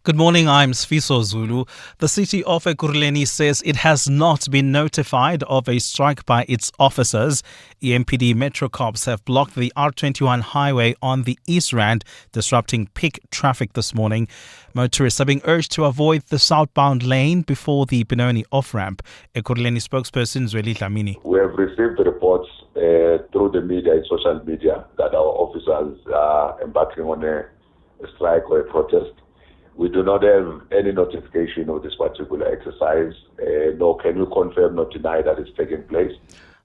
Good morning, I'm Sfiso Zulu. The city of Ekurhuleni says it has not been notified of a strike by its officers. EMPD Metro Cops have blocked the R21 highway on the East Rand, disrupting peak traffic this morning. Motorists are being urged to avoid the southbound lane before the Benoni off-ramp. Ekurhuleni spokesperson Zweli Dlamini. We have received reports through the media and social media that our officers are embarking on a strike or a protest. We do not have any notification of this particular exercise, nor can we confirm nor deny that it's taking place.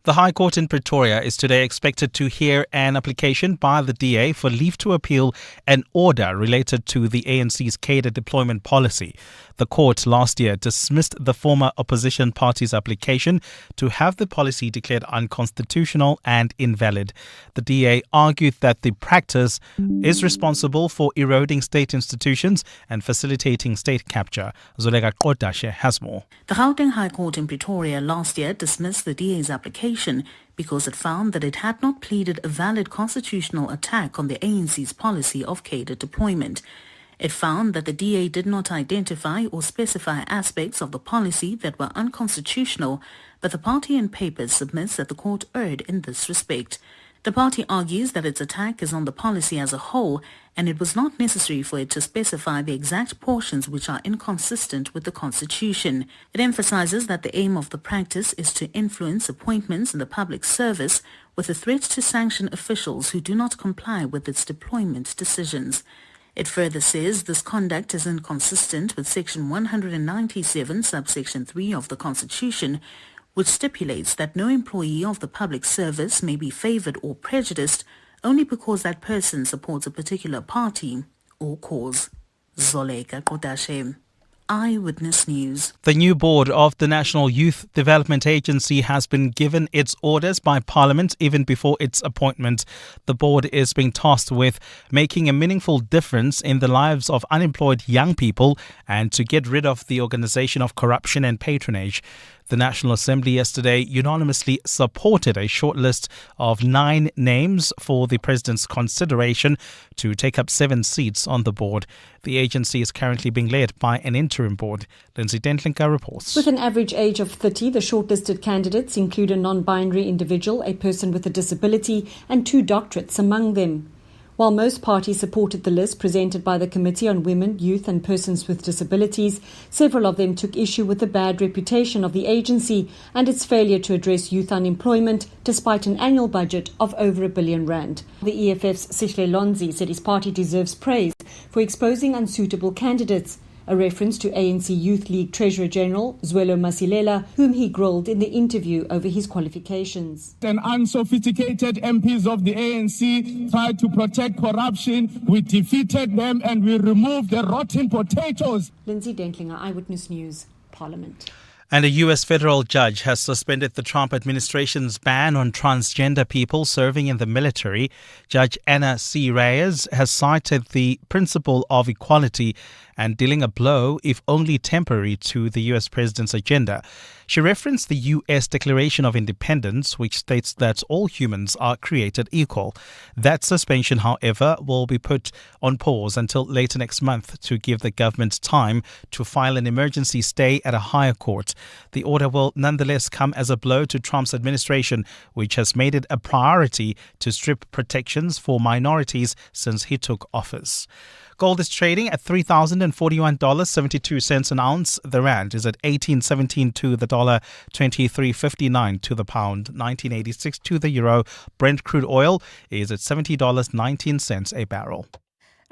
The High Court in Pretoria is today expected to hear an application by the DA for leave to appeal an order related to the ANC's cadre deployment policy. The court last year dismissed the former opposition party's application to have the policy declared unconstitutional and invalid. The DA argued that the practice is responsible for eroding state institutions and facilitating state capture. Zulega Kodashe has more. The Gauteng High Court in Pretoria last year dismissed the DA's application because it found that it had not pleaded a valid constitutional attack on the ANC's policy of cadre deployment. It found that the DA did not identify or specify aspects of the policy that were unconstitutional, but the party in papers submits that the court erred in this respect. The party argues that its attack is on the policy as a whole, and it was not necessary for it to specify the exact portions which are inconsistent with the Constitution. It emphasizes that the aim of the practice is to influence appointments in the public service with a threat to sanction officials who do not comply with its deployment decisions. It further says this conduct is inconsistent with Section 197, subsection 3 of the Constitution, which stipulates that no employee of the public service may be favored or prejudiced only because that person supports a particular party or cause. Zoleka Kodashe, Eyewitness News. The new board of the National Youth Development Agency has been given its orders by Parliament even before its appointment. The board is being tasked with making a meaningful difference in the lives of unemployed young people and to get rid of the organisation of corruption and patronage. The National Assembly yesterday unanimously supported a short list of 9 names for the President's consideration to take up 7 seats on the board. The agency is currently being led by an interim board. Lindsay Dentlinker reports. With an average age of 30, the shortlisted candidates include a non-binary individual, a person with a disability, and 2 doctorates among them. While most parties supported the list presented by the Committee on Women, Youth and Persons with Disabilities, several of them took issue with the bad reputation of the agency and its failure to address youth unemployment despite an annual budget of over R1 billion. The EFF's Sihle Lonzi said his party deserves praise for exposing unsuitable candidates, a reference to ANC Youth League Treasurer General Zwelo Masilela, whom he grilled in the interview over his qualifications. And unsophisticated MPs of the ANC tried to protect corruption. We defeated them and we removed the rotten potatoes. Lindsay Dentlinger, Eyewitness News, Parliament. And a U.S. federal judge has suspended the Trump administration's ban on transgender people serving in the military. Judge Anna C. Reyes has cited the principle of equality and dealing a blow, if only temporary, to the U.S. president's agenda. She referenced the U.S. Declaration of Independence, which states that all humans are created equal. That suspension, however, will be put on pause until later next month to give the government time to file an emergency stay at a higher court. The order will nonetheless come as a blow to Trump's administration, which has made it a priority to strip protections for minorities since he took office. Gold is trading at $3,041.72 an ounce. The rand is at 18.17 to the dollar, 23.59 to the pound, 19.86 to the euro. Brent crude oil is at $70.19 a barrel.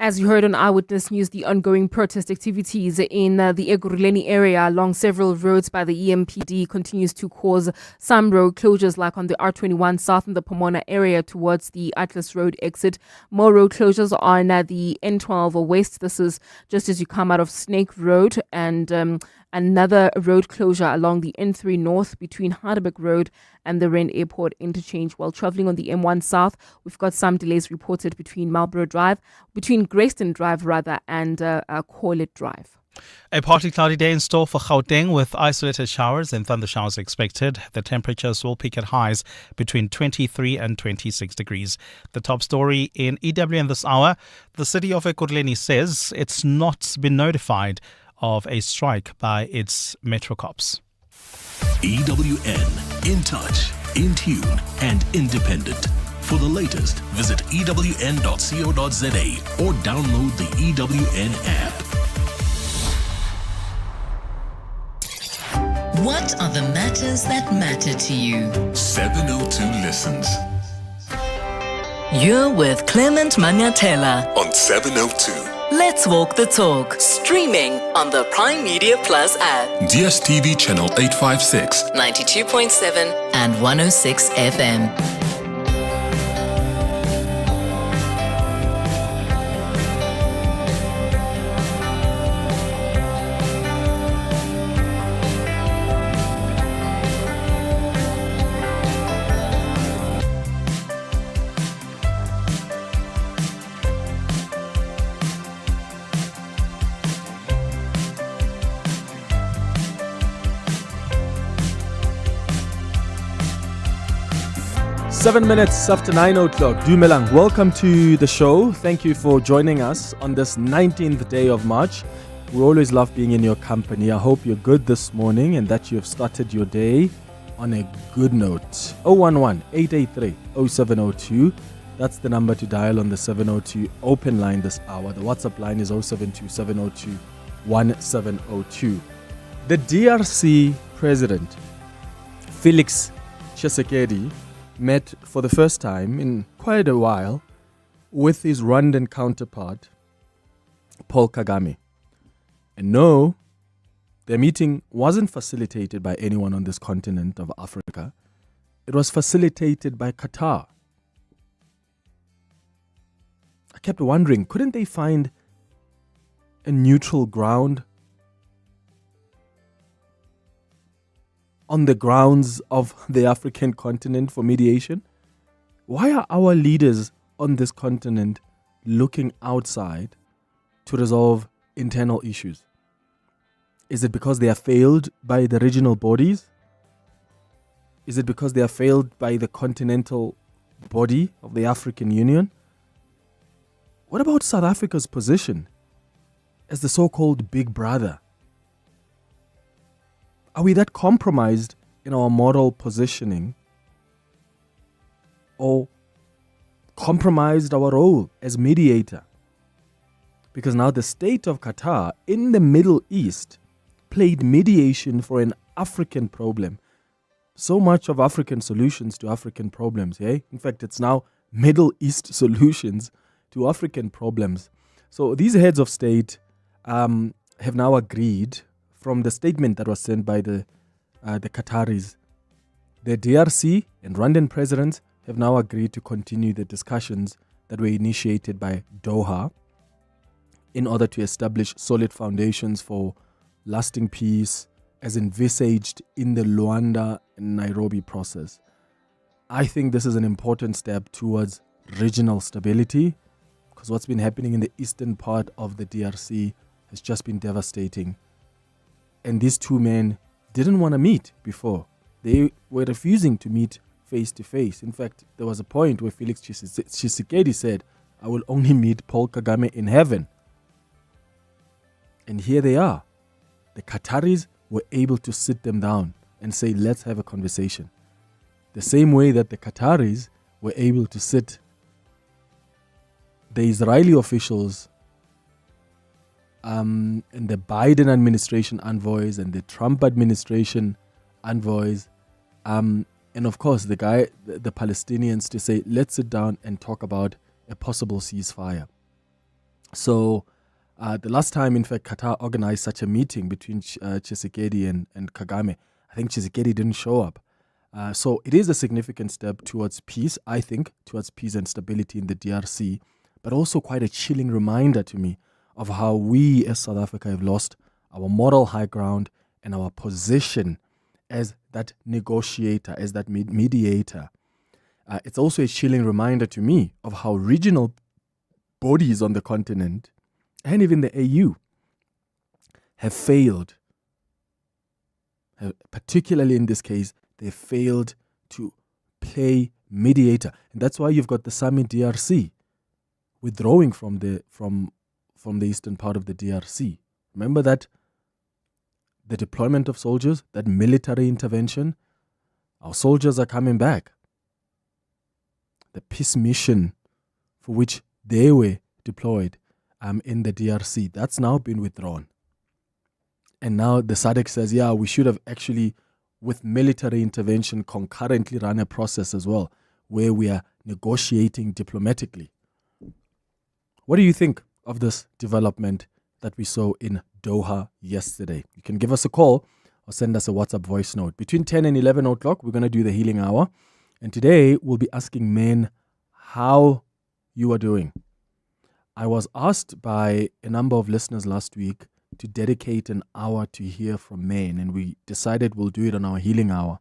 As you heard on Eyewitness News, the ongoing protest activities in the Ekurhuleni area along several roads by the EMPD continues to cause some road closures, like on the R21 south in the Pomona area towards the Atlas Road exit. More road closures on the N12 west. This is just as you come out of Snake Road, and another road closure along the N3 north between Harderberg Road and the Rand Airport interchange. While traveling on the M1 south, we've got some delays reported between Greyston Drive and Corlett Drive. A partly cloudy day in store for Gauteng with isolated showers and thunder showers expected. The temperatures will peak at highs between 23 and 26 degrees. The top story in EWN this hour, the city of Ekurhuleni says it's not been notified of a strike by its Metro Cops. EWN, in touch, in tune and independent. For the latest, visit ewn.co.za or download the EWN app. What are the matters that matter to you? 702 listens. You're with Clement Manyathela On 702. Let's Walk the Talk, streaming on the Prime Media Plus app, DSTV channel 856. 92.7 and 106 FM. Seven minutes after 9 o'clock. Dumelang, welcome to the show. Thank you for joining us on this 19th day of March. We always love being in your company. I hope you're good this morning and that you have started your day on a good note. 011-883-0702. That's the number to dial on the 702 open line this hour. The WhatsApp line is 072-702-1702. The DRC President, Felix Tshisekedi, met for the first time in quite a while with his Rwandan counterpart, Paul Kagame. And no, their meeting wasn't facilitated by anyone on this continent of Africa. It was facilitated by Qatar. I kept wondering, couldn't they find a neutral ground on the grounds of the African continent for mediation? Why are our leaders on this continent looking outside to resolve internal issues? Is it because they are failed by the regional bodies? Is it because they are failed by the continental body of the African Union? What about South Africa's position as the so-called big brother? Are we that compromised in our moral positioning or compromised our role as mediator? Because now the state of Qatar in the Middle East played mediation for an African problem. So much of African solutions to African problems, eh? In fact, it's now Middle East solutions to African problems. So these heads of state have now agreed from the statement that was sent by the Qataris. The DRC and Rwandan presidents have now agreed to continue the discussions that were initiated by Doha in order to establish solid foundations for lasting peace as envisaged in the Rwanda and Nairobi process. I think this is an important step towards regional stability, because what's been happening in the eastern part of the DRC has just been devastating. And these two men didn't want to meet before. They were refusing to meet face to face. In fact, there was a point where Felix Tshisekedi said, I will only meet Paul Kagame in heaven. And here they are. The Qataris were able to sit them down and say, let's have a conversation. The same way that the Qataris were able to sit the Israeli officials and the Biden administration envoys and the Trump administration envoys, and of course the Palestinians, to say, let's sit down and talk about a possible ceasefire. So the last time, in fact, Qatar organized such a meeting between Tshisekedi and Kagame, I think Tshisekedi didn't show up. So it is a significant step towards peace, I think, towards peace and stability in the DRC, but also quite a chilling reminder to me of how we as South Africa have lost our moral high ground and our position as that negotiator, as that mediator. It's also a chilling reminder to me of how regional bodies on the continent and even the AU have failed. Particularly in this case, they failed to play mediator. And that's why you've got the summit DRC withdrawing from the eastern part of the DRC. Remember that the deployment of soldiers, that military intervention, our soldiers are coming back. The peace mission for which they were deployed in the DRC, that's now been withdrawn. And now the SADC says, yeah, we should have actually, with military intervention, concurrently run a process as well, where we are negotiating diplomatically. What do you think of this development that we saw in Doha yesterday? You can give us a call or send us a WhatsApp voice note. Between 10 and 11 o'clock, we're going to do the healing hour. And today, we'll be asking men how you are doing. I was asked by a number of listeners last week to dedicate an hour to hear from men, and we decided we'll do it on our healing hour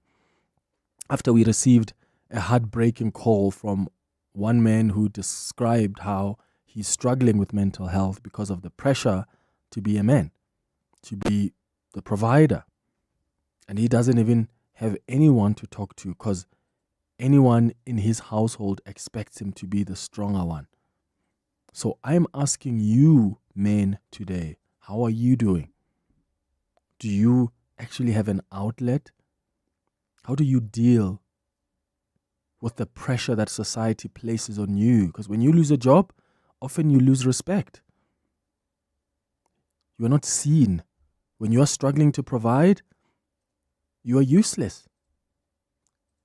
after we received a heartbreaking call from one man who described how he's struggling with mental health because of the pressure to be a man, to be the provider. And he doesn't even have anyone to talk to because anyone in his household expects him to be the stronger one. So I'm asking you, men, today, how are you doing? Do you actually have an outlet? How do you deal with the pressure that society places on you? Because when you lose a job, often you lose respect. You are not seen. When you are struggling to provide, you are useless.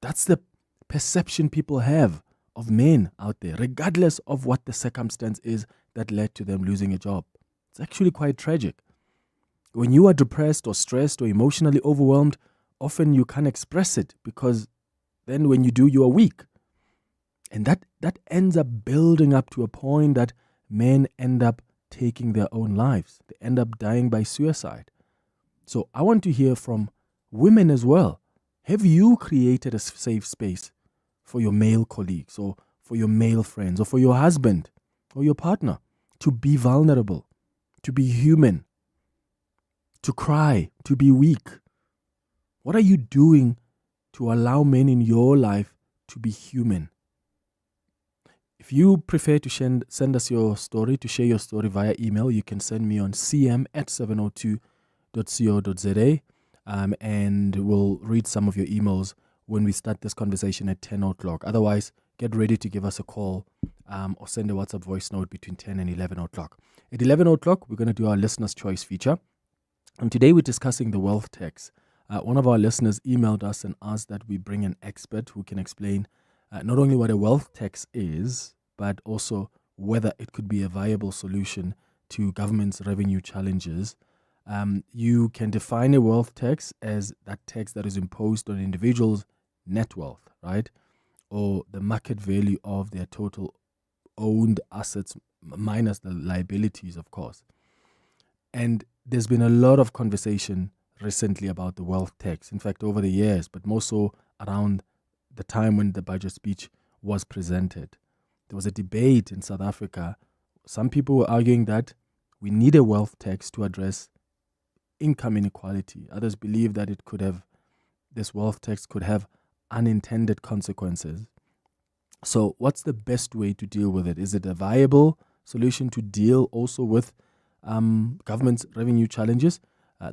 That's the perception people have of men out there, regardless of what the circumstance is that led to them losing a job. It's actually quite tragic. When you are depressed or stressed or emotionally overwhelmed, often you can't express it because then when you do, you are weak. And that ends up building up to a point that men end up taking their own lives. They end up dying by suicide. So I want to hear from women as well. Have you created a safe space for your male colleagues or for your male friends or for your husband or your partner to be vulnerable, to be human, to cry, to be weak? What are you doing to allow men in your life to be human? If you prefer to send us your story, to share your story via email, you can send me on cm@702.co.za, and we'll read some of your emails when we start this conversation at 10 o'clock. Otherwise, get ready to give us a call or send a WhatsApp voice note between 10 and 11 o'clock. At 11 o'clock, we're going to do our Listener's Choice feature. And today we're discussing the wealth tax. One of our listeners emailed us and asked that we bring an expert who can explain not only what a wealth tax is, but also whether it could be a viable solution to government's revenue challenges. You can define a wealth tax as that tax that is imposed on individuals' net wealth, right? Or the market value of their total owned assets minus the liabilities, of course. And there's been a lot of conversation recently about the wealth tax. In fact, over the years, but more so around the time when the budget speech was presented. There was a debate in South Africa. Some people were arguing that we need a wealth tax to address income inequality. Others believe that this wealth tax could have unintended consequences. So what's the best way to deal with it? Is it a viable solution to deal also with government's revenue challenges?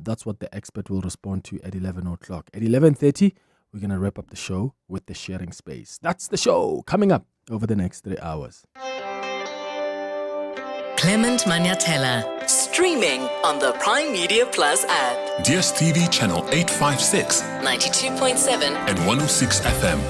That's what the expert will respond to at 11 o'clock. At 11:30, we're going to wrap up the show with the sharing space. That's the show coming up over the next 3 hours. Clement Manyathela, streaming on the Prime Media Plus app. DSTV channel 856, 92.7 and 106 FM.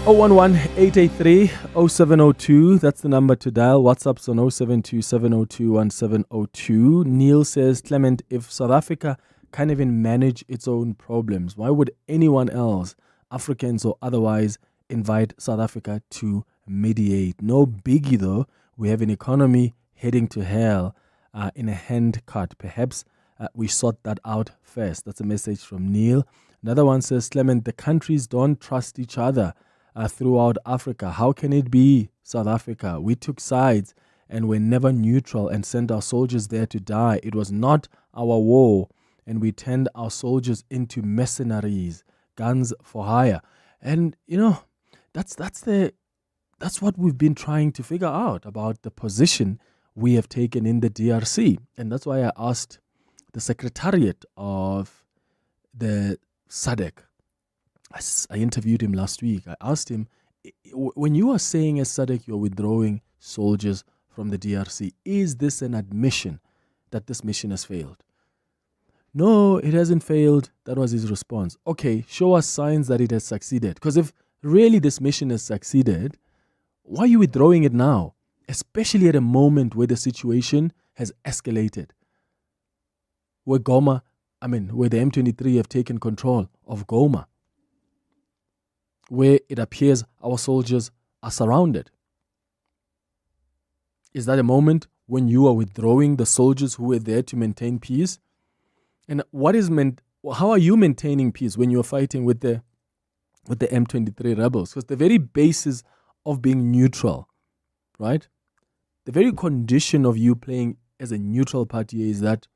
011-883-0702. That's the number to dial. WhatsApp's on 072-702-1702. Neil says, Clement, if South Africa can't even manage its own problems, why would anyone else, Africans or otherwise, invite South Africa to mediate? No biggie though. We have an economy heading to hell in a handcart. Perhaps we sort that out first. That's a message from Neil. Another one says, Clement, the countries don't trust each other throughout Africa. How can it be South Africa? We took sides and were never neutral and sent our soldiers there to die. It was not our war. and we turned our soldiers into mercenaries, guns for hire. And, that's what we've been trying to figure out about the position we have taken in the DRC. And that's why I asked the Secretariat of the SADC. I interviewed him last week. I asked him, when you are saying as SADC you're withdrawing soldiers from the DRC, is this an admission that this mission has failed? No, it hasn't failed. That was his response. Okay, show us signs that it has succeeded. Because if really this mission has succeeded, why are you withdrawing it now? Especially at a moment where the situation has escalated. Where the M23 have taken control of Goma. Where it appears our soldiers are surrounded. Is that a moment when you are withdrawing the soldiers who were there to maintain peace? And how are you maintaining peace when you're fighting with the M23 rebels? Because the very basis of being neutral, right? The very condition of you playing as a neutral party is that,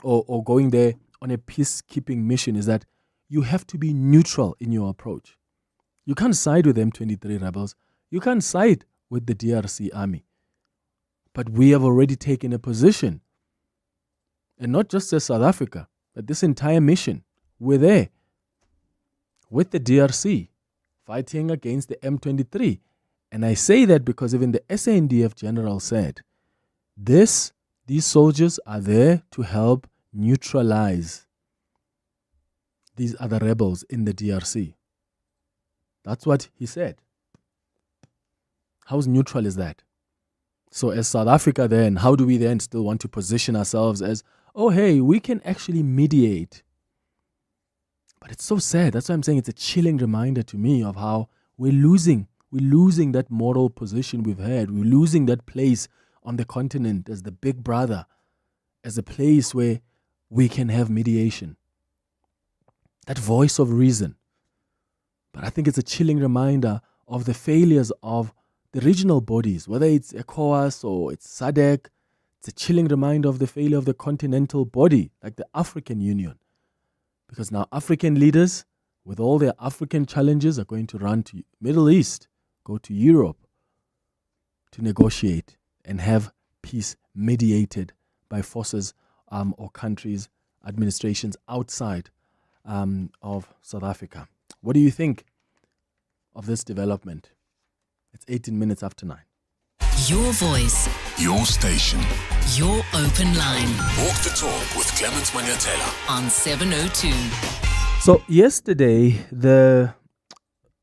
or going there on a peacekeeping mission, is that you have to be neutral in your approach. You can't side with M23 rebels. You can't side with the DRC army. But we have already taken a position. And not just as South Africa, but this entire mission. We're there with the DRC fighting against the M23. And I say that because even the SANDF general said, these soldiers are there to help neutralize these other rebels in the DRC. That's what he said. How neutral is that? So as South Africa then, how do we then still want to position ourselves as, oh hey, we can actually mediate? But it's so sad. That's why I'm saying it's a chilling reminder to me of how we're losing that moral position we've had. We're losing that place on the continent as the big brother, as a place where we can have mediation. That voice of reason. But I think it's a chilling reminder of the failures of the regional bodies, whether it's ECOWAS or it's SADC. It's a chilling reminder of the failure of the continental body, like the African Union. Because now African leaders, with all their African challenges, are going to run to Middle East, go to Europe to negotiate and have peace mediated by forces or countries, administrations outside of South Africa. What do you think of this development? It's 18 minutes after 9. Your voice. Your station. Your open line. Walk the talk with Clement Manyathela on 702. So yesterday, the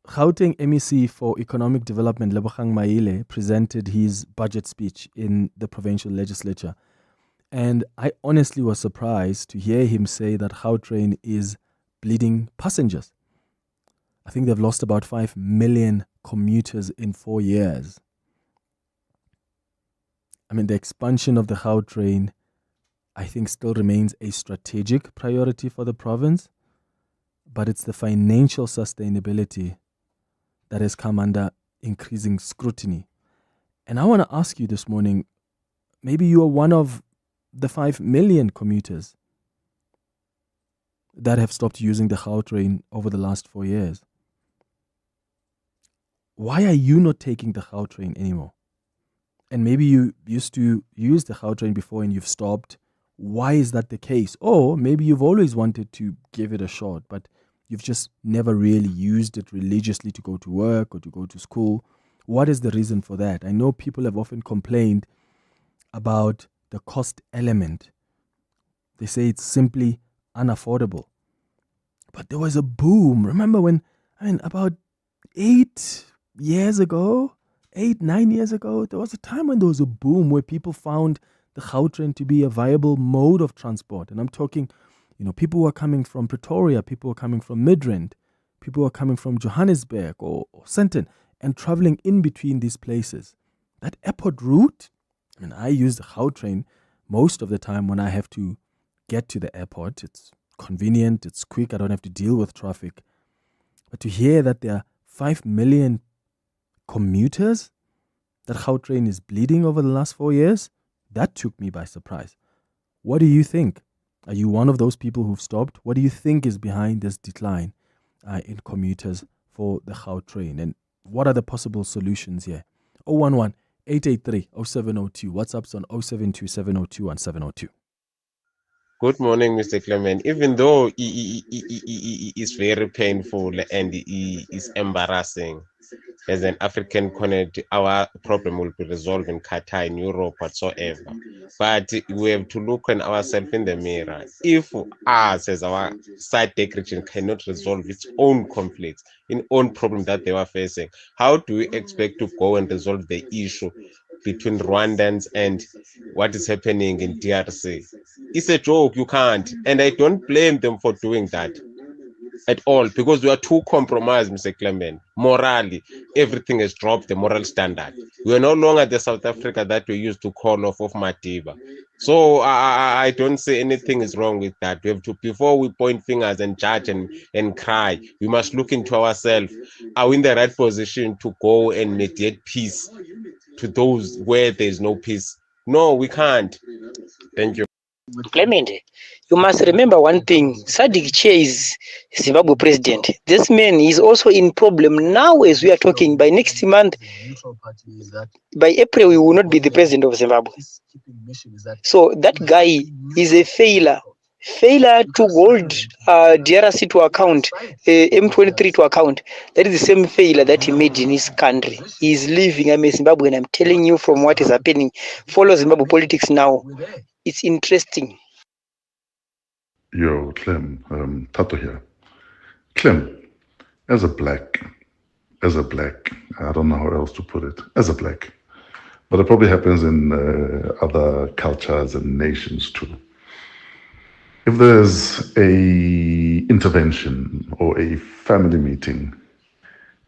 Gauteng MEC for Economic Development, Lebogang Maile, presented his budget speech in the provincial legislature. And I honestly was surprised to hear him say that Gautrain is bleeding passengers. I think they've lost about 5 million commuters in 4 years. I mean, the expansion of the Gautrain, I think, still remains a strategic priority for the province, but it's the financial sustainability that has come under increasing scrutiny. And I want to ask you this morning, maybe you are one of the 5 million commuters that have stopped using the Gautrain over the last 4 years. Why are you not taking the Gautrain anymore? And maybe you used to use the Gautrain before and you've stopped. Why is that the case? Or maybe you've always wanted to give it a shot, but you've just never really used it religiously to go to work or to go to school. What is the reason for that? I know people have often complained about the cost element. They say it's simply unaffordable. But there was a boom. Remember when, about 8 years ago, 8-9 years ago, there was a time when there was a boom where people found the Gautrain to be a viable mode of transport. And I'm talking, people were coming from Pretoria, people were coming from Midrand, people were coming from Johannesburg or Sandton and traveling in between these places. That airport route, I use the Gautrain most of the time when I have to get to the airport. It's convenient, it's quick, I don't have to deal with traffic. But to hear that there are 5 million commuters that Gautrain is bleeding over the last 4 years, that took me by surprise. What do you think? Are you one of those people who've stopped? What do you think is behind this decline in commuters for the Gautrain? And what are the possible solutions here? 011-883-0702. WhatsApp's on 072-702-1702. Good morning, Mr. Clement. Even though it is very painful and it is embarrassing, as an African community, our problem will be resolved in Qatar, in Europe, whatsoever. But we have to look at ourselves in the mirror. If us, as our SADC region, cannot resolve its own conflicts, its own problem that they were facing, how do we expect to go and resolve the issue between Rwandans and what is happening in DRC? It's a joke, you can't. And I don't blame them for doing that at all, because we are too compromised, Mr. Clement. Morally, everything has dropped the moral standard. We are no longer the South Africa that we used to call off of Madiba. So I don't say anything is wrong with that. We have to, before we point fingers and judge and cry, we must look into ourselves. Are we in the right position to go and mediate peace to those where there is no peace? No, we can't. Thank you. Clement, you must remember one thing. Sadiq Che is Zimbabwe president. This man is also in problem now as we are talking. By next month, by April, we will not be the president of Zimbabwe. So that guy is a failure to hold DRC to account, M23 to account. That is the same failure that he made in his country. He is leaving. I'm a Zimbabwean. I'm telling you from what is happening. Follow Zimbabwe politics now. It's interesting. Yo, Clem, Tato here. Clem, as a black, I don't know how else to put it, as a black, but it probably happens in other cultures and nations too. If there's a intervention or a family meeting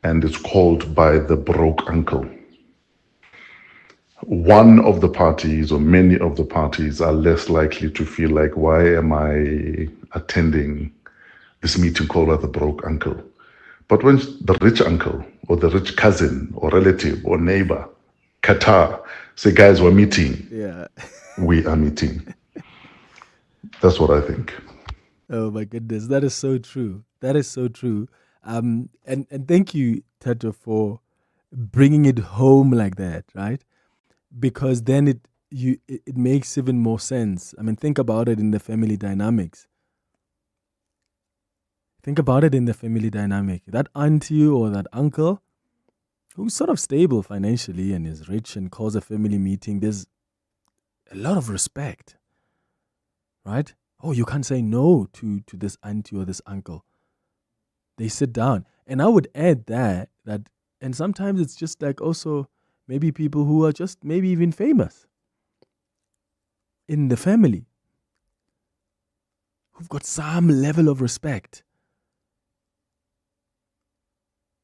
and it's called by the broke uncle, one of the parties or many of the parties are less likely to feel like, why am I attending this meeting called by the broke uncle? But when the rich uncle or the rich cousin or relative or neighbor, Qatar, say, guys, we're meeting. Yeah. We are meeting. That's what I think. Oh my goodness, that is so true. That is so true. And thank you, Tato, for bringing it home like that, right? Because then it makes even more sense. I mean, think about it in the family dynamics. Think about it in the family dynamic. That auntie or that uncle who's sort of stable financially and is rich and calls a family meeting, there's a lot of respect, right? Oh, you can't say no to this auntie or this uncle. They sit down. And I would add that and sometimes it's just like also maybe people who are just maybe even famous in the family, who've got some level of respect.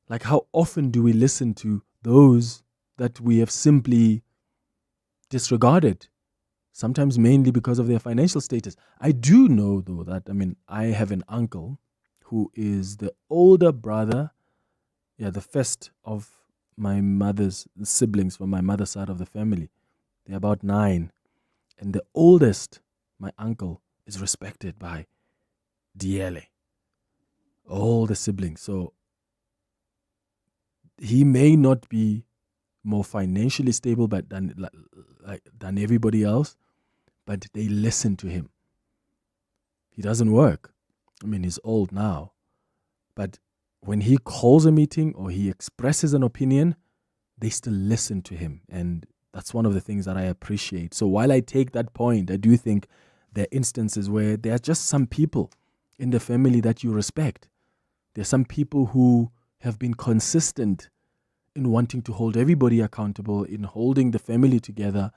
Like, how often do we listen to those that we have simply disregarded? Sometimes mainly because of their financial status. I do know, though, that, I have an uncle who is the older brother, the first of my mother's siblings from my mother's side of the family. They're about 9. And the oldest, my uncle, is respected by DLA. All the siblings. So he may not be more financially stable than everybody else, but they listen to him. He doesn't work. He's old now. But when he calls a meeting or he expresses an opinion, they still listen to him. And that's one of the things that I appreciate. So while I take that point, I do think there are instances where there are just some people in the family that you respect. There are some people who have been consistent in wanting to hold everybody accountable, in holding the family together,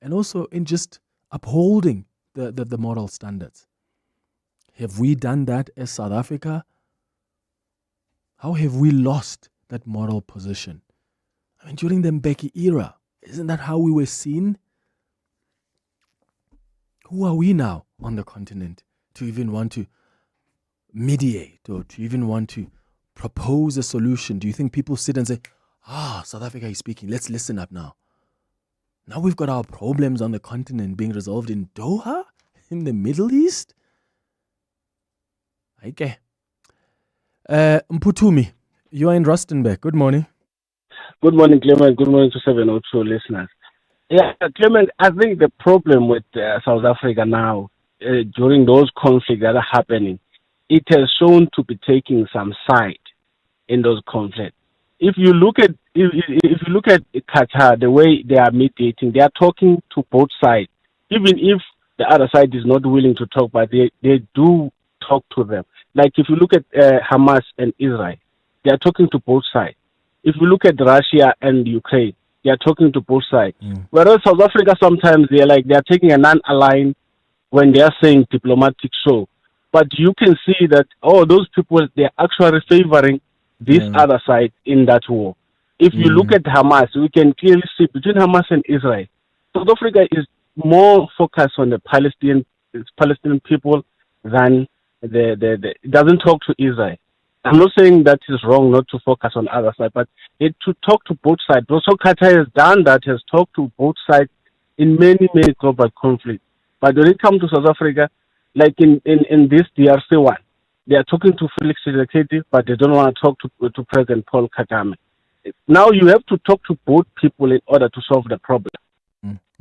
and also in just upholding the moral standards. Have we done that as South Africa? How have we lost that moral position? During the Mbeki era, isn't that how we were seen? Who are we now on the continent to even want to mediate or to even want to propose a solution? Do you think people sit and say, South Africa is speaking, let's listen up now? Now we've got our problems on the continent being resolved in Doha? in the Middle East? Okay. Mputumi, you are in Rustenburg. Good morning. Good morning, Clement. Good morning to 702 listeners. Yeah, Clement, I think the problem with South Africa now, during those conflicts that are happening, it has shown to be taking some side in those conflicts. If you look at Qatar, the way they are mediating, they are talking to both sides. Even if the other side is not willing to talk, but they do talk to them. Like if you look at Hamas and Israel, they are talking to both sides. If you look at Russia and Ukraine, they are talking to both sides. Whereas South Africa, sometimes they are taking a non-aligned when they are saying diplomatic show. But you can see that, those people, they are actually favoring this other side in that war. If you look at Hamas, we can clearly see between Hamas and Israel, South Africa is more focused on the Palestinian people than it doesn't talk to Israel. I'm not saying that is wrong not to focus on other side, but to talk to both sides. Also, Qatar has done that, has talked to both sides in many, many global conflicts. But when it comes to South Africa, like in this DRC one, they are talking to Felix Tshisekedi, but they don't want to talk to President Paul Kagame. Now you have to talk to both people in order to solve the problem.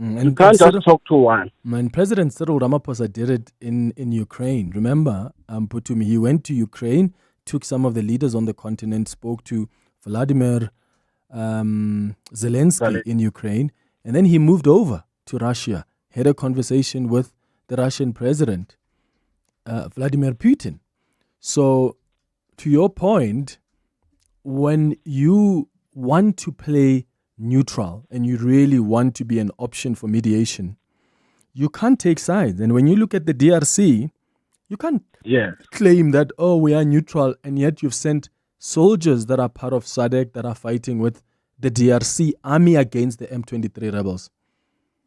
You can't just talk to one. And President Cyril Ramaphosa did it in Ukraine. Remember, Putumi, he went to Ukraine, took some of the leaders on the continent, spoke to Vladimir Zelensky in Ukraine, and then he moved over to Russia, had a conversation with the Russian president, Vladimir Putin. So, to your point, when you want to play neutral and you really want to be an option for mediation, you can't take sides. And when you look at the DRC, you can't claim that, we are neutral, and yet you've sent soldiers that are part of SADC that are fighting with the DRC army against the M23 rebels.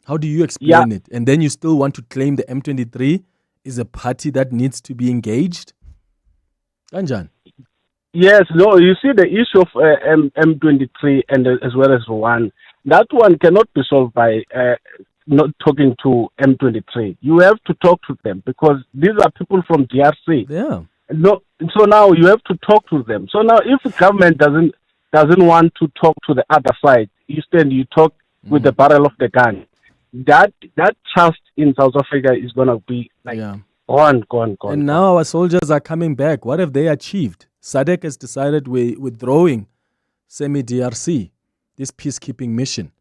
How do you explain it? And then you still want to claim the M23 is a party that needs to be engaged? Anjan? Yes, no, you see the issue of M23 and as well as Rwanda, that one cannot be solved by not talking to M23. You have to talk to them because these are people from DRC. Yeah. No, so now you have to talk to them. So now if the government doesn't want to talk to the other side, instead you talk with the barrel of the gun. That trust in South Africa is going to be gone. And now our soldiers are coming back. What have they achieved? SADC has decided we're withdrawing semi-DRC, this peacekeeping mission.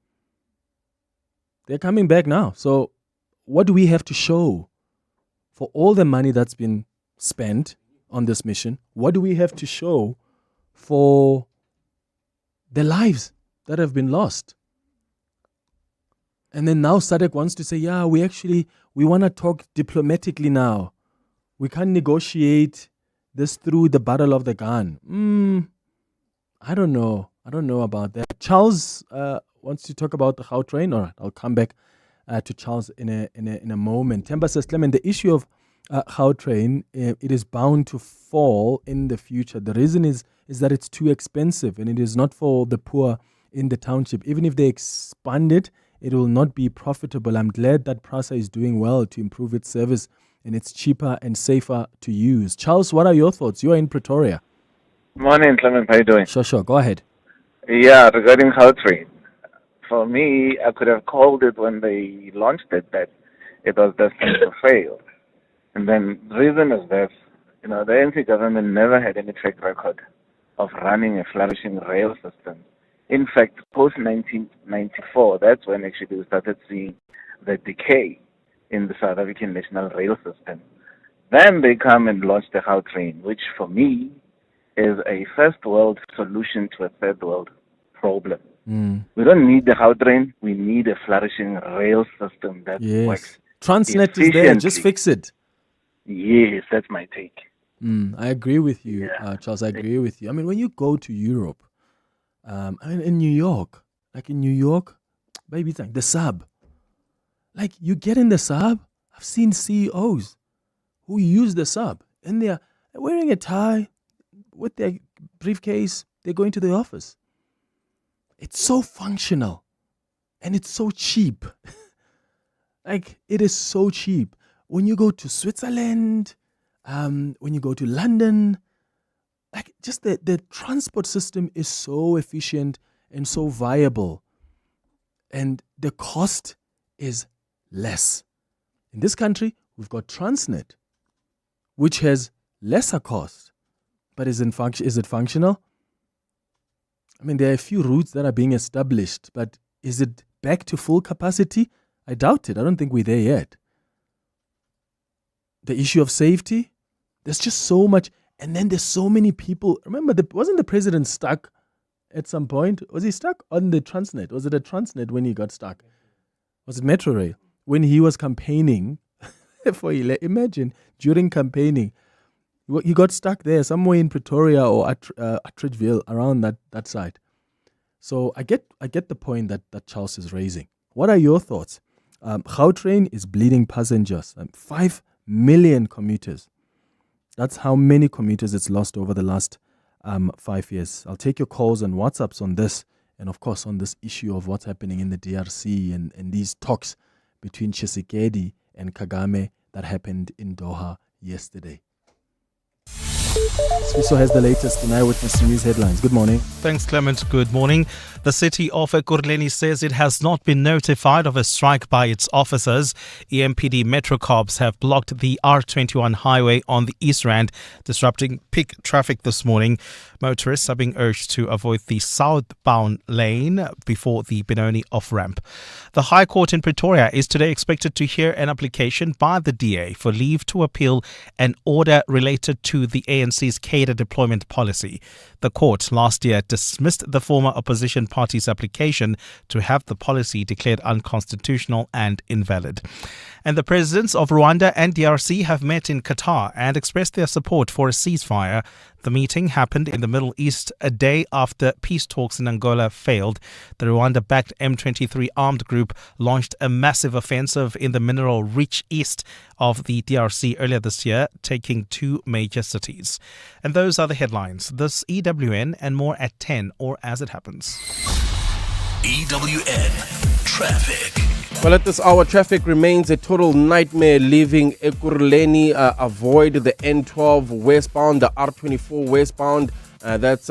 They're coming back now. So what do we have to show for all the money that's been spent on this mission? What do we have to show for the lives that have been lost? And then now SADC wants to say, we want to talk diplomatically now. We can't negotiate this through the barrel of the gun. I don't know about that. Charles wants to talk about the Gautrain. All right, I'll come back to Charles in a moment. Temba says, Clement, the issue of Gautrain, it is bound to fall in the future. The reason is that it's too expensive, and it is not for the poor in the township. Even if they expand it, it will not be profitable. I'm glad that PRASA is doing well to improve its service, and it's cheaper and safer to use. Charles, what are your thoughts? You are in Pretoria. Morning, Clement. How are you doing? Sure. Go ahead. Yeah, regarding Gautrain. For me, I could have called it when they launched it that it was destined to fail. And then the reason is this. The ANC government never had any track record of running a flourishing rail system. In fact, post-1994, that's when actually we started seeing the decay in the South African national rail system. Then they come and launch the Gautrain, which for me is a first world solution to a third world problem. We don't need the Gautrain, we need a flourishing rail system that works. Transnet is there, just fix it. Yes, that's my take. I agree with you, Charles, I agree with you. I mean, when you go to Europe, in New York, baby, it's like the sub. Like, you get in the sub, I've seen CEOs who use the sub, and they're wearing a tie with their briefcase, they're going to the office. It's so functional, and it's so cheap. Like, it is so cheap. when you go to Switzerland, when you go to London, like just the transport system is so efficient and so viable. And the cost is less. In this country, we've got Transnet, which has lesser cost. But is it functional? I mean, there are a few routes that are being established, but is it back to full capacity? I doubt it. I don't think we're there yet. The issue of safety, there's just so much. And then there's so many people. Remember, wasn't the president stuck at some point? Was he stuck on the Transnet? Was it a Transnet when he got stuck? Was it Metro Rail? When he was campaigning, imagine, during campaigning, he got stuck there somewhere in Pretoria or Atteridgeville, around that side. So I get the point that Charles is raising. What are your thoughts? Gautrain is bleeding passengers. 5 million commuters. That's how many commuters it's lost over the last 5 years. I'll take your calls and WhatsApps on this, and of course on this issue of what's happening in the DRC and these talks between Tshisekedi and Kagame that happened in Doha yesterday. Swiso has the latest in Eyewitness News headlines. Good morning. Thanks, Clement. Good morning. The city of Ekurhuleni says it has not been notified of a strike by its officers. EMPD Metro Corps have blocked the R21 highway on the East Rand, disrupting peak traffic this morning. Motorists are being urged to avoid the southbound lane before the Benoni off-ramp. The High Court in Pretoria is today expected to hear an application by the DA for leave to appeal an order related to the ANC's cadre deployment policy. The court last year dismissed the former opposition party's application to have the policy declared unconstitutional and invalid. And the presidents of Rwanda and DRC have met in Qatar and expressed their support for a ceasefire. The meeting happened in the Middle East a day after peace talks in Angola failed. The Rwanda-backed M23 armed group launched a massive offensive in the mineral-rich east of the DRC earlier this year, taking 2 major cities. And those are the headlines. This EWN and more at 10 or as it happens. EWN Traffic. Well, at this hour, traffic remains a total nightmare leaving Ekurhuleni. Avoid the N12 westbound, the R24 westbound. That's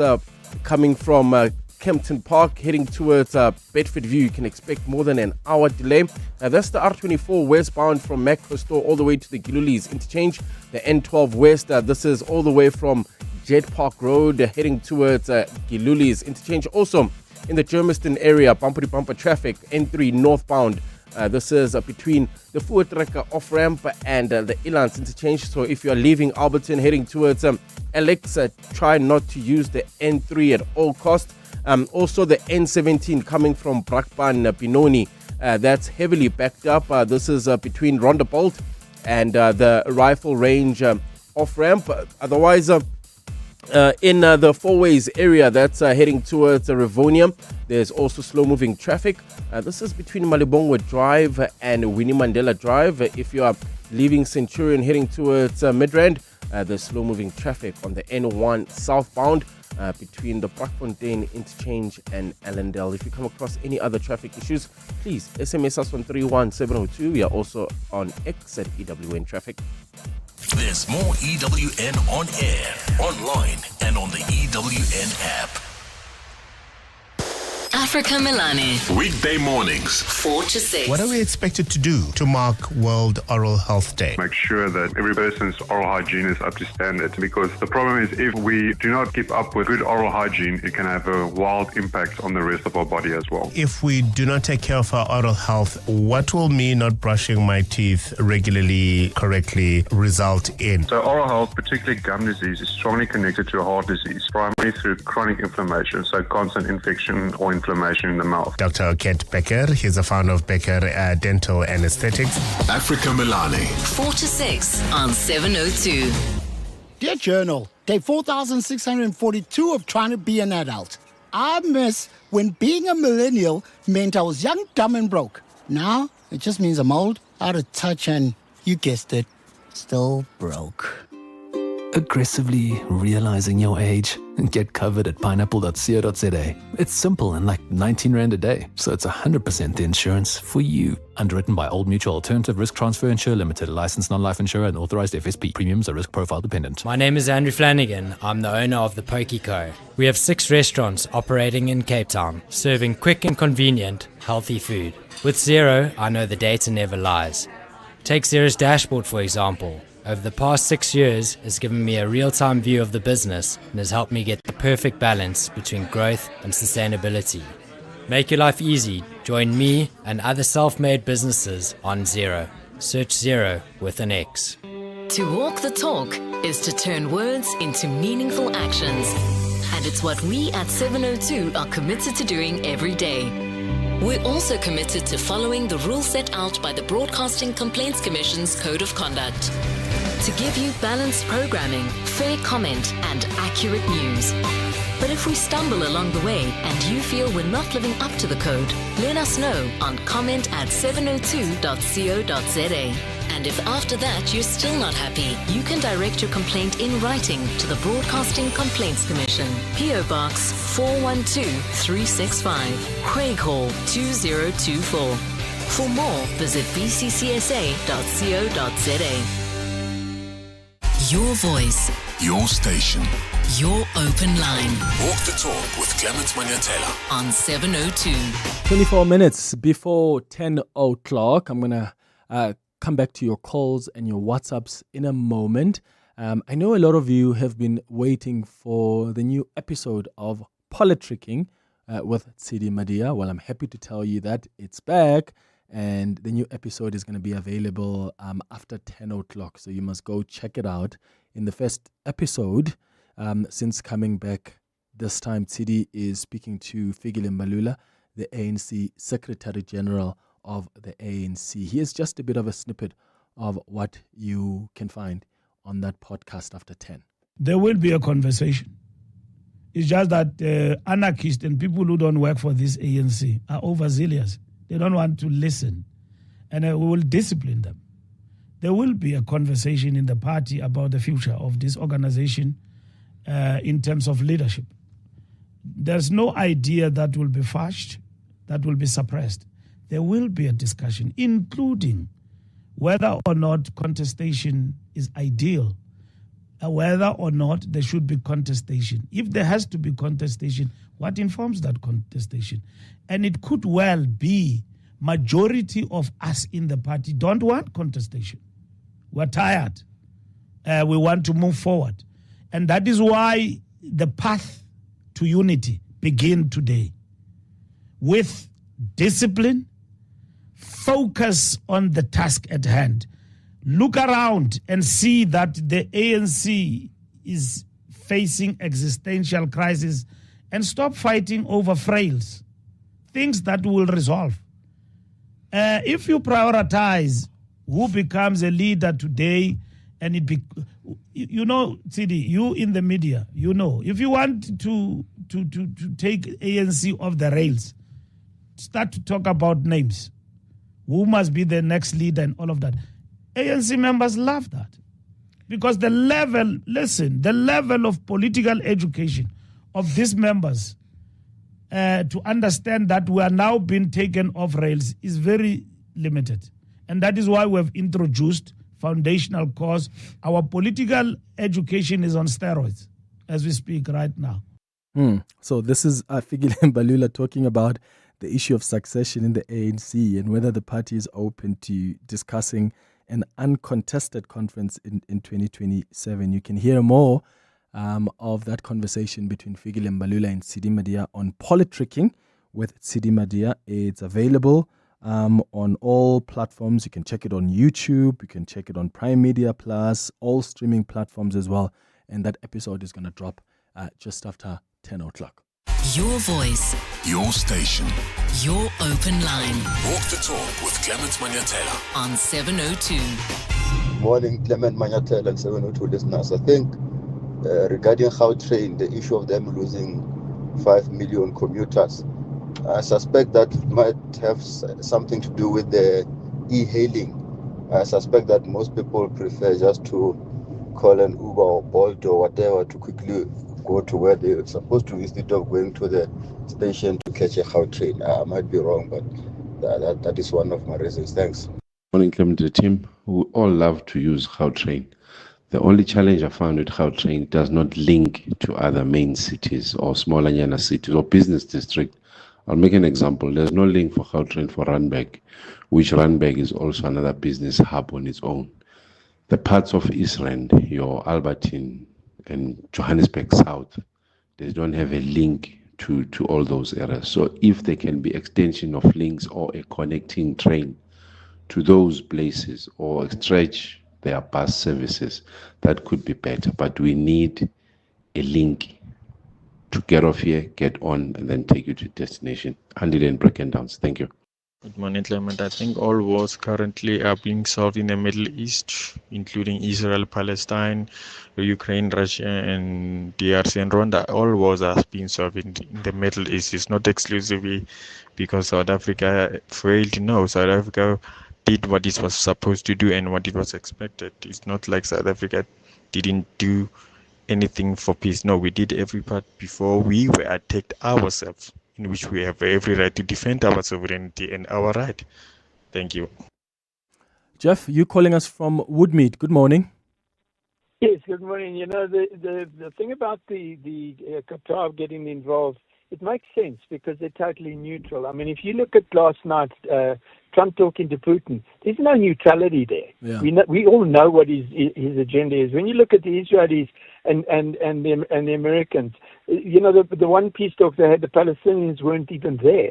coming from Kempton Park, heading towards Bedford View. You can expect more than an hour delay. That's the R24 westbound from Macro Store all the way to the Gilulis interchange. The N12 west, this is all the way from Jet Park Road, heading towards Gilulis interchange. Also, in the Germiston area, bumper-to-bumper traffic, N3 northbound. This is between the Voortrekker off-ramp and the Ilans interchange. So if you are leaving Alberton heading towards Alex, try not to use the N3 at all costs. Also the N17 coming from Brakpan Benoni. That's heavily backed up. This is between Rondebolt and the Rifle Range off-ramp. Otherwise, in the Fourways area, that's heading towards Rivonia. There's also slow-moving traffic. This is between Malibongwe Drive and Winnie Mandela Drive. If you are leaving Centurion heading towards Midrand, there's slow-moving traffic on the N1 southbound between the Brakfontein interchange and Allendale. If you come across any other traffic issues, please SMS us on 31702. We are also on X at EWN Traffic. There's more EWN on air, online, and on the EWN app. Africa Milani. Weekday mornings, 4 to 6. What are we expected to do to mark World Oral Health Day? Make sure that every person's oral hygiene is up to standard, because the problem is if we do not keep up with good oral hygiene, it can have a wild impact on the rest of our body as well. If we do not take care of our oral health, what will me not brushing my teeth regularly, correctly result in? So oral health, particularly gum disease, is strongly connected to heart disease, primarily through chronic inflammation, so constant infection or inflammation in the mouth. Dr. Kent Becker, he's the founder of Becker Dental and Aesthetics. Africa Milani. 4 to 6 on 702. Dear Journal, day 4642 of trying to be an adult. I miss when being a millennial meant I was young, dumb, and broke. Now, it just means I'm old, out of touch, and you guessed it, still broke. Aggressively realizing your age? Get covered at pineapple.co.za. It's simple and like 19 Rand a day, so it's 100% the insurance for you. Underwritten by Old Mutual Alternative Risk Transfer Insurer Limited, a licensed non-life insurer and authorized FSP. Premiums are risk profile dependent. My name is Andrew Flanagan. I'm the owner of the Pokey Co. We have 6 restaurants operating in Cape Town, serving quick and convenient, healthy food. With Xero, I know the data never lies. Take Xero's dashboard, for example. Over the past 6 years, it's given me a real-time view of the business and has helped me get the perfect balance between growth and sustainability. Make your life easy. Join me and other self-made businesses on Xero. Search Xero with an X. To walk the talk is to turn words into meaningful actions. And it's what we at 702 are committed to doing every day. We're also committed to following the rules set out by the Broadcasting Complaints Commission's Code of Conduct. To give you balanced programming, fair comment, and accurate news. But if we stumble along the way and you feel we're not living up to the code, let us know on comment@702.co.za. And if after that you're still not happy, you can direct your complaint in writing to the Broadcasting Complaints Commission, PO Box 412365, Craig Hall 2024. For more, visit bccsa.co.za. Your voice. Your station. Your open line. Walk the talk with Clement Manyathela on 702. 24 minutes before 10 o'clock. I'm going to come back to your calls and your WhatsApps in a moment. I know a lot of you have been waiting for the new episode of Politricking with Tsidi Madia. Well, I'm happy to tell you that it's back. And the new episode is going to be available after 10 o'clock. So you must go check it out. In the first episode, since coming back this time, Tsidi is speaking to Fikile Mbalula, the ANC Secretary General of the ANC. Here's just a bit of a snippet of what you can find on that podcast after 10. There will be a conversation. It's just that anarchists and people who don't work for this ANC are overzealous. They don't want to listen, and we will discipline them. There will be a conversation in the party about the future of this organization in terms of leadership. There's no idea that will be fushed, that will be suppressed. There will be a discussion, including whether or not contestation is ideal, whether or not there should be contestation. If there has to be contestation, what informs that contestation? And it could well be majority of us in the party don't want contestation. We're tired. We want to move forward. And that is why the path to unity begins today. With discipline, focus on the task at hand. Look around and see that the ANC is facing existential crisis, and stop fighting over frails, things that will resolve. If you prioritize who becomes a leader today, and you know, Tsidi, you in the media, you know, if you want to take ANC off the rails, start to talk about names. Who must be the next leader and all of that. ANC members love that. Because the level of political education of these members to understand that we are now being taken off rails is very limited. And that is why we have introduced foundational course. Our political education is on steroids as we speak right now. So this is Fikile Mbalula talking about the issue of succession in the ANC and whether the party is open to discussing an uncontested conference in 2027. You can hear more of that conversation between Fikile Mbalula and Tsidi Madia on Politricking with Tsidi Madia. It's available on all platforms. You can check it on YouTube. You can check it on Prime Media Plus, all streaming platforms as well. And that episode is going to drop just after 10 o'clock. Your voice. Your station. Your open line. Walk the talk with Clement Manyathela on 702. Morning, Clement Manyathela and 702 listeners. I think regarding Gautrain, the issue of them losing 5 million commuters, I suspect that might have something to do with the e-hailing. I suspect that most people prefer just to call an Uber or Bolt or whatever to quickly go to where they're supposed to instead of going to the station to catch a Gautrain. I might be wrong, but that is one of my reasons. Thanks. Morning, Clement to the team. We all love to use Gautrain. The only challenge I found with Gautrain does not link to other main cities or smaller Nyana cities or business district. I'll make an example. There's no link for Gautrain for Randburg, which Randburg is also another business hub on its own. The parts of East Rand, your Albertine and Johannesburg South, they don't have a link to all those areas. So if there can be extension of links or a connecting train to those places or stretch their bus services, that could be better. But we need a link to get off here, get on, and then take you to destination. Andy and Brecken Downs. Thank you. Good morning, Clement. I think all wars currently are being solved in the Middle East, including Israel, Palestine, Ukraine, Russia, and DRC and Rwanda. All wars are being solved in the Middle East. It's not exclusively because South Africa failed. No, South Africa did what it was supposed to do and what it was expected. It's not like South Africa didn't do anything for peace. No, we did every part before we were attacked ourselves, in which we have every right to defend our sovereignty and our right. Thank you. Jeff, you calling us from Woodmead. Good morning. Yes, good morning. You know, the thing about the Qatar getting involved, it makes sense because they're totally neutral. I mean, if you look at last night, Trump talking to Putin, there's no neutrality there. Yeah. We all know what his agenda is. When you look at the Israelis and the Americans, you know, the one peace talk they had, the Palestinians weren't even there.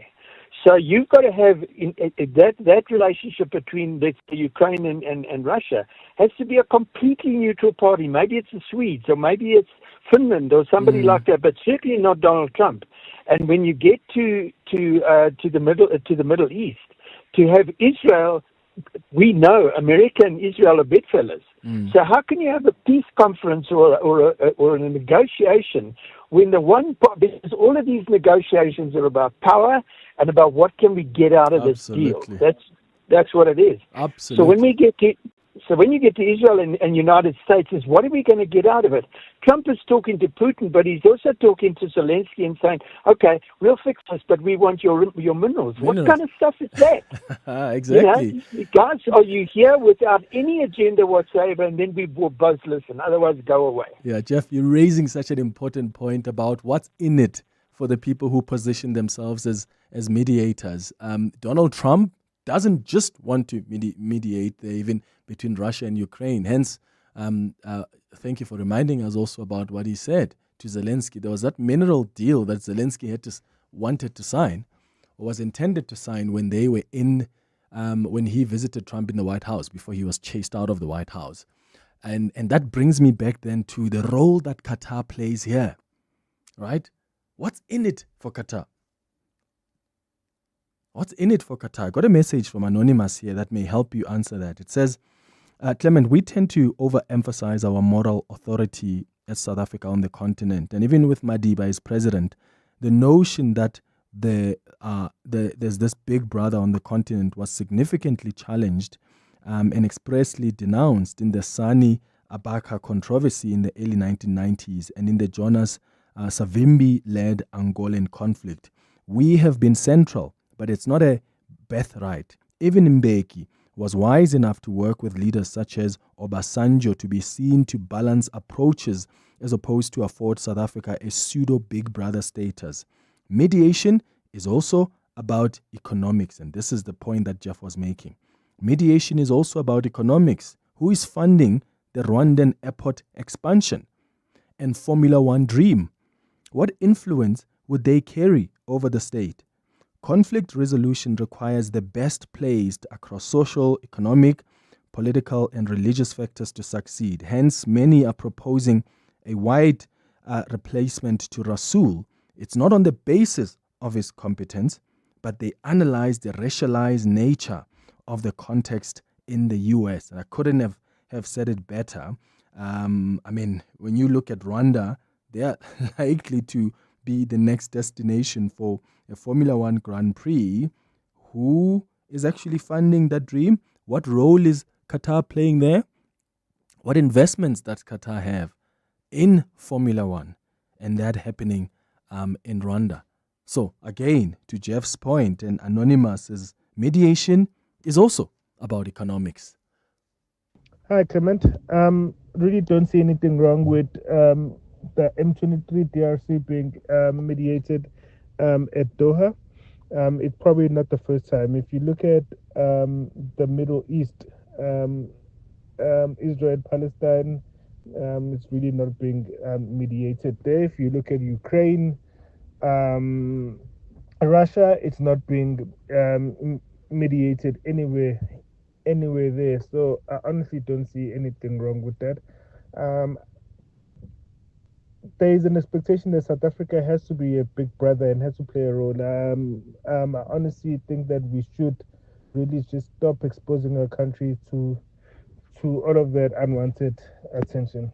So you've got to have that relationship between, let's say, Ukraine and Russia has to be a completely neutral party. Maybe it's the Swedes or maybe it's Finland or somebody like that, but certainly not Donald Trump. And when you get to the Middle East, to have Israel, we know America and Israel are bedfellows. So how can you have a peace conference or a negotiation when because all of these negotiations are about power and about what can we get out of this deal? That's what it is. Absolutely. So when you get to Israel and United States, is what are we going to get out of it? Trump is talking to Putin, but he's also talking to Zelensky and saying, "Okay, we'll fix this, but we want your minerals." What kind of stuff is that? Exactly. You know, guys, are you here without any agenda whatsoever? And then we will both listen. Otherwise, go away. Yeah, Jeff, you're raising such an important point about what's in it for the people who position themselves as mediators. Donald Trump doesn't just want to mediate there, even between Russia and Ukraine. Hence, thank you for reminding us also about what he said to Zelensky. There was that mineral deal that Zelensky wanted to sign, or was intended to sign when they were when he visited Trump in the White House before he was chased out of the White House. And that brings me back then to the role that Qatar plays here, right? What's in it for Qatar? What's in it for Qatar? I got a message from Anonymous here that may help you answer that. It says, Clement, we tend to overemphasize our moral authority as South Africa on the continent. And even with Madiba as president, the notion that there's this big brother on the continent was significantly challenged and expressly denounced in the Sani Abaka controversy in the early 1990s and in the Jonas Savimbi-led Angolan conflict. We have been central, but it's not a birthright. Even Mbeki was wise enough to work with leaders such as Obasanjo to be seen to balance approaches as opposed to afford South Africa a pseudo-big brother status. Mediation is also about economics, and this is the point that Jeff was making. Mediation is also about economics. Who is funding the Rwandan airport expansion and Formula One dream? What influence would they carry over the state? Conflict resolution requires the best placed across social, economic, political, and religious factors to succeed. Hence, many are proposing a wide replacement to Rasool. It's not on the basis of his competence, but they analyze the racialized nature of the context in the U.S. And I couldn't have said it better. I mean, when you look at Rwanda, they are likely to be the next destination for a Formula One Grand Prix. Who is actually funding that dream? What role is Qatar playing there? what investments does Qatar have in Formula One, and that happening in Rwanda? So again, to Jeff's point, and Anonymous's mediation is also about economics. Hi, Clement. Really don't see anything wrong with the M23 DRC being mediated at Doha. It's probably not the first time. If you look at the Middle East, Israel, Palestine, it's really not being mediated there. If you look at Ukraine, Russia, it's not being mediated anywhere there. So I honestly don't see anything wrong with that. There is an expectation that South Africa has to be a big brother and has to play a role. I honestly think that we should really just stop exposing our country to all of that unwanted attention.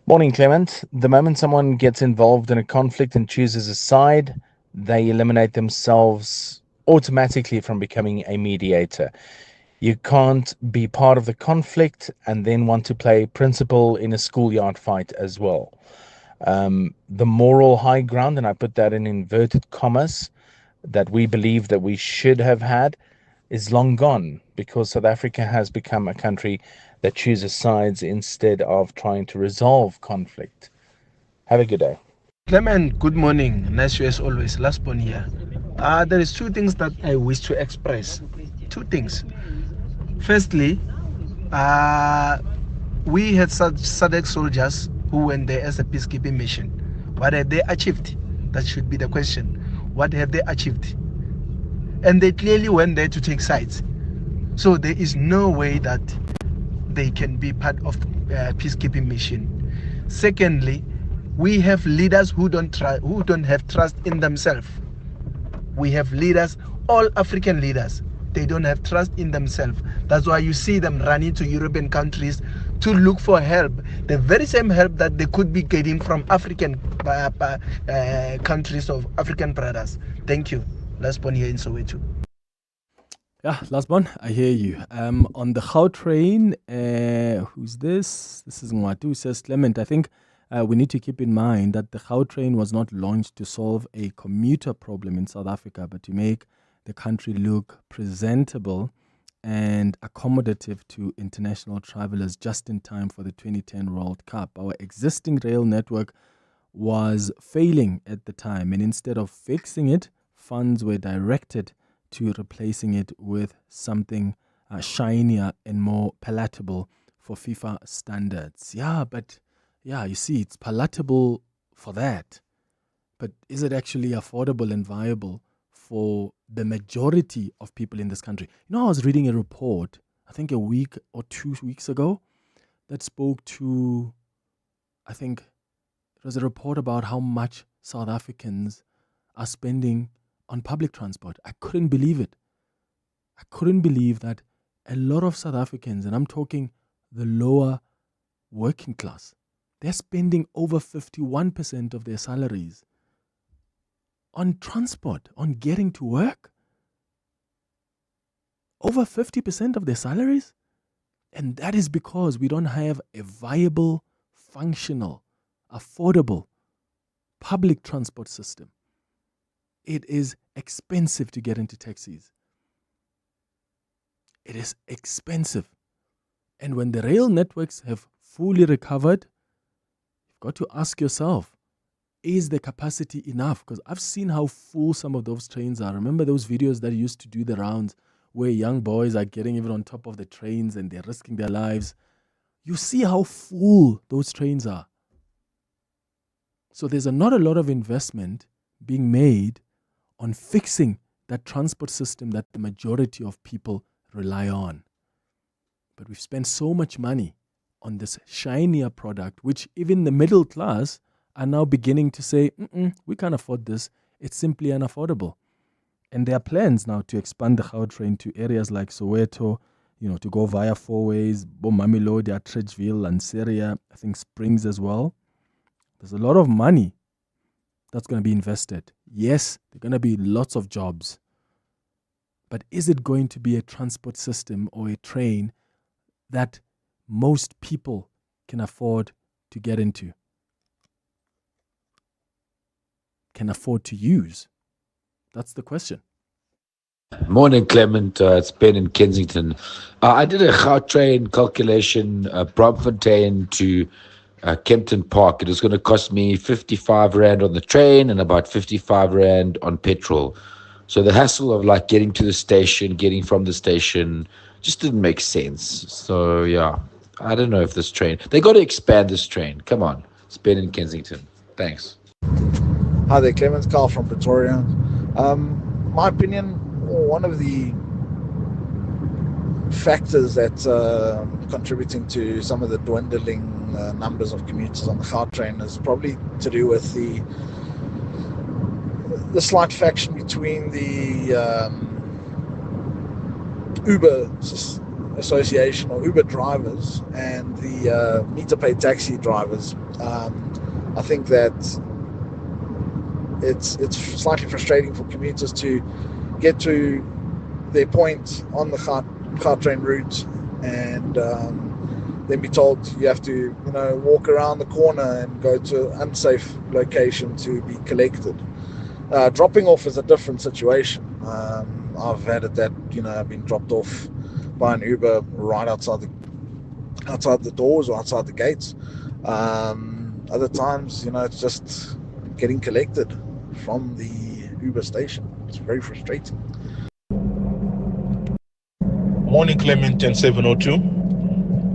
Morning, Clement. The moment someone gets involved in a conflict and chooses a side, they eliminate themselves automatically from becoming a mediator. You can't be part of the conflict and then want to play principal in a schoolyard fight as well. The moral high ground, and I put that in inverted commas, that we believe that we should have had is long gone, because South Africa has become a country that chooses sides instead of trying to resolve conflict. Have a good day. Clement, good morning. Nice you as always. Last one here. There is two things that I wish to express. Two things. Firstly, we had SADC soldiers who went there as a peacekeeping mission. What have they achieved? That should be the question. What have they achieved? And they clearly went there to take sides. So there is no way that they can be part of peacekeeping mission. Secondly, we have leaders who don't have trust in themselves. We have leaders, all African leaders, they don't have trust in themselves. That's why you see them running to European countries to look for help. The very same help that they could be getting from African countries of African brothers. Thank you. Last one here in Soweto. Yeah, last one. I hear you. On the Gautrain, who's this? This is Mwatu, who says, Clement, I think we need to keep in mind that the Gautrain was not launched to solve a commuter problem in South Africa, but to make the country look presentable and accommodative to international travelers just in time for the 2010 World Cup. Our existing rail network was failing at the time, and instead of fixing it, funds were directed to replacing it with something shinier and more palatable for FIFA standards. You see, it's palatable for that. But is it actually affordable and viable for the majority of people in this country? You know, I was reading a report, I think a week or 2 weeks ago, that spoke to, I think it was a report about how much South Africans are spending on public transport. I couldn't believe it. I couldn't believe that a lot of South Africans, and I'm talking the lower working class, they're spending over 51% of their salaries on transport, on getting to work. Over 50% of their salaries. And that is because we don't have a viable, functional, affordable public transport system. It is expensive to get into taxis. It is expensive. And when the rail networks have fully recovered, you've got to ask yourself, is the capacity enough? Because I've seen how full some of those trains are. Remember those videos that used to do the rounds where young boys are getting even on top of the trains and they're risking their lives? You see how full those trains are. So there's not a lot of investment being made on fixing that transport system that the majority of people rely on. But we've spent so much money on this shinier product, which even the middle class are now beginning to say, we can't afford this. It's simply unaffordable. And there are plans now to expand the Gautrain to areas like Soweto, to go via four ways, Bomamilodi, Atteridgeville, Lanseria, I think Springs as well. There's a lot of money that's going to be invested. Yes, there are going to be lots of jobs. But is it going to be a transport system or a train that most people can afford to get into, can afford to use? That's the question. Morning, Clement. It's Ben in Kensington. I did a Gautrain calculation, Braamfontein to Kempton Park. It was going to cost me 55 Rand on the train and about 55 Rand on petrol. So the hassle of like getting to the station, getting from the station, just didn't make sense. So yeah, I don't know if this train, they got to expand this train. Come on. It's Ben in Kensington. Thanks. Hi there, Clement. Carl from Pretoria. My opinion, one of the factors that's contributing to some of the dwindling numbers of commuters on the Gautrain is probably to do with the slight faction between the Uber Association or Uber drivers and the meter paid taxi drivers. I think that it's slightly frustrating for commuters to get to their point on the Gautrain route and then be told you have to, walk around the corner and go to an unsafe location to be collected. Dropping off is a different situation. I've had it that, I've been dropped off by an Uber right outside the doors or outside the gates. Other times, it's just getting collected from the Uber station. It's very frustrating. Morning, Clement and 702.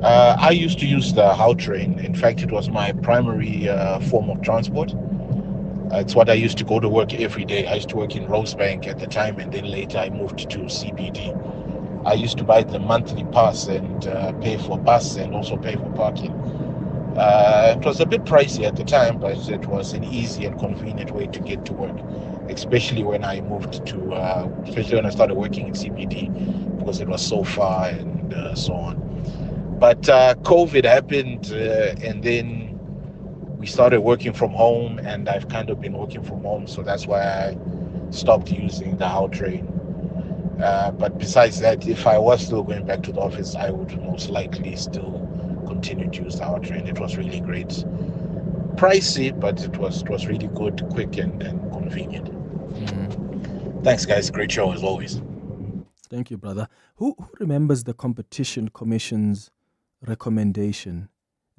I used to use the Gautrain. In fact, it was my primary form of transport. It's what I used to go to work every day. I used to work in Rosebank at the time, and then later I moved to CBD. I used to buy the monthly pass and pay for bus and also pay for parking. It was a bit pricey at the time, but it was an easy and convenient way to get to work, especially when I moved to, especially when I started working in CBD, because it was so far and so on. But COVID happened, and then we started working from home, and I've kind of been working from home, so that's why I stopped using the Gautrain. But besides that, if I was still going back to the office, I would most likely still continue to use the Gautrain. It was really great. Pricey, but it was really good, quick, and convenient. Thanks, guys. Great show as always. Thank you, brother. Who remembers the Competition Commission's recommendation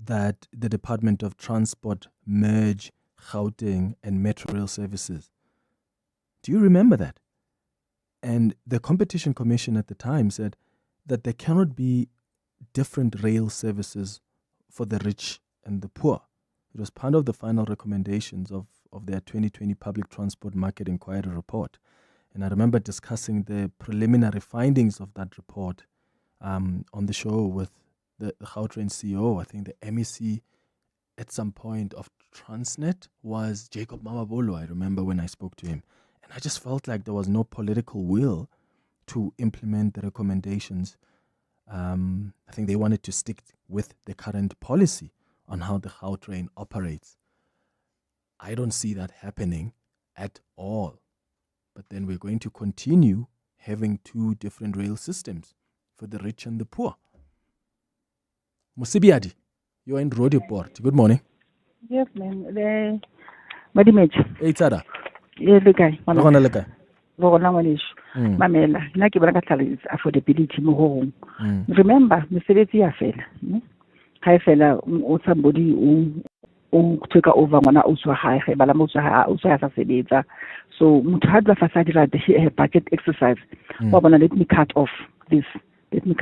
that the Department of Transport merge Gauteng and Metro Rail services? Do you remember that? And the Competition Commission at the time said that there cannot be different rail services for the rich and the poor. It was part of the final recommendations of their 2020 Public Transport Market Inquiry report. And I remember discussing the preliminary findings of that report on the show with the Gautrain CEO. I think the MEC at some point of Transnet was Jacob Mamabolo. I remember when I spoke to him. And I just felt like there was no political will to implement the recommendations. I think they wanted to stick with the current policy on how the Gautrain operates. I don't see that happening at all. But then we're going to continue having two different rail systems for the rich and the poor. Musibiadi, you're in Roodepoort. Good morning. Yes, ma'am. Madimage. Hey, Tada. Yeah, the guy. Mamela. Nna ke bona ka tlala is affordability mo go. Remember, mesebetsi ya fela. Ga e fela o somebody o take over ngwana o tswa hae ge bala mo tswa ha o tswa sa sebetsa. So motho ha dla fasa dira the budget exercise. Wa bona, let me cut off this. Let me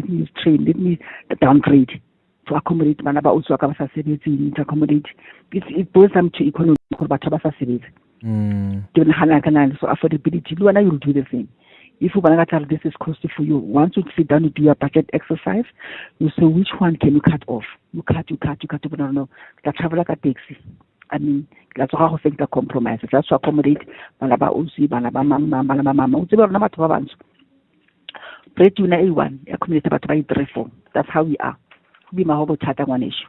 use train, let me downgrade to accommodate bana ba o tswa ka ba sa sebetsi, to accommodate. It boils down to economy gore batho ba sa sebetsa. So affordability, you do the same. If you want to this is costly for you, once you sit down and do your budget exercise, you say which one can you cut off? You cut, but no. That travel like a taxi. I mean, that's how I think the compromise. That's to accommodate Balaba Uzi, Balaba Mama, Uzi, number 2 ones. Pray to A1, accommodate about reform. That's how we are. Be my whole charter one issue.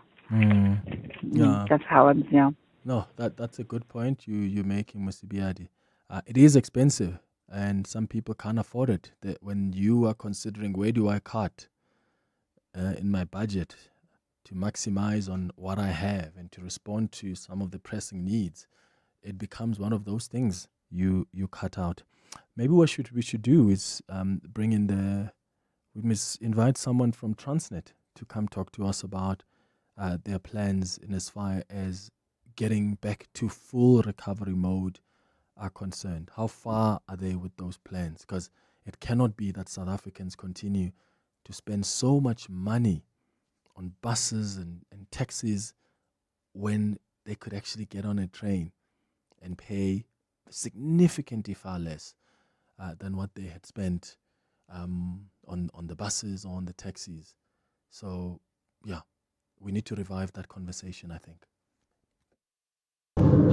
Yeah. That's how I'm saying. No, that's a good point you're making, Musibiadi. It is expensive, and some people can't afford it. That when you are considering where do I cut, in my budget to maximize on what I have and to respond to some of the pressing needs, it becomes one of those things you cut out. Maybe what we should do is we must invite someone from Transnet to come talk to us about their plans in as far as getting back to full recovery mode are concerned. How far are they with those plans? Because it cannot be that South Africans continue to spend so much money on buses and taxis when they could actually get on a train and pay significantly far less than what they had spent on the buses or on the taxis. So, yeah, we need to revive that conversation, I think.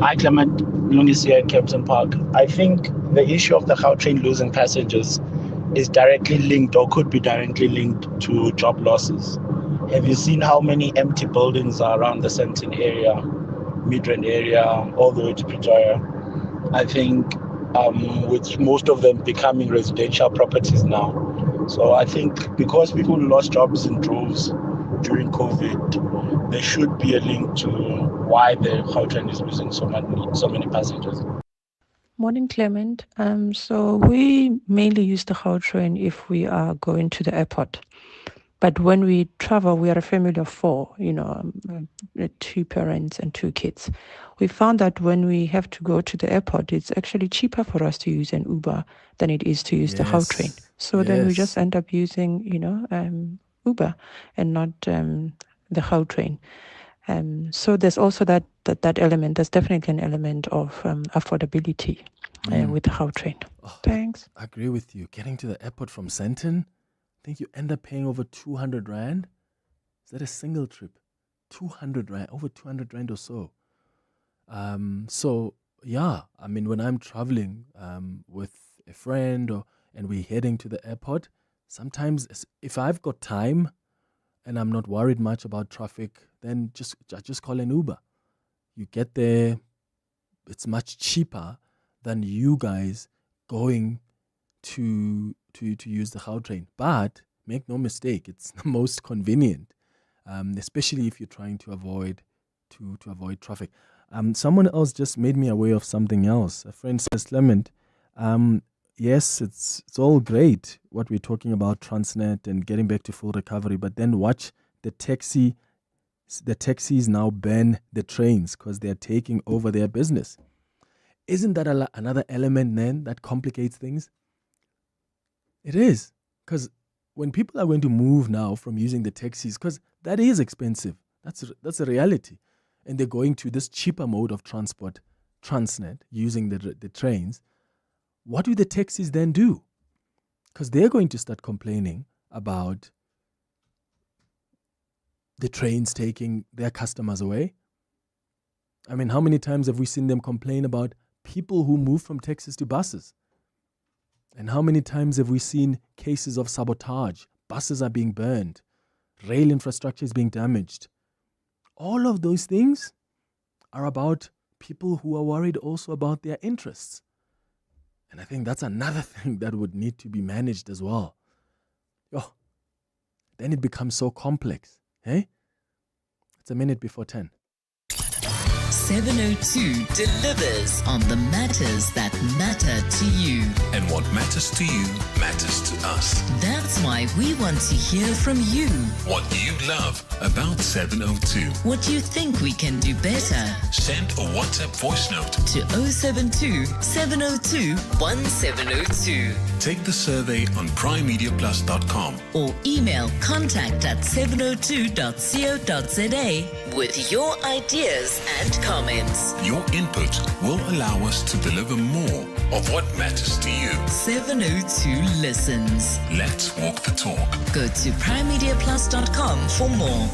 Hi, Clement. Lungis here in Kempton Park. I think the issue of the Gautrain losing passengers is directly linked or could be directly linked to job losses. Have you seen how many empty buildings are around the Sandton area, Midrand area, all the way to Pretoria? I think with most of them becoming residential properties now. So I think because people lost jobs in droves during COVID, there should be a link to why the Gautrain is losing so many passengers. Morning, Clement. So we mainly use the Gautrain if we are going to the airport. But when we travel, we are a family of 4, 2 parents and 2 kids. We found that when we have to go to the airport, it's actually cheaper for us to use an Uber than it is to use the Gautrain. So then we just end up using, Uber and not the Gautrain. So there's also that element. There's definitely an element of affordability with the Gautrain. Thanks. I agree with you. Getting to the airport from Sandton, I think you end up paying over 200 Rand. Is that a single trip? 200 Rand, over 200 Rand or so. So, yeah, I mean, when I'm traveling with a friend and we're heading to the airport, sometimes if I've got time and I'm not worried much about traffic, then I just call an Uber. You get there, it's much cheaper than you guys going to use the Gautrain. But make no mistake, it's the most convenient, especially if you're trying to avoid traffic. Someone else just made me aware of something else. A friend says, Clement, yes, it's all great what we're talking about, Transnet and getting back to full recovery, but then watch the taxis now ban the trains because they're taking over their business. Isn't that another element then that complicates things? It is, because when people are going to move now from using the taxis, because that is expensive, that's a reality, and they're going to this cheaper mode of transport, Transnet, using the trains, what do the taxis then do? Because they're going to start complaining about the trains taking their customers away. I mean, how many times have we seen them complain about people who move from taxis to buses? And how many times have we seen cases of sabotage? Buses are being burned. Rail infrastructure is being damaged. All of those things are about people who are worried also about their interests. And I think that's another thing that would need to be managed as well. Then it becomes so complex. Hey? It's 10:01. 702 delivers on the matters that matter to you. And what matters to you matters to us. That's why we want to hear from you. What you love about 702. What you think we can do better. Send a WhatsApp voice note to 072 702 1702. Take the survey on primemediaplus.com or email contact@702.co.za with your ideas and comments. Your input will allow us to deliver more of what matters to you. 702 listens. Let's walk the talk. Go to primemediaplus.com for more.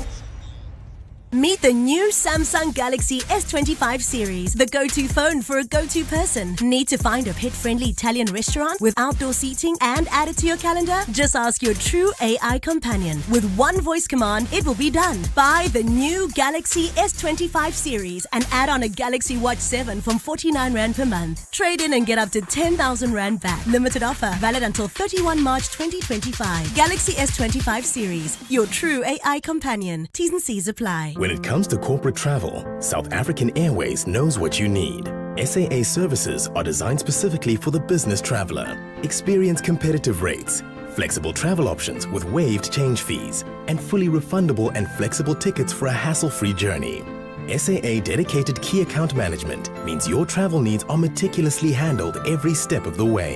Meet the new Samsung Galaxy S25 series, the go-to phone for a go-to person. Need to find a pet-friendly Italian restaurant with outdoor seating and add it to your calendar? Just ask your true AI companion. With one voice command, it will be done. Buy the new Galaxy S25 series and add on a Galaxy Watch 7 from 49 Rand per month. Trade in and get up to 10,000 Rand back. Limited offer, valid until 31 March 2025. Galaxy S25 series, your true AI companion. T's and C's apply. When it comes to corporate travel, South African Airways knows what you need. SAA services are designed specifically for the business traveler. Experience competitive rates, flexible travel options with waived change fees, and fully refundable and flexible tickets for a hassle-free journey. SAA dedicated key account management means your travel needs are meticulously handled every step of the way.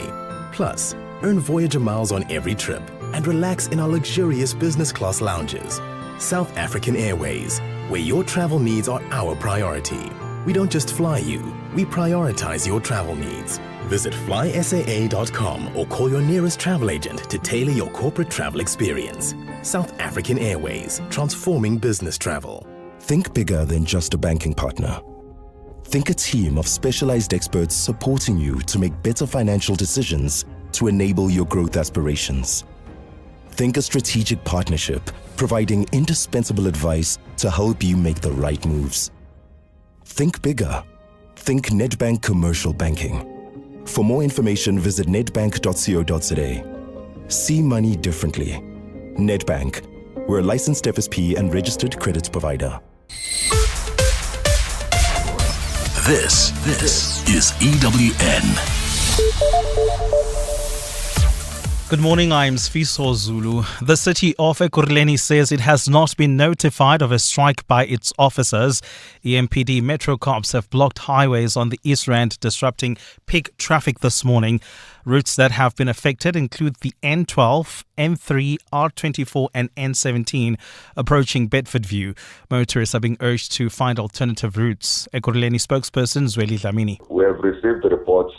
Plus, earn Voyager miles on every trip and relax in our luxurious business class lounges. South African Airways, where your travel needs are our priority. We don't just fly you, we prioritize your travel needs. Visit flysaa.com or call your nearest travel agent to tailor your corporate travel experience. South African Airways, transforming business travel. Think bigger than just a banking partner. Think a team of specialized experts supporting you to make better financial decisions to enable your growth aspirations. Think a strategic partnership, providing indispensable advice to help you make the right moves. Think bigger. Think Nedbank Commercial Banking. For more information, visit nedbank.co.za. See money differently. Nedbank. We're a licensed FSP and registered credit provider. This is EWN. Good morning, I'm Sfiso Zulu. The city of Ekurhuleni says it has not been notified of a strike by its officers. EMPD Metro Cops have blocked highways on the East Rand, disrupting peak traffic this morning. Routes that have been affected include the N12, N3, R24 and N17 approaching Bedfordview. Motorists are being urged to find alternative routes. Ekurhuleni spokesperson Zweli Dlamini. We have received reports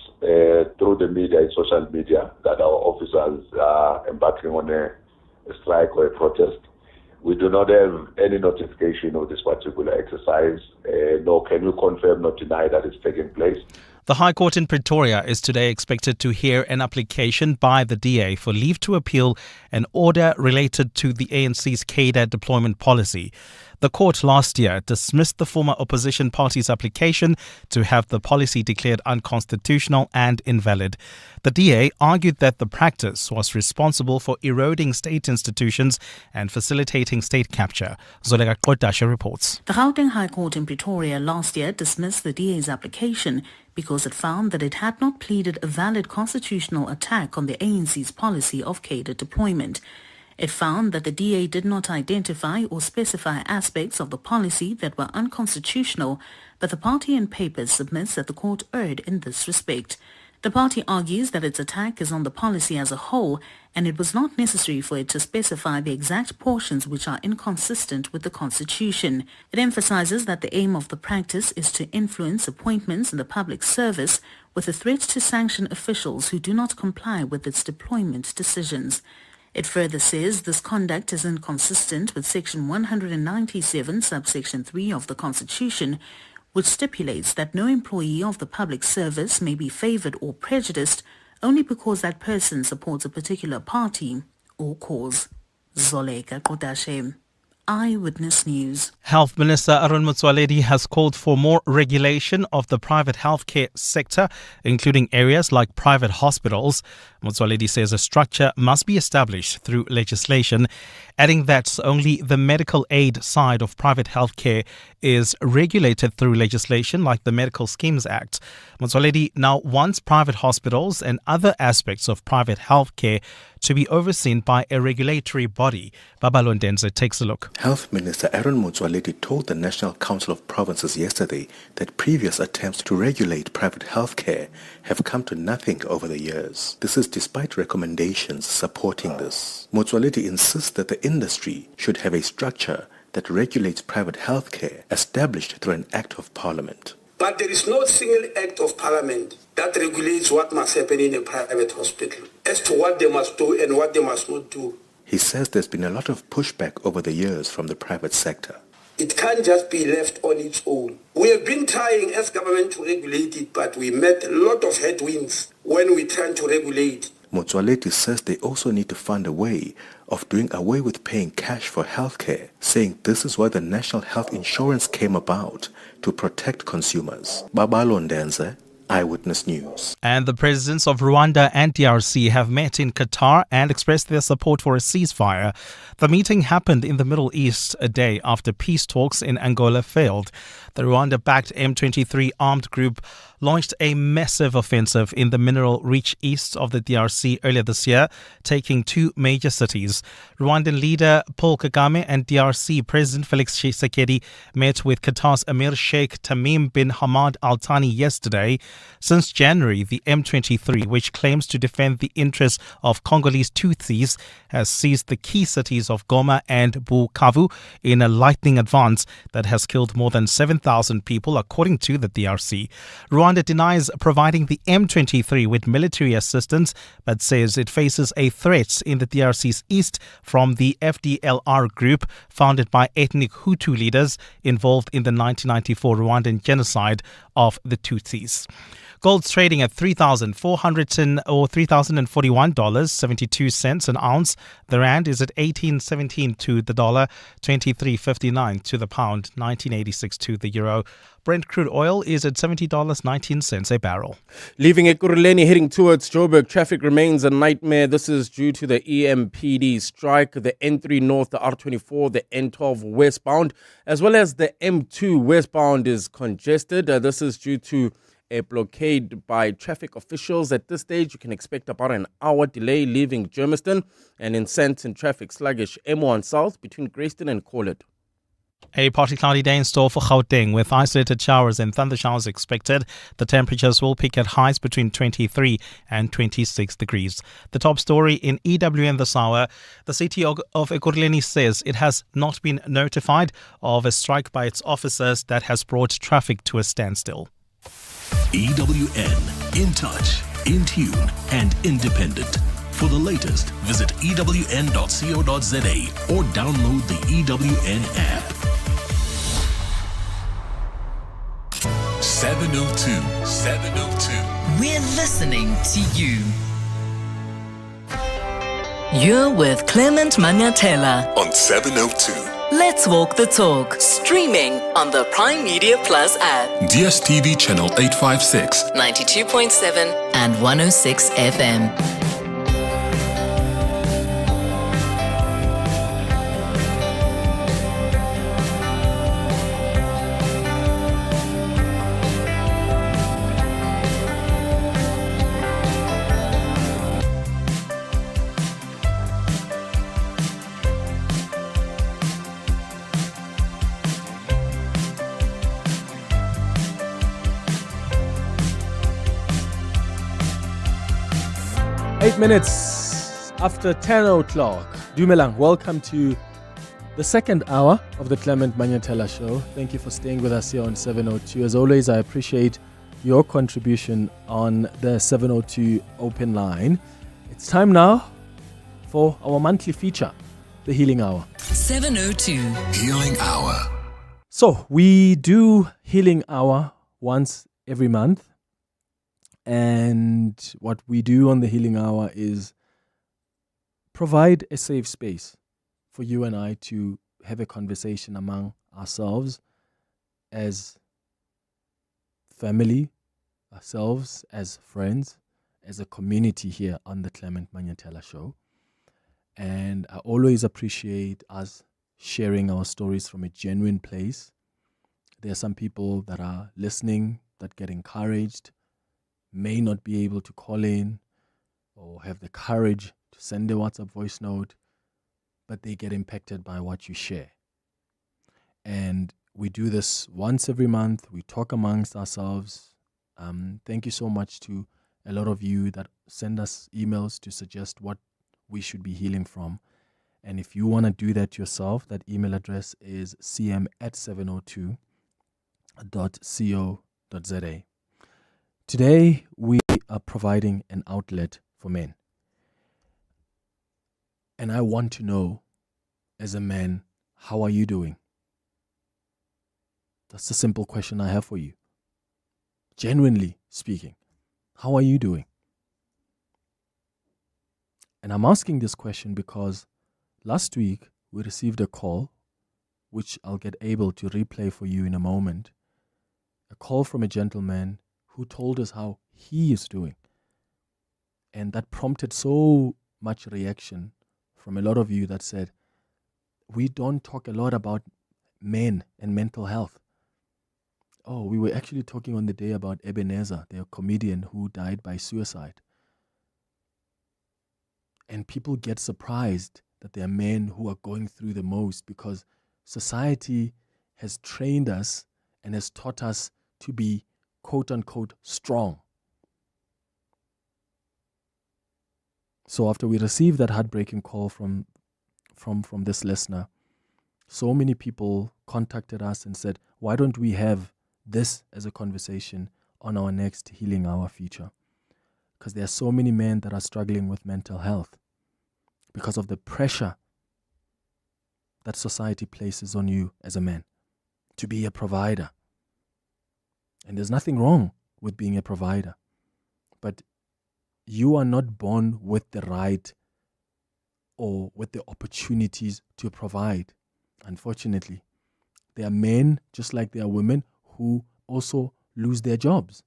through the media and social media that our officers are embarking on a strike or a protest. We do not have any notification of this particular exercise, nor can we confirm nor deny that it's taking place. The High Court in Pretoria is today expected to hear an application by the DA for leave to appeal an order related to the ANC's cadre deployment policy. The court last year dismissed the former opposition party's application to have the policy declared unconstitutional and invalid. The DA argued that the practice was responsible for eroding state institutions and facilitating state capture. Zolega Kodasha reports. The Gauteng High Court in Pretoria last year dismissed the DA's application because it found that it had not pleaded a valid constitutional attack on the ANC's policy of cadre deployment. It found that the DA did not identify or specify aspects of the policy that were unconstitutional, but the party in papers submits that the court erred in this respect. The party argues that its attack is on the policy as a whole, and it was not necessary for it to specify the exact portions which are inconsistent with the Constitution. It emphasizes that the aim of the practice is to influence appointments in the public service with a threat to sanction officials who do not comply with its deployment decisions. It further says this conduct is inconsistent with Section 197, subsection 3 of the Constitution, which stipulates that no employee of the public service may be favored or prejudiced only because that person supports a particular party or cause. Zoleka Kodashe, Eyewitness News. Health Minister Aaron Motsoaledi has called for more regulation of the private healthcare sector, including areas like private hospitals. Motsoaledi says a structure must be established through legislation, adding that only the medical aid side of private healthcare is regulated through legislation like the Medical Schemes Act. Motsoaledi now wants private hospitals and other aspects of private healthcare to be overseen by a regulatory body. Babalo Ndenze takes a look. Health Minister Aaron Motsoaledi told the National Council of Provinces yesterday that previous attempts to regulate private healthcare have come to nothing over the years. This is despite recommendations supporting this. Motsoaledi insists that the industry should have a structure that regulates private healthcare established through an Act of Parliament. But there is no single Act of Parliament that regulates what must happen in a private hospital as to what they must do and what they must not do. He says there's been a lot of pushback over the years from the private sector. It can't just be left on its own. We have been trying as government to regulate it, but we met a lot of headwinds when we tried to regulate. Motsoaledi says they also need to find a way of doing away with paying cash for healthcare, saying this is why the National Health Insurance came about, to protect consumers. Babalo Ndenze, Eyewitness News. And the presidents of Rwanda and DRC have met in Qatar and expressed their support for a ceasefire. The meeting happened in the Middle East a day after peace talks in Angola failed. The Rwanda-backed M23 armed group launched a massive offensive in the mineral-rich east of the DRC earlier this year, taking two major cities. Rwandan leader Paul Kagame and DRC President Felix Tshisekedi met with Qatar's Emir Sheikh Tamim bin Hamad Al Thani yesterday. Since January, the M23, which claims to defend the interests of Congolese Tutsis, has seized the key cities of Goma and Bukavu in a lightning advance that has killed more than 7,000 people, according to the DRC. Rwanda denies providing the M23 with military assistance, but says it faces a threat in the DRC's east from the FDLR group, founded by ethnic Hutu leaders involved in the 1994 Rwandan genocide of the Tutsis. Gold's trading at $3,41.72 an ounce. The rand is at 18.17 to the dollar, 23.59 to the pound, 19.86 to the euro. Brent crude oil is at $70.19 a barrel. Leaving Ekurhuleni heading towards Joburg, traffic remains a nightmare. This is due to the EMPD strike. The N3 North, the R24, the N12 westbound, as well as the M2 westbound is congested. This is due to a blockade by traffic officials. At this stage, you can expect about an hour delay leaving Germiston, and in Sandton, traffic sluggish M1 South between Greyston and Corlett. A partly cloudy day in store for Gauteng with isolated showers and thunder showers expected. The temperatures will peak at highs between 23 and 26 degrees. The top story in EWN this hour, the city of Ekurhuleni says it has not been notified of a strike by its officers that has brought traffic to a standstill. EWN, in touch, in tune, and independent. For the latest, visit ewn.co.za or download the EWN app. 702. We're listening to you. You're with Clement Manyathela on 702. Let's walk the talk. Streaming on the Prime Media Plus app. DSTV channel 856. 92.7 and 106 FM. Minutes after 10 o'clock. Dumelang, welcome to the second hour of the Clement Manyathela Show. Thank you for staying with us here on 702. As always, I appreciate your contribution on the 702 open line. It's time now for our monthly feature, the Healing Hour. 702 Healing Hour. So we do Healing Hour once every month. And what we do on the Healing Hour is provide a safe space for you and I to have a conversation among ourselves as family, ourselves as friends, as a community here on the Clement Manyathela Show. And I always appreciate us sharing our stories from a genuine place. There are some people that are listening that get encouraged, may not be able to call in or have the courage to send a WhatsApp voice note, but they get impacted by what you share. And we do this once every month. We talk amongst ourselves. Thank you so much to a lot of you that send us emails to suggest what we should be healing from. And if you want to do that yourself, that email address is cm@702.co.za. Today, we are providing an outlet for men. And I want to know, as a man, how are you doing? That's the simple question I have for you. Genuinely speaking, how are you doing? And I'm asking this question because last week we received a call, which I'll get able to replay for you in a moment. A call from a gentleman who told us how he is doing. And that prompted so much reaction from a lot of you that said, we don't talk a lot about men and mental health. Oh, we were actually talking on the day about Ebenezer, the comedian who died by suicide. And people get surprised that there are men who are going through the most because society has trained us and has taught us to be quote-unquote strong. So after we received that heartbreaking call from this listener, so many people contacted us and said, why don't we have this as a conversation on our next Healing Hour feature? Because there are so many men that are struggling with mental health because of the pressure that society places on you as a man to be a provider. And there's nothing wrong with being a provider, but you are not born with the right or with the opportunities to provide. Unfortunately, there are men, just like there are women, who also lose their jobs.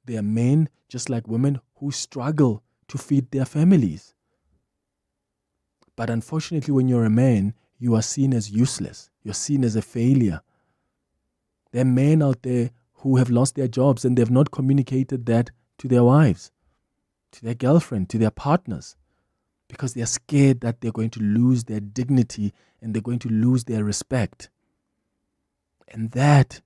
There are men, just like women, who struggle to feed their families. But unfortunately, when you're a man, you are seen as useless. You're seen as a failure. There are men out there who have lost their jobs and they've not communicated that to their wives, to their girlfriend, to their partners, because they're scared that they're going to lose their dignity and they're going to lose their respect. And that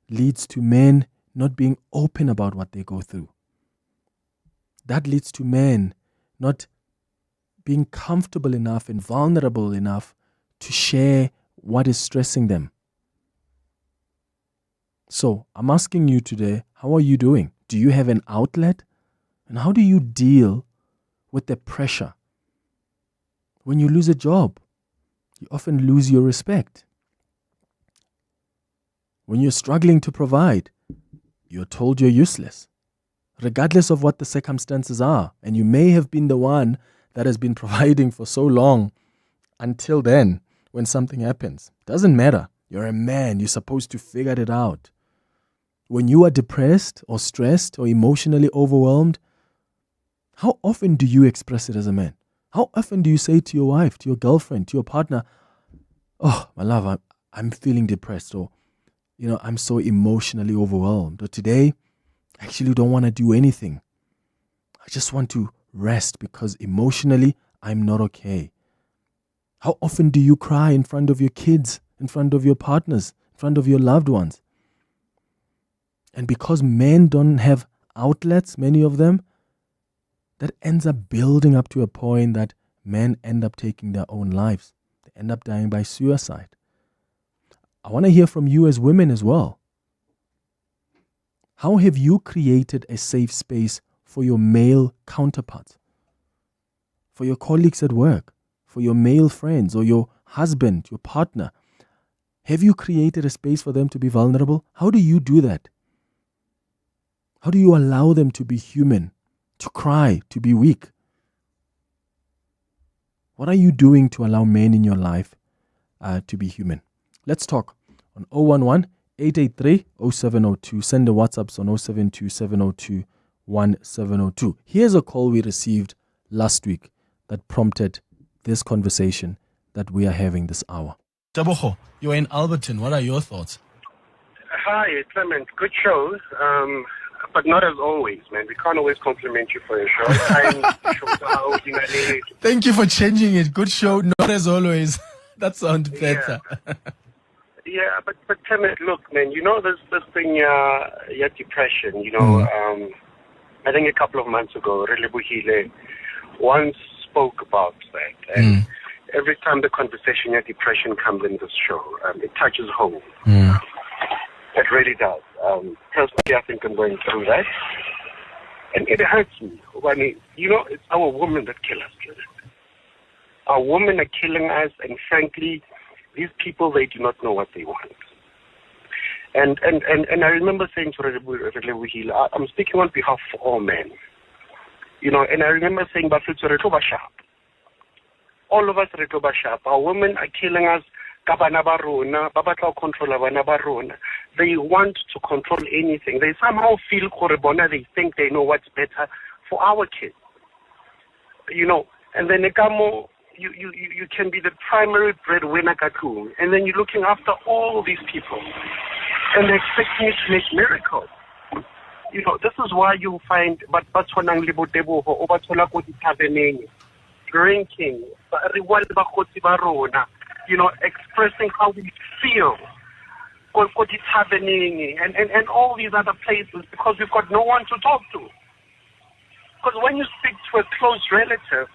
leads to men not being open about what they go through. That leads to men not being comfortable enough and vulnerable enough to share what is stressing them. So I'm asking you today, how are you doing? Do you have an outlet? And how do you deal with the pressure? When you lose a job, you often lose your respect. When you're struggling to provide, you're told you're useless, regardless of what the circumstances are. And you may have been the one that has been providing for so long until then, when something happens. Doesn't matter. You're a man. You're supposed to figure it out. When you are depressed or stressed or emotionally overwhelmed, how often do you express it as a man? How often do you say to your wife, to your girlfriend, to your partner, oh, my love, I'm feeling depressed, or, I'm so emotionally overwhelmed, or today, I actually don't want to do anything. I just want to rest because emotionally, I'm not okay. How often do you cry in front of your kids, in front of your partners, in front of your loved ones? And because men don't have outlets, many of them, that ends up building up to a point that men end up taking their own lives. They end up dying by suicide. I want to hear from you as women as well. How have you created a safe space for your male counterparts? For your colleagues at work? For your male friends or your husband, your partner? Have you created a space for them to be vulnerable? How do you do that? How do you allow them to be human? To cry, to be weak? What are you doing to allow men in your life to be human? Let's talk on 011-883-0702. Send the WhatsApps on 072-702-1702. Here's a call we received last week that prompted this conversation that we are having this hour. Tabogo, you're in Alberton. What are your thoughts? Hi, Clement. Good shows. But not as always, man. We can't always compliment you for your show. Thank you for changing it. Good show, not as always. That sounds better. Yeah, but Clement, look, man, this thing, your depression, I think a couple of months ago, Relebuhile once spoke about that. And every time the conversation, your depression comes in this show, it touches home. It really does. Personally, I think I'm going through that. And it hurts me. I mean, it's our women that kill us. Our women are killing us, and frankly, these people, they do not know what they want. And I remember saying to Relebohile, I'm speaking on behalf of all men. You know, and I remember saying, all of us are sharp. Our women are killing us. They want to control anything. They somehow feel they think they know what's better for our kids. You know, and then you can be the primary breadwinner, and then you're looking after all these people, and they expect you to make miracles. You know, this is why you find drinking, you know, expressing how we feel, and all these other places, because we've got no one to talk to. Because when you speak to a close relative,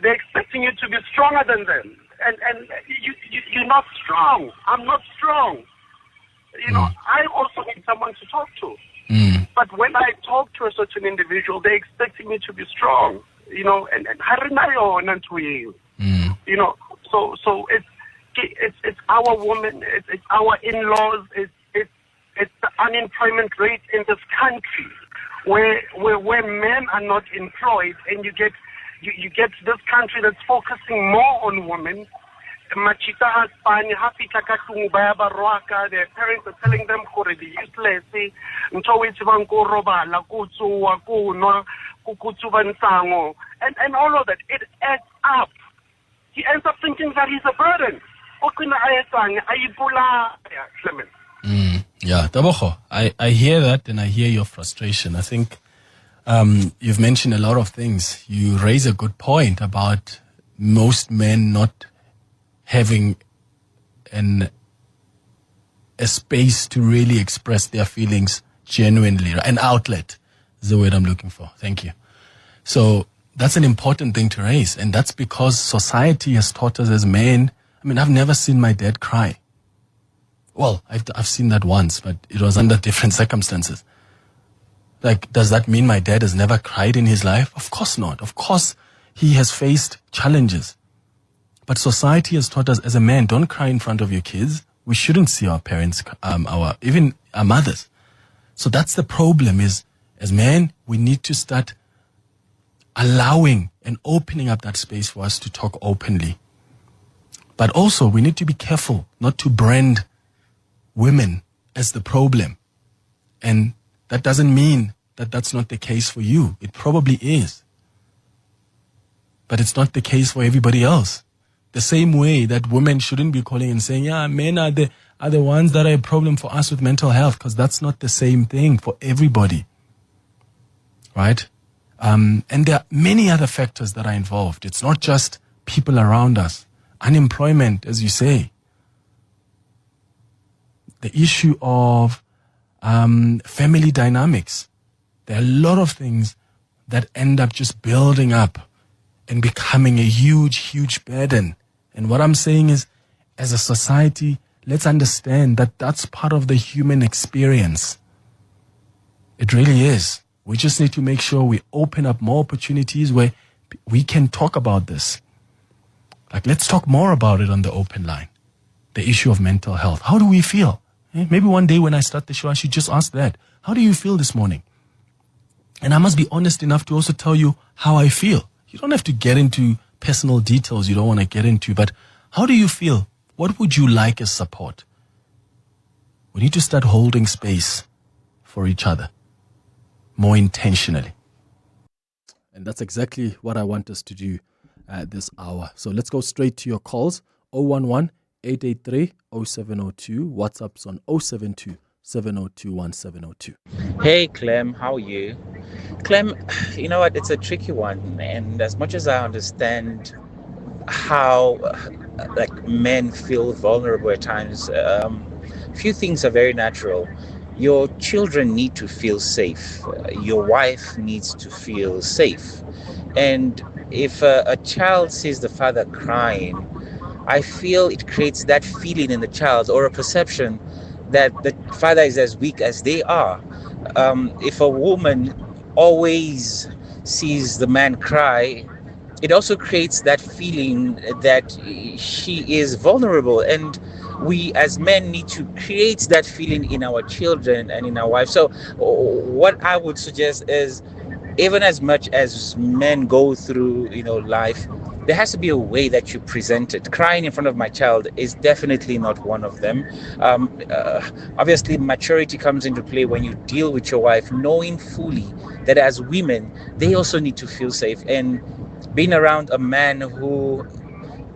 they're expecting you to be stronger than them, and you're not strong. I'm not strong. You know, I also need someone to talk to. But when I talk to a certain individual, they're expecting me to be strong. You know, and you know, so it's our women, it's our in-laws, it's the unemployment rate in this country where men are not employed, and you get this country that's focusing more on women. Their parents are telling them they're useless, and all of that. It adds up. He ends up thinking that he's a burden. Yeah, Tabogo, I hear that, and I hear your frustration. I think you've mentioned a lot of things. You raise a good point about most men not having a space to really express their feelings genuinely. An outlet is the word I'm looking for. Thank you. So that's an important thing to raise, and that's because society has taught us as men. I mean, I've never seen my dad cry. Well, I've seen that once, but it was under different circumstances. Like, does that mean my dad has never cried in his life? Of course not. Of course, he has faced challenges. But society has taught us as a man, don't cry in front of your kids. We shouldn't see our parents, even our mothers. So that's the problem is, as men, we need to start allowing and opening up that space for us to talk openly. But also, we need to be careful not to brand women as the problem. And that doesn't mean that that's not the case for you. It probably is. But it's not the case for everybody else. The same way that women shouldn't be calling and saying, yeah, men are the ones that are a problem for us with mental health, because that's not the same thing for everybody. Right? And there are many other factors that are involved. It's not just people around us. Unemployment, as you say. The issue of family dynamics. There are a lot of things that end up just building up and becoming a huge, huge burden. And what I'm saying is, as a society, let's understand that that's part of the human experience. It really is. We just need to make sure we open up more opportunities where we can talk about this. Like, let's talk more about it on the open line. The issue of mental health. How do we feel? Maybe one day when I start the show, I should just ask that. How do you feel this morning? And I must be honest enough to also tell you how I feel. You don't have to get into personal details you don't want to get into, but how do you feel? What would you like as support? We need to start holding space for each other more intentionally. And that's exactly what I want us to do at this hour. So let's go straight to your calls. 011-883-0702. WhatsApp's on 072-702-1702. Hey Clem, how are you? Clem, you know what, it's a tricky one, and as much as I understand how men feel vulnerable at times, few things are very natural. Your children need to feel safe. Your wife needs to feel safe. And if a child sees the father crying, I feel it creates that feeling in the child, or a perception that the father is as weak as they are. If a woman always sees the man cry, it also creates that feeling that she is vulnerable. And we as men need to create that feeling in our children and in our wives. So what I would suggest is, even as much as men go through, life, there has to be a way that you present it. Crying in front of my child is definitely not one of them. Obviously, maturity comes into play when you deal with your wife, knowing fully that as women, they also need to feel safe. And being around a man who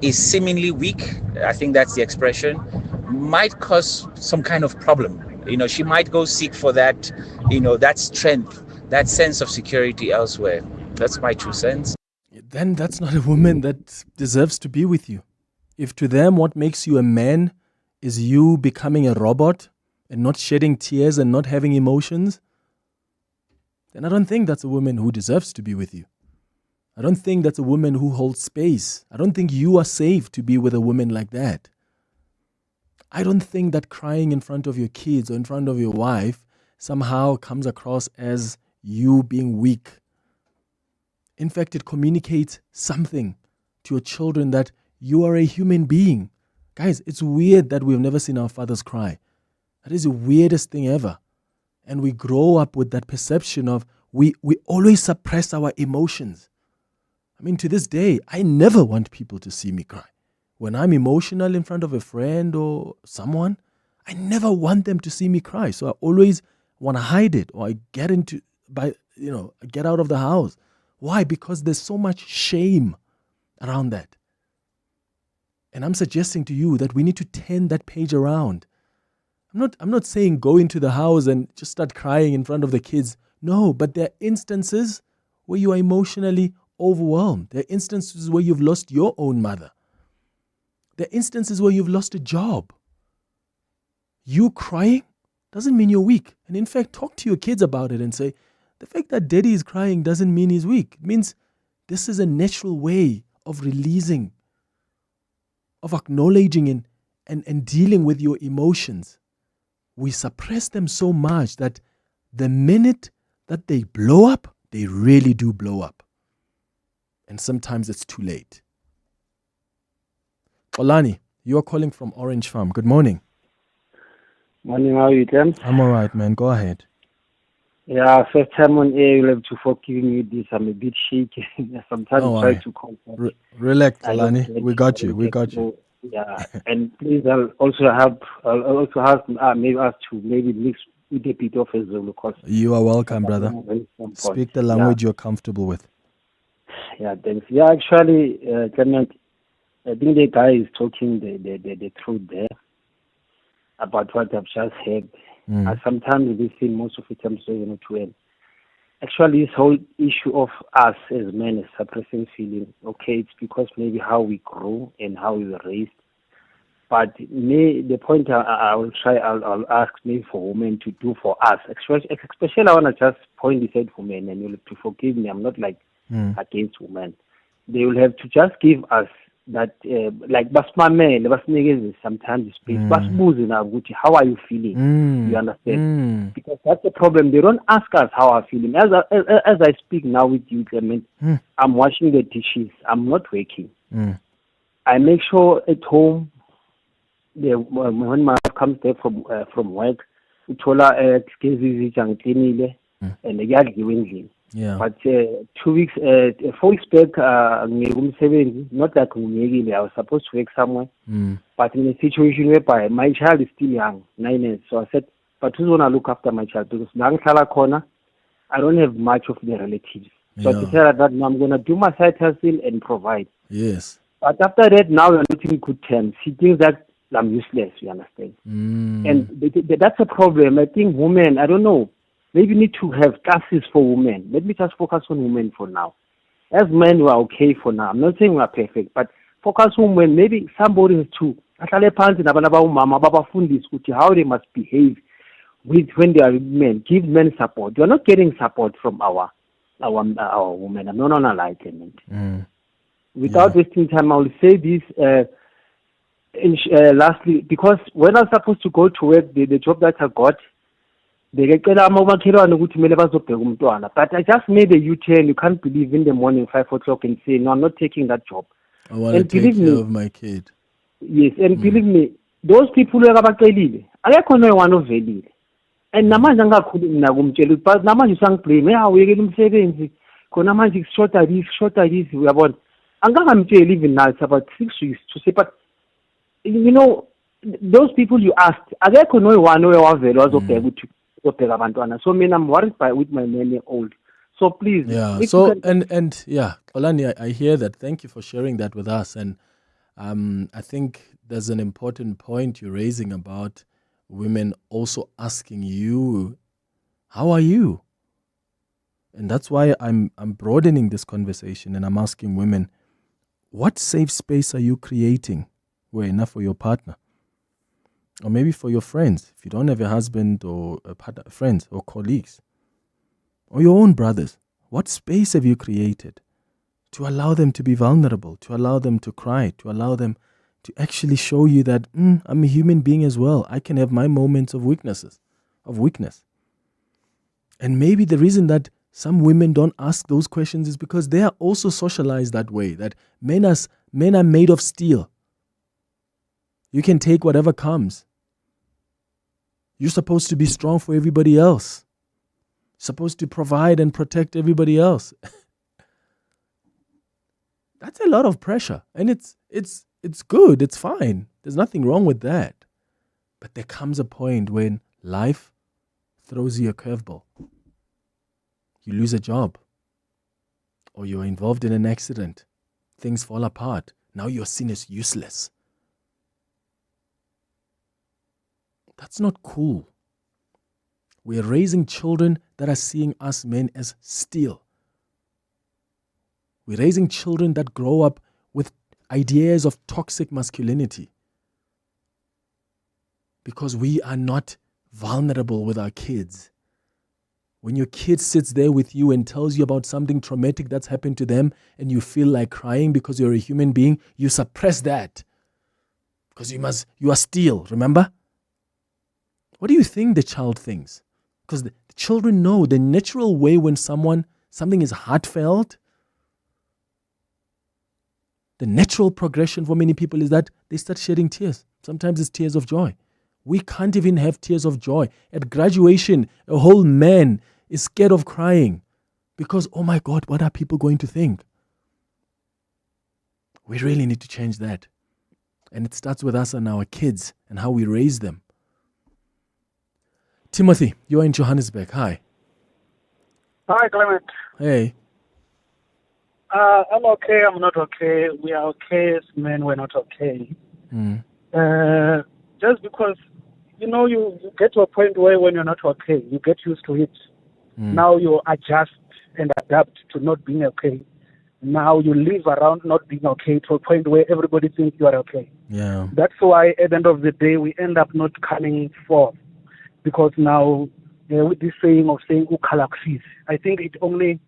is seemingly weak, I think that's the expression, might cause some kind of problem. She might go seek for that, that strength, that sense of security elsewhere. That's my 2 cents. Then that's not a woman that deserves to be with you. If to them what makes you a man is you becoming a robot and not shedding tears and not having emotions, then I don't think that's a woman who deserves to be with you. I don't think that's a woman who holds space. I don't think you are safe to be with a woman like that. I don't think that crying in front of your kids or in front of your wife somehow comes across as you being weak. In fact, it communicates something to your children that you are a human being. Guys, it's weird that we've never seen our fathers cry. That is the weirdest thing ever. And we grow up with that perception of we always suppress our emotions. I mean, to this day, I never want people to see me cry. When I'm emotional in front of a friend or someone, I never want them to see me cry. So I always want to hide it, or I get out of the house. Why? Because there's so much shame around that. And I'm suggesting to you that we need to turn that page around. I'm not saying go into the house and just start crying in front of the kids. No, but there are instances where you are emotionally overwhelmed. There are instances where you've lost your own mother. There are instances where you've lost a job. You crying doesn't mean you're weak. And in fact, talk to your kids about it and say, the fact that daddy is crying doesn't mean he's weak. It means this is a natural way of releasing, of acknowledging and dealing with your emotions. We suppress them so much that the minute that they blow up, they really do blow up. And sometimes it's too late. Olani, you are calling from Orange Farm. Good morning. Morning, how are you, Clem? I'm all right, man. Go ahead. Yeah, first time on air, you'll have to forgive me this. I'm a bit shaky. Sometimes I try to contact. Relax, Olani. We got you. Yeah, and please, I'll also ask maybe us to maybe mix with a bit of a Zulu. You are welcome, brother. Speak the language you're comfortable with. Yeah, thanks. Yeah, actually, Clement, I think the guy is talking the truth there about what I've just heard. Sometimes we see most of it comes to well. Actually, this whole issue of us as men is suppressing feeling. Okay, it's because maybe how we grow and how we were raised. But the point I'll ask me for women to do for us, especially I want to just point this out for men, and you'll have to forgive me. I'm not against women. They will have to just give us that, like basmamele, basinikeze sometimes space. Basibuze na ukuthi how are you feeling? You understand? Because that's the problem. They don't ask us how I'm feeling. As I speak now with you, Clement, I'm washing the dishes. I'm not working. I make sure at home, when my wife comes back from work, uthola skezi zangclinile and yadliwe endlini. Yeah. But 2 weeks, 4 weeks back, not like I was supposed to work somewhere, but in a situation whereby my child is still young, 9 years. So I said, but who's going to look after my child? Because I don't have much of the relatives. So to tell her that now I'm going to do my side hustle and provide. Yes. But after that, now we're not in good terms. She thinks that I'm useless, you understand? And that's a problem. I think women, I don't know, maybe need to have classes for women. Let me just focus on women for now. As men, we are okay for now. I'm not saying we are perfect, but focus on women. Maybe somebody has to how they must behave when they are men. Give men support. You are not getting support from our women. I'm not on enlightenment. Without wasting time, I will say this lastly, because when I'm supposed to go to work, the job that I got, but I just made a U-turn. You can't believe in the morning 5 o'clock and say, no, I'm not taking that job. I want to take care of my kid. Yes, and believe me, those people who abacelile akekho noyone ovelile, and namanje angakhulumi mina kumtshela but namanje usangiblame uyekela umsebenzi khona manje shorta this uyabona angangamtsheli even now it's about 6 weeks to say, but you know those people you asked akekho noyone oyawavela wazobheka ukuthi uzobheka abantwana. So mina I'm worried with my many old. So please. Yeah. So and yeah, Olani, I hear that. Thank you for sharing that with us. And I think there's an important point you're raising about women also asking you, how are you? And that's why I'm broadening this conversation and I'm asking women, what safe space are you creating where enough for your partner? Or maybe for your friends, if you don't have a husband or a partner, friends or colleagues. Or your own brothers, what space have you created to allow them to be vulnerable, to allow them to cry, to allow them to actually show you that I'm a human being as well. I can have my moments of weakness. And maybe the reason that some women don't ask those questions is because they are also socialized that way, that men are made of steel. You can take whatever comes. You're supposed to be strong for everybody else. Supposed to provide and protect everybody else. That's a lot of pressure, and it's good, it's fine. There's nothing wrong with that. But there comes a point when life throws you a curveball. You lose a job, or you're involved in an accident. Things fall apart. Now you're seen as useless. That's not cool. We're raising children that are seeing us men as steel. We're raising children that grow up with ideas of toxic masculinity because we are not vulnerable with our kids. When your kid sits there with you and tells you about something traumatic that's happened to them and you feel like crying because you're a human being, you suppress that because you are steel, remember? What do you think the child thinks? Because the children know the natural way when something is heartfelt, the natural progression for many people is that they start shedding tears. Sometimes it's tears of joy. We can't even have tears of joy. At graduation, a whole man is scared of crying because, oh my God, what are people going to think? We really need to change that. And it starts with us and our kids and how we raise them. Timothy, you're in Johannesburg. Hi. Hi, Clement. Hey. I'm okay. I'm not okay. We are okay as men. We're not okay. Just because, you get to a point where when you're not okay, you get used to it. Now you adjust and adapt to not being okay. Now you live around not being okay to a point where everybody thinks you are okay. Yeah. That's why at the end of the day, we end up not coming forth. Because now, with this saying of saying ukalaxis, I think it only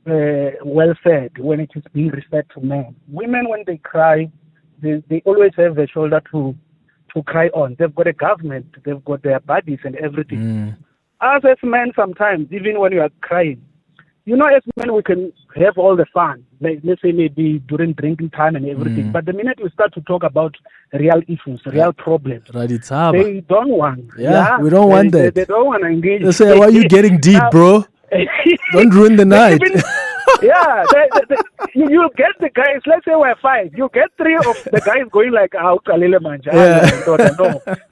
well said when it is being referred to men. Women, when they cry, they always have a shoulder to cry on. They've got a government, they've got their bodies and everything. Us as men, sometimes, even when you are crying, as men, we can have all the fun. Let's say maybe during drinking time and everything. But the minute we start to talk about real issues, real problems, they don't want. Yeah, we don't want that. They don't want to engage. They say, why are you getting deep, bro? Don't ruin the night. You get the guys, let's say we're 5. You get 3 of the guys going like, no,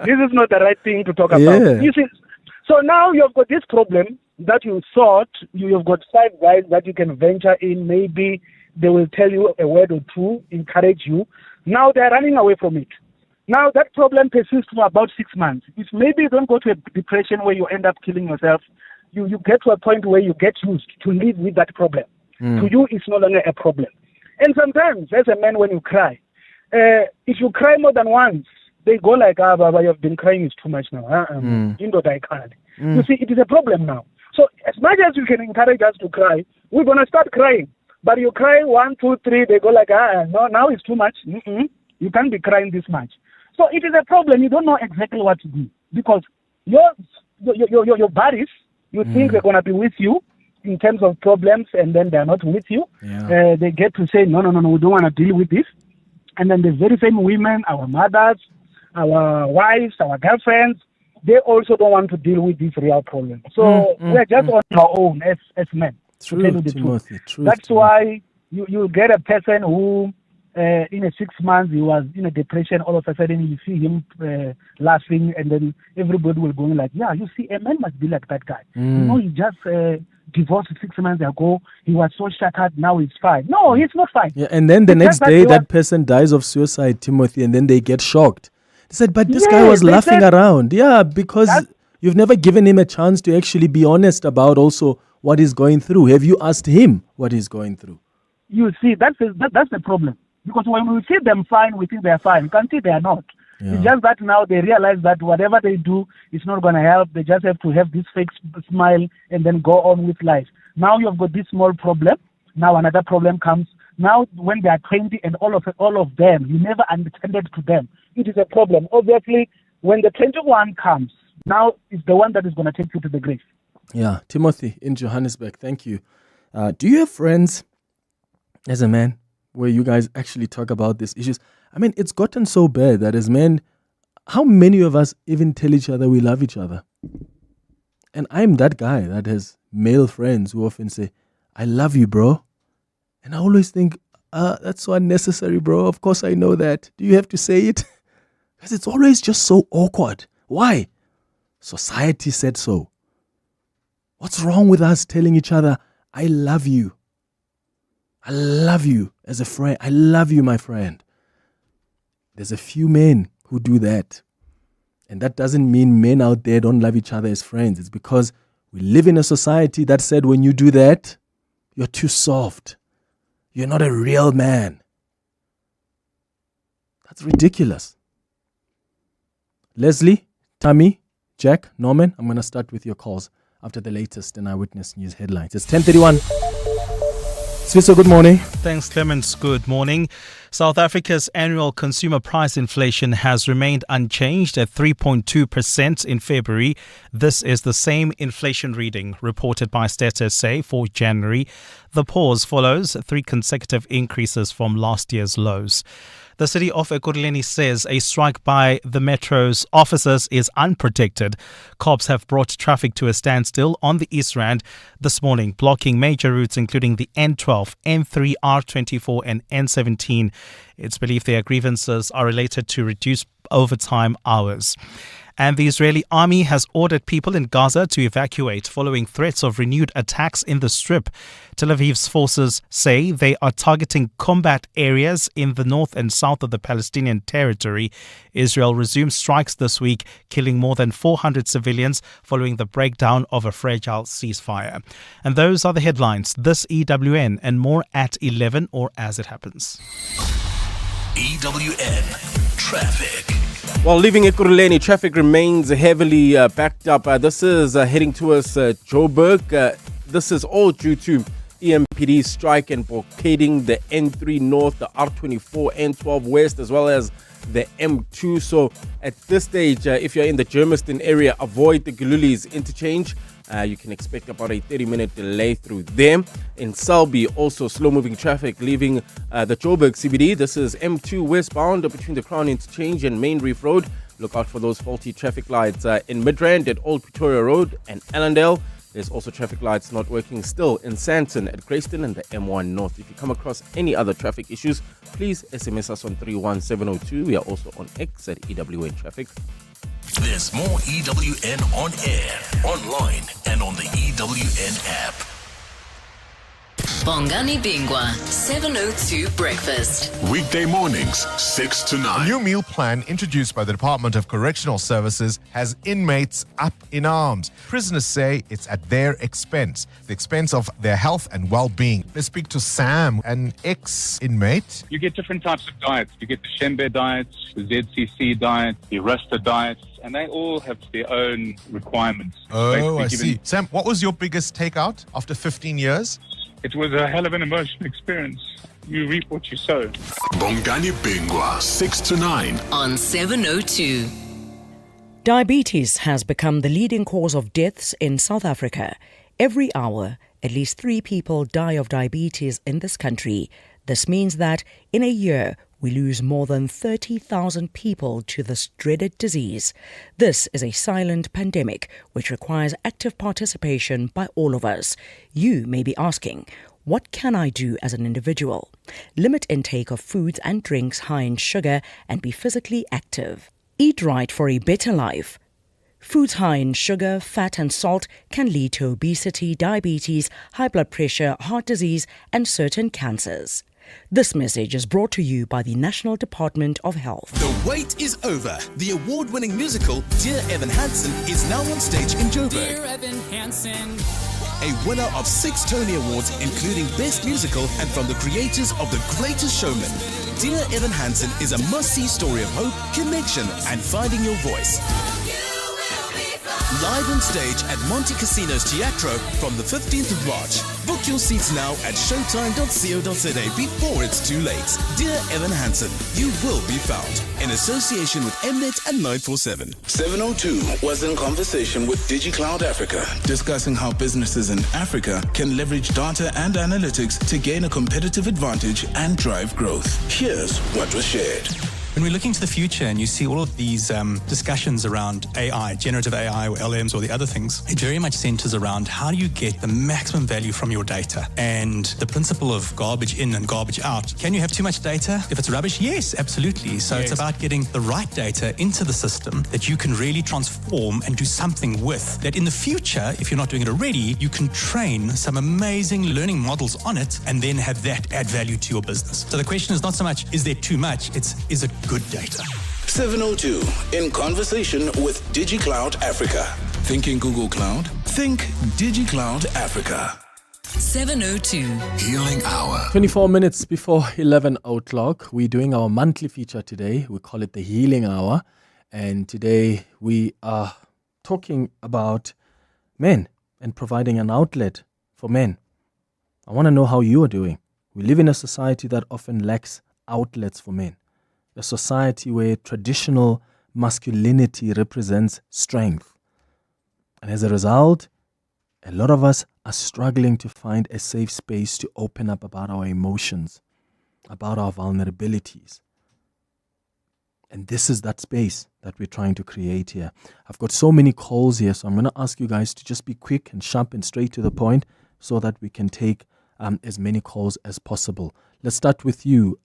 this is not the right thing to talk about. You see, so now you've got this problem that you thought you've got 5 guys that you can venture in. Maybe they will tell you a word or two, encourage you. Now they're running away from it. Now that problem persists for about 6 months. If maybe you don't go to a depression where you end up killing yourself, you get to a point where you get used to live with that problem. To you, it's no longer a problem. And sometimes, as a man, when you cry, if you cry more than once, they go like, Baba, you've been crying, it's too much now. You see, it is a problem now. So as much as you can encourage us to cry, we're going to start crying. But you cry 1, 2, 3, they go like, no, now it's too much. You can't be crying this much. So it is a problem. You don't know exactly what to do because your bodies, you think they're going to be with you in terms of problems, and then they're not with you. They get to say, no, we don't want to deal with this. And then the very same women, our mothers, our wives, our girlfriends, they also don't want to deal with this real problem. So we're just on our own as men. True, to tell you the Timothy. truth. True. That's why you get a person who, in a 6 months, he was in a depression. All of a sudden, you see him laughing, and then everybody will go like, yeah, you see, a man must be like that guy. You know, he just divorced 6 months ago. He was so shattered. Now he's fine. No, he's not fine. Yeah, and then the next day, that person dies of suicide, Timothy, and then they get shocked. They said, but this guy was laughing around. Yeah, because you've never given him a chance to actually be honest about also what he's going through. Have you asked him what he's going through? You see, that's the problem. Because when we see them fine, we think they're fine. You can see they are not. Yeah. It's just that now they realize that whatever they do is not going to help. They just have to have this fake smile and then go on with life. Now you've got this small problem. Now another problem comes. Now when they are 20 and all of them, you never attended to them. It is a problem. Obviously, when the 21 comes, now it's the one that is going to take you to the grave. Yeah, Timothy in Johannesburg, thank you. Do you have friends as a man where you guys actually talk about these issues? I mean, it's gotten so bad that as men, how many of us even tell each other we love each other? And I'm that guy that has male friends who often say, I love you, bro. And I always think, that's so unnecessary, bro. Of course I know that. Do you have to say it? Because it's always just so awkward. Why? Society said so. What's wrong with us telling each other, I love you? I love you as a friend. I love you, my friend. There's a few men who do that. And that doesn't mean men out there don't love each other as friends. It's because we live in a society that said when you do that, you're too soft. You're not a real man. That's ridiculous. Leslie, Tammy, Jack, Norman, I'm going to start with your calls after the latest in Eyewitness News headlines. It's 10:31. Swisso, good morning. Thanks, Clements. Good morning. South Africa's annual consumer price inflation has remained unchanged at 3.2% in February. This is the same inflation reading reported by Stats SA for January. The pause follows 3 consecutive increases from last year's lows. The city of Ekurhuleni says a strike by the Metro's officers is unprotected. Cops have brought traffic to a standstill on the East Rand this morning, blocking major routes including the N12, N3, R24 and N17. It's believed their grievances are related to reduced overtime hours. And the Israeli army has ordered people in Gaza to evacuate following threats of renewed attacks in the Strip. Tel Aviv's forces say they are targeting combat areas in the north and south of the Palestinian territory. Israel resumed strikes this week, killing more than 400 civilians following the breakdown of a fragile ceasefire. And those are the headlines. This EWN and more at 11 or as it happens. EWN Traffic. While leaving Ekurhuleni, traffic remains heavily backed up. This is heading towards Joburg. This is all due to EMPD strike and blockading the N3 North, the R24, N12 West, as well as the M2. So at this stage, if you're in the Germiston area, avoid the Gululis interchange. You can expect about a 30-minute delay through them. In Selby, also slow-moving traffic leaving the Joburg CBD. This is M2 westbound between the Crown Interchange and Main Reef Road. Look out for those faulty traffic lights in Midrand at Old Pretoria Road and Allendale. There's also traffic lights not working still in Sandton at Grayston and the M1 North. If you come across any other traffic issues, please SMS us on 31702. We are also on X at EWN Traffic. There's more EWN on air, online, and on the EWN app. Bongani Bingwa, 702 Breakfast. Weekday mornings, 6 to 9. A new meal plan introduced by the Department of Correctional Services has inmates up in arms. Prisoners say it's at their expense, the expense of their health and well-being. Let's speak to Sam, an ex-inmate. You get different types of diets. You get the Shembe diets, the ZCC diet, the Rasta diets, and they all have their own requirements. Oh, I see. Sam, what was your biggest takeout after 15 years? It was a hell of an emotional experience. You reap what you sow. Bongani Bingwa, 6 to 9. On 702. Diabetes has become the leading cause of deaths in South Africa. Every hour, at least 3 people die of diabetes in this country. This means that in a year, we lose more than 30,000 people to this dreaded disease. This is a silent pandemic which requires active participation by all of us. You may be asking, what can I do as an individual? Limit intake of foods and drinks high in sugar and be physically active. Eat right for a better life. Foods high in sugar, fat and salt can lead to obesity, diabetes, high blood pressure, heart disease and certain cancers. This message is brought to you by the National Department of Health. The wait is over. The award-winning musical Dear Evan Hansen is now on stage in Joburg. Dear Evan Hansen. A winner of 6 Tony Awards, including Best Musical and from the creators of The Greatest Showman. Dear Evan Hansen is a must-see story of hope, connection and finding your voice. Live on stage at Monte Casino's Teatro from the 15th of March. Book your seats now at showtime.co.za before it's too late. Dear Evan Hansen, you will be found. In association with Mnet and 947. 702 was in conversation with DigiCloud Africa, discussing how businesses in Africa can leverage data and analytics to gain a competitive advantage and drive growth. Here's what was shared. When we're looking to the future and you see all of these discussions around AI, generative AI or LMs or the other things, it very much centers around how do you get the maximum value from your data and the principle of garbage in and garbage out. Can you have too much data? If it's rubbish, yes, absolutely. So It's about getting the right data into the system that you can really transform and do something with. That in the future, if you're not doing it already, you can train some amazing learning models on it and then have that add value to your business. So the question is not so much, is there too much? It's, is it good data? 702 in conversation with DigiCloud Africa. Thinking Google Cloud? Think DigiCloud Africa. 702 Healing Hour. 24 minutes before 11 o'clock. We're doing our monthly feature today. We call it the Healing Hour. And today we are talking about men and providing an outlet for men. I want to know how you are doing. We live in a society that often lacks outlets for men. A society where traditional masculinity represents strength. And as a result, a lot of us are struggling to find a safe space to open up about our emotions, about our vulnerabilities. And this is that space that we're trying to create here. I've got so many calls here, so I'm going to ask you guys to just be quick and sharp and straight to the point so that we can take as many calls as possible. Let's start with you,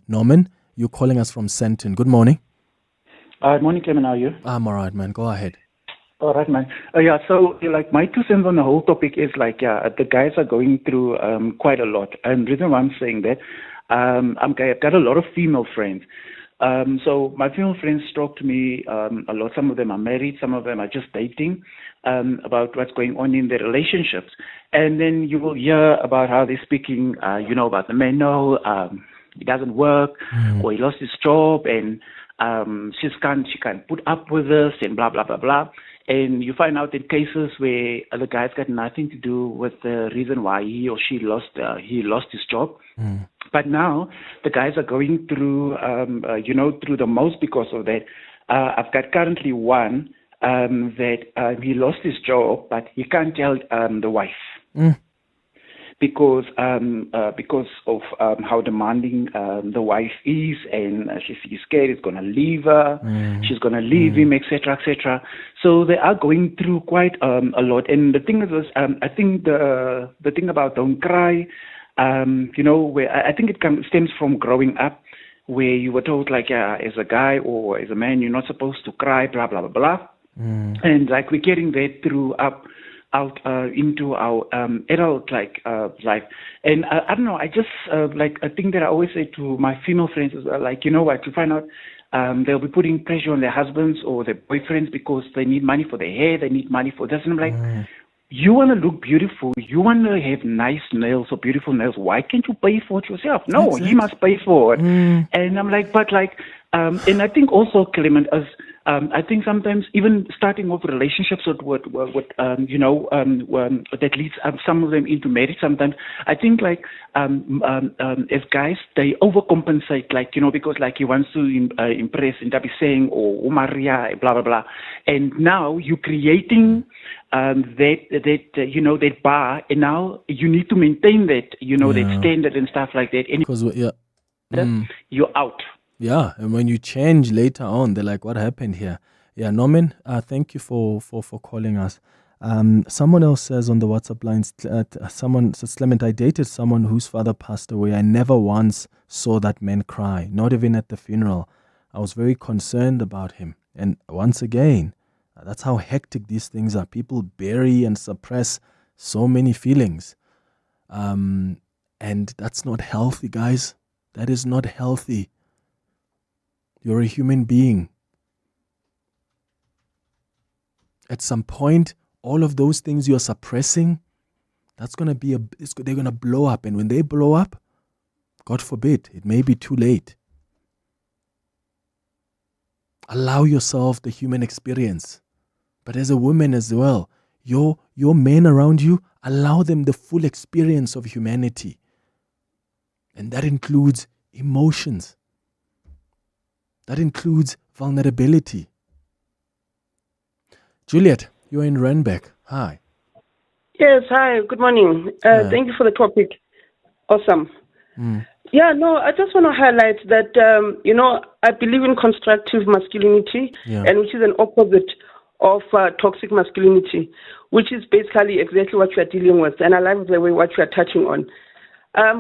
Norman. You're calling us from Senton. Good morning. Good morning, Clement. How are you? I'm all right, man. Go ahead. All right, man. So, like, my 2 cents on the whole topic is, like, the guys are going through quite a lot. And the reason why I'm saying that, I've got a lot of female friends. So my female friends talk to me a lot. Some of them are married. Some of them are just dating about what's going on in their relationships. And then you will hear about how they're speaking, about the man. No, he doesn't work, or he lost his job, and she can't put up with this, and blah, blah, blah, blah. And you find out in cases where the guy's got nothing to do with the reason why he or she lost his job. But now the guys are going through, through the most because of that. I've got currently one that he lost his job, but he can't tell the wife. Because of how demanding the wife is, and she's scared he's going to leave her, she's going to leave him, etc., etc. So they are going through quite a lot. And the thing is, I think the thing about don't cry, where I think it stems from growing up, where you were told, like, as a guy or as a man, you're not supposed to cry, blah, blah, blah, blah. And like we're carrying that through out into our adult life. And I don't know, I just a thing that I always say to my female friends is like, you know what, to find out they'll be putting pressure on their husbands or their boyfriends because they need money for their hair, they need money for this, and I'm like, you want to look beautiful, you want to have nice nails or beautiful nails, why can't you pay for it yourself? No, he must pay for it. And I'm like, but like, and I think also, Clement, as I think sometimes even starting off relationships with that leads some of them into marriage. Sometimes I think like as guys they overcompensate, like, because like he wants to impress and be saying Maria blah blah blah, and now you're creating that bar, and now you need to maintain that that standard and stuff like that. Because you're out. Yeah, and when you change later on, they're like, what happened here? Yeah, Norman, thank you for calling us. Someone else says on the WhatsApp lines, someone says, Clement, I dated someone whose father passed away. I never once saw that man cry, not even at the funeral. I was very concerned about him. And once again, that's how hectic these things are. People bury and suppress so many feelings. And that's not healthy, guys. That is not healthy. You're a human being. At some point, all of those things you're suppressing, that's going to be they're going to blow up. And when they blow up, God forbid, it may be too late. Allow yourself the human experience. But as a woman as well, your men around you, allow them the full experience of humanity. And that includes emotions. That includes vulnerability. Juliet, you're in Randburg. Hi. Yes, hi. Good morning. Thank you for the topic. Awesome. Yeah, no, I just want to highlight that, I believe in constructive masculinity, and which is an opposite of toxic masculinity, which is basically exactly what you are dealing with. And I like the way what you are touching on.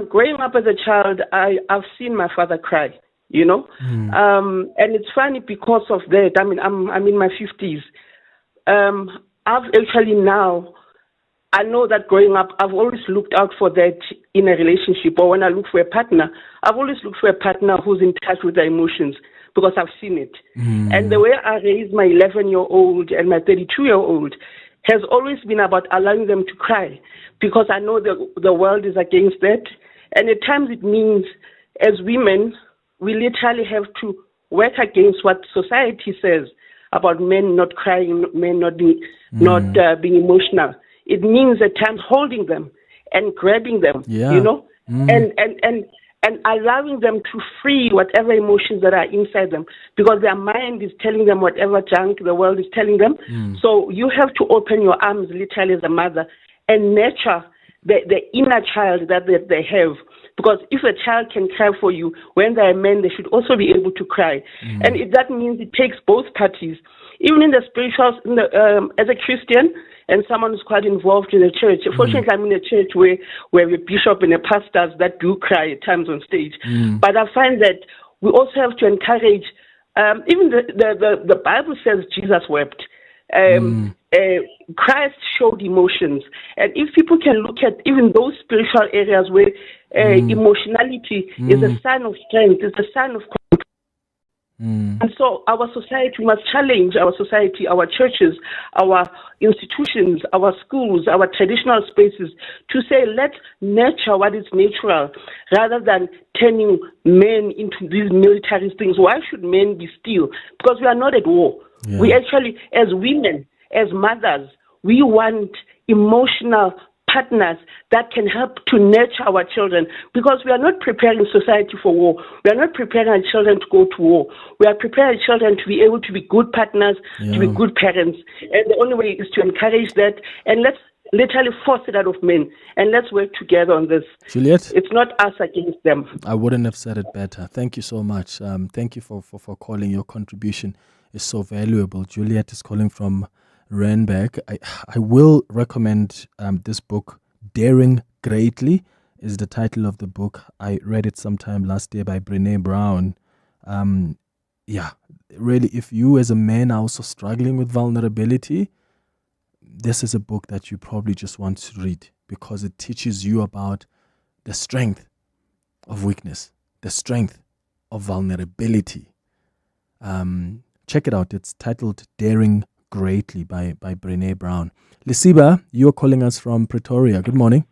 Growing up as a child, I've seen my father cry, and it's funny because of that. I mean, I'm in my 50s. I've actually now, I know that growing up, I've always looked out for that in a relationship, or when I look for a partner, I've always looked for a partner who's in touch with their emotions, because I've seen it. And the way I raised my 11-year-old and my 32-year-old has always been about allowing them to cry, because I know the world is against that. And at times it means, as women, we literally have to work against what society says about men not crying, men not being emotional. It means at times holding them and grabbing them, and allowing them to free whatever emotions that are inside them, because their mind is telling them whatever junk the world is telling them. So you have to open your arms literally as a mother and nurture the inner child that they have. Because if a child can cry for you, when they're men, they should also be able to cry. And that means it takes both parties. Even in the spiritual, as a Christian and someone who's quite involved in the church. Fortunately, I'm in a church where a bishop and a pastors that do cry at times on stage. But I find that we also have to encourage, even the Bible says Jesus wept. Christ showed emotions. And if people can look at even those spiritual areas where emotionality is a sign of strength, is a sign of control. And so our society, we must challenge our society, our churches, our institutions, our schools, our traditional spaces to say, let's nurture what is natural rather than turning men into these military things. Why should men be still? Because we are not at war. We actually, as women, as mothers, we want emotional partners that can help to nurture our children, because we are not preparing society for war. We are not preparing our children to go to war. We are preparing children to be able to be good partners, to be good parents. And the only way is to encourage that, and let's literally force it out of men, and let's work together on this. Juliet? It's not us against them. I wouldn't have said it better. Thank you so much. Thank you for calling. Your contribution is so valuable. Juliet is calling from Randburg. I will recommend this book, Daring Greatly is the title of the book. I read it sometime last year by Brené Brown. Really, if you as a man are also struggling with vulnerability, this is a book that you probably just want to read, because it teaches you about the strength of weakness, the strength of vulnerability. Check it out. It's titled Daring Greatly by Brené Brown. Lisiba, you're calling us from Pretoria. Good morning.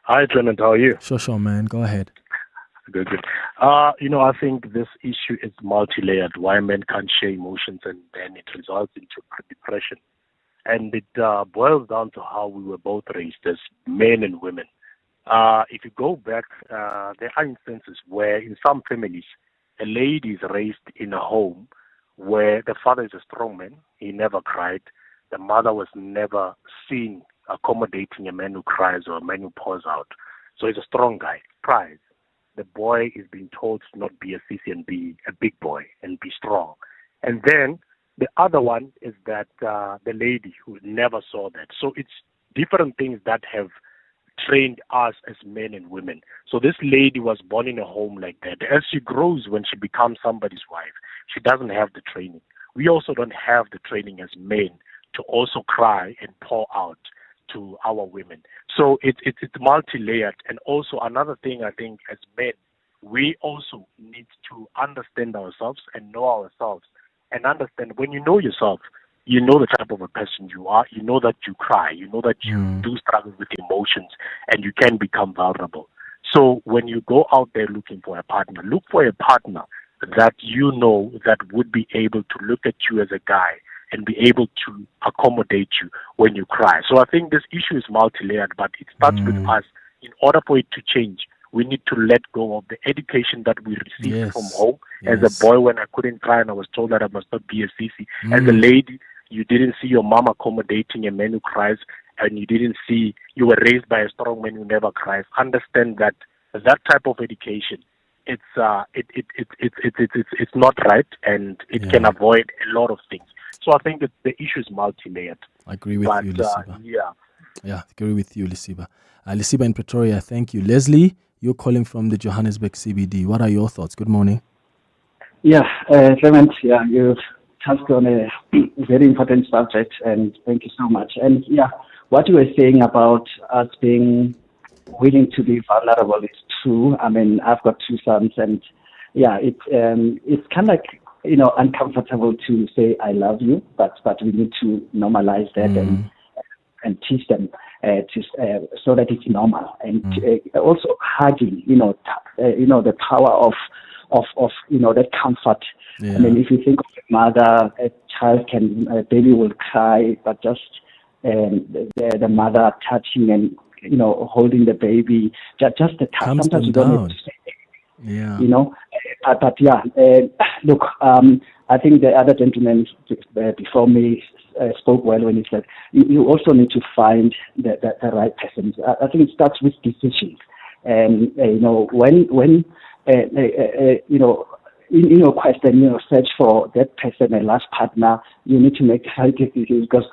Hi, Clement. How are you? Sure, man. Go ahead. Good. I think this issue is multi-layered, why men can't share emotions, and then it results into depression. And it boils down to how we were both raised as men and women. If you go back, there are instances where in some families, a lady is raised in a home where the father is a strong man. He never cried. The mother was never seen accommodating a man who cries or a man who pours out. So he's a strong guy, cries. the boy is being told to not be a sissy and be a big boy and be strong. And then the other one is that the lady who never saw that. So it's different things that have trained us as men and women. So this lady was born in a home like that. As she grows, when she becomes somebody's wife, she doesn't have the training. We also don't have the training as men to also cry and pour out to our women. So it's multi-layered. And also another thing, I think, as men, we also need to understand ourselves and know ourselves and understand when you know yourself, you know the type of a person you are, you know that you cry, you know that you do struggle with emotions and you can become vulnerable. So when you go out there looking for a partner, look for a partner that you know that would be able to look at you as a guy and be able to accommodate you when you cry. So I think this issue is multi-layered, but it starts with us. In order for it to change, we need to let go of the education that we received from home. As a boy, when I couldn't cry and I was told that I must not be a sissy. As a lady, you didn't see your mom accommodating a man who cries, and you were raised by a strong man who never cries. Understand that type of education, it's not right, and it can avoid a lot of things. So I think that the issue is multi-layered. I agree with you, Lisiba. Yeah, I agree with you, Lisiba. Lisiba in Pretoria, thank you. Leslie, you're calling from the Johannesburg CBD. What are your thoughts? Good morning. Yeah, Clement, you've touched on a very important subject, and thank you so much. And what you were saying about us being willing to be vulnerable is true. I mean, I've got two sons, and it's kind of like, uncomfortable to say I love you, but we need to normalize that and teach them so that it's normal. And also hugging, the power of that comfort. I mean, if you think of a mother, a baby will cry, but just the mother touching and holding the baby, just the touch. Sometimes you don't need to say look, I think the other gentleman before me spoke well when he said you also need to find the right person. I think it starts with decisions. And when in your quest and search for that person, a last partner, you need to make hard decisions because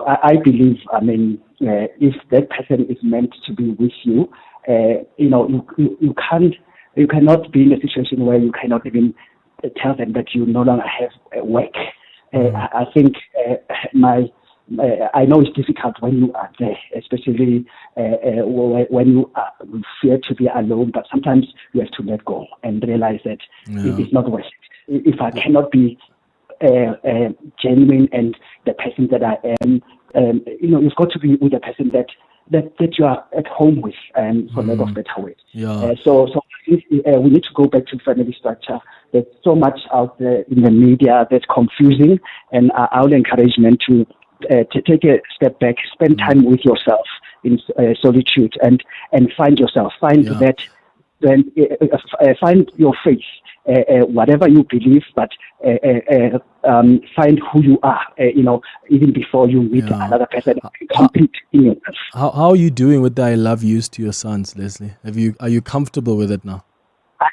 I believe, I mean, if that person is meant to be with you, you cannot be in a situation where you cannot even tell them that you no longer have work. I think I know it's difficult when you are there, especially when you fear to be alone, but sometimes you have to let go and realize that it is not worth it. If I cannot be genuine and the person that I am, you've got to be with the person that you are at home with, for lack of better words. So we need to go back to family structure. There's so much out there in the media that's confusing, and our encouragement to take a step back, spend time with yourself in solitude, and find yourself, find that, then find your faith, whatever you believe, but find who you are, even before you meet another person, complete in yourself. How are you doing with the I love yous to your sons, Leslie? Are you comfortable with it now?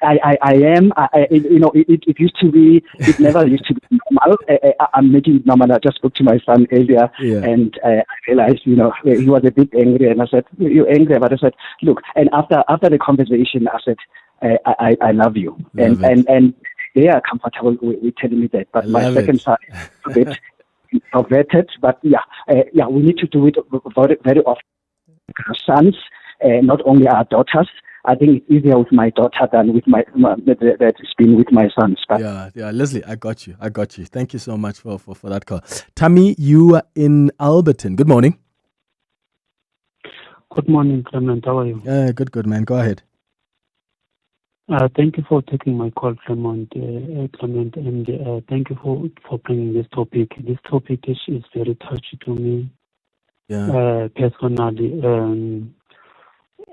I am. It used to be. It never used to be normal. I'm making it normal. I just spoke to my son earlier, and I realized, he was a bit angry, and I said, "You're angry?" But I said, "Look." And after the conversation, I said, "I love you," and they are comfortable with telling me that. But my second son is a bit introverted. But we need to do it very, very often. Our sons, not only our daughters. I think it's easier with my daughter than with that it's been with my sons. But Leslie, I got you. Thank you so much for that call. Tammy, you are in Alberton. Good morning. Good morning, Clement. How are you? Good, man. Go ahead. Thank you for taking my call, Clement, and thank you for bringing this topic. This topic is very touchy to me. Personally.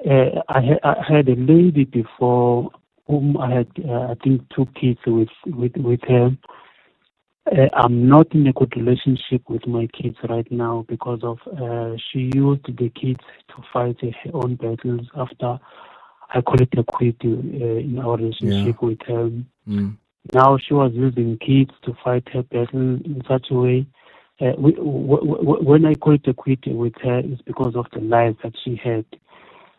I had a lady before whom I had, I think, 2 kids with her. I'm not in a good relationship with my kids right now because of she used the kids to fight her own battles after I call it a quit in our relationship with her. Now she was using kids to fight her battle in such a way. When I call it a quit with her, it's because of the lies that she had.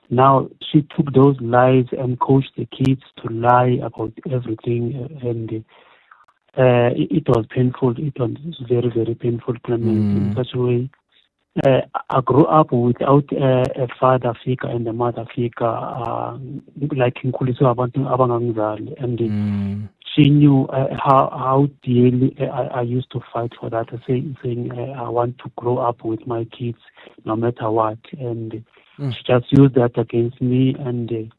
Now she took those lies and coached the kids to lie about everything, and it was painful. It was very, very painful, Clement, in such a way. I grew up without a father figure and a mother figure, like Nkuliso Abangangzali, and she knew how dearly I used to fight for that, saying I want to grow up with my kids no matter what, and she just used that against me, and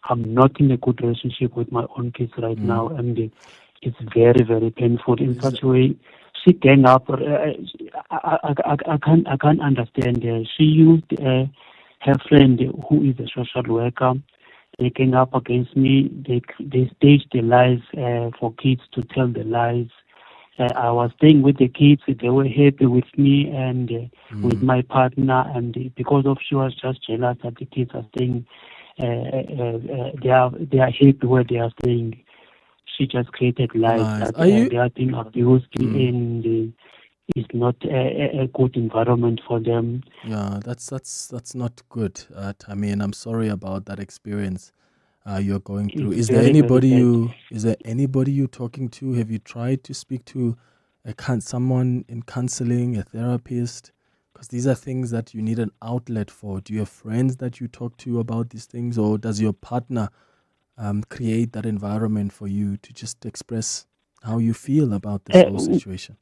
I'm not in a good relationship with my own kids right now, and it's very, very painful in such a way. She gang up. I can't understand. She used her friend, who is a social worker. They came up against me. They staged the lies for kids to tell the lies. I was staying with the kids. They were happy with me and with my partner. And because of she was just jealous that the kids are staying, they are happy where they are staying. She just created lies that they are being abused and it's not a good environment for them. Yeah, that's not good, Tammy, and I'm sorry about that experience you're going through. Is there anybody you're talking to? Have you tried to speak to someone in counseling, a therapist? Because these are things that you need an outlet for. Do you have friends that you talk to about these things, or does your partner create that environment for you to just express how you feel about this whole situation?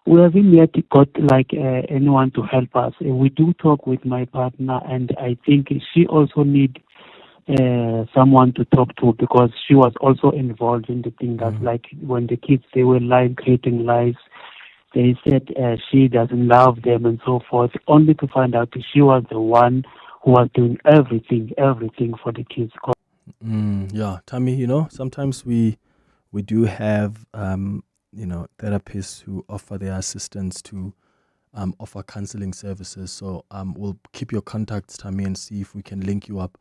We haven't yet got anyone to help us. We do talk with my partner, and I think she also needs someone to talk to, because she was also involved in the thing that, like, when the kids, they were creating lies, they said she doesn't love them and so forth, only to find out she was the one who was doing everything for the kids. Yeah, Tammy, sometimes we do have, therapists who offer their assistance to offer counseling services. So we'll keep your contacts, Tammy, and see if we can link you up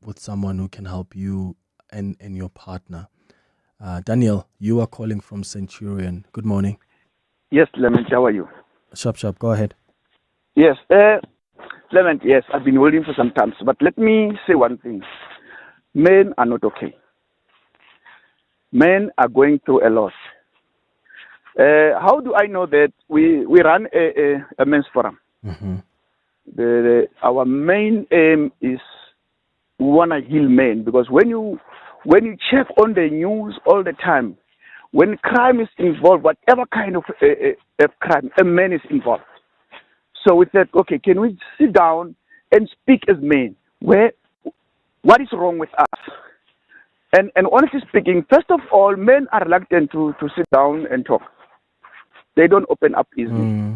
with someone who can help you and your partner. Daniel, you are calling from Centurion. Good morning. Yes, Clement, how are you? Sharp, go ahead. Yes, Clement, yes, I've been holding for some time, but let me say one thing. Men are not okay. Men are going through a lot. How do I know that? We run a men's forum. Our main aim is we want to heal men, because when you check on the news all the time, when crime is involved, whatever kind of crime, a man is involved. So we said, okay, can we sit down and speak as men? What is wrong with us? And honestly speaking, first of all, men are reluctant to sit down and talk. They don't open up easily.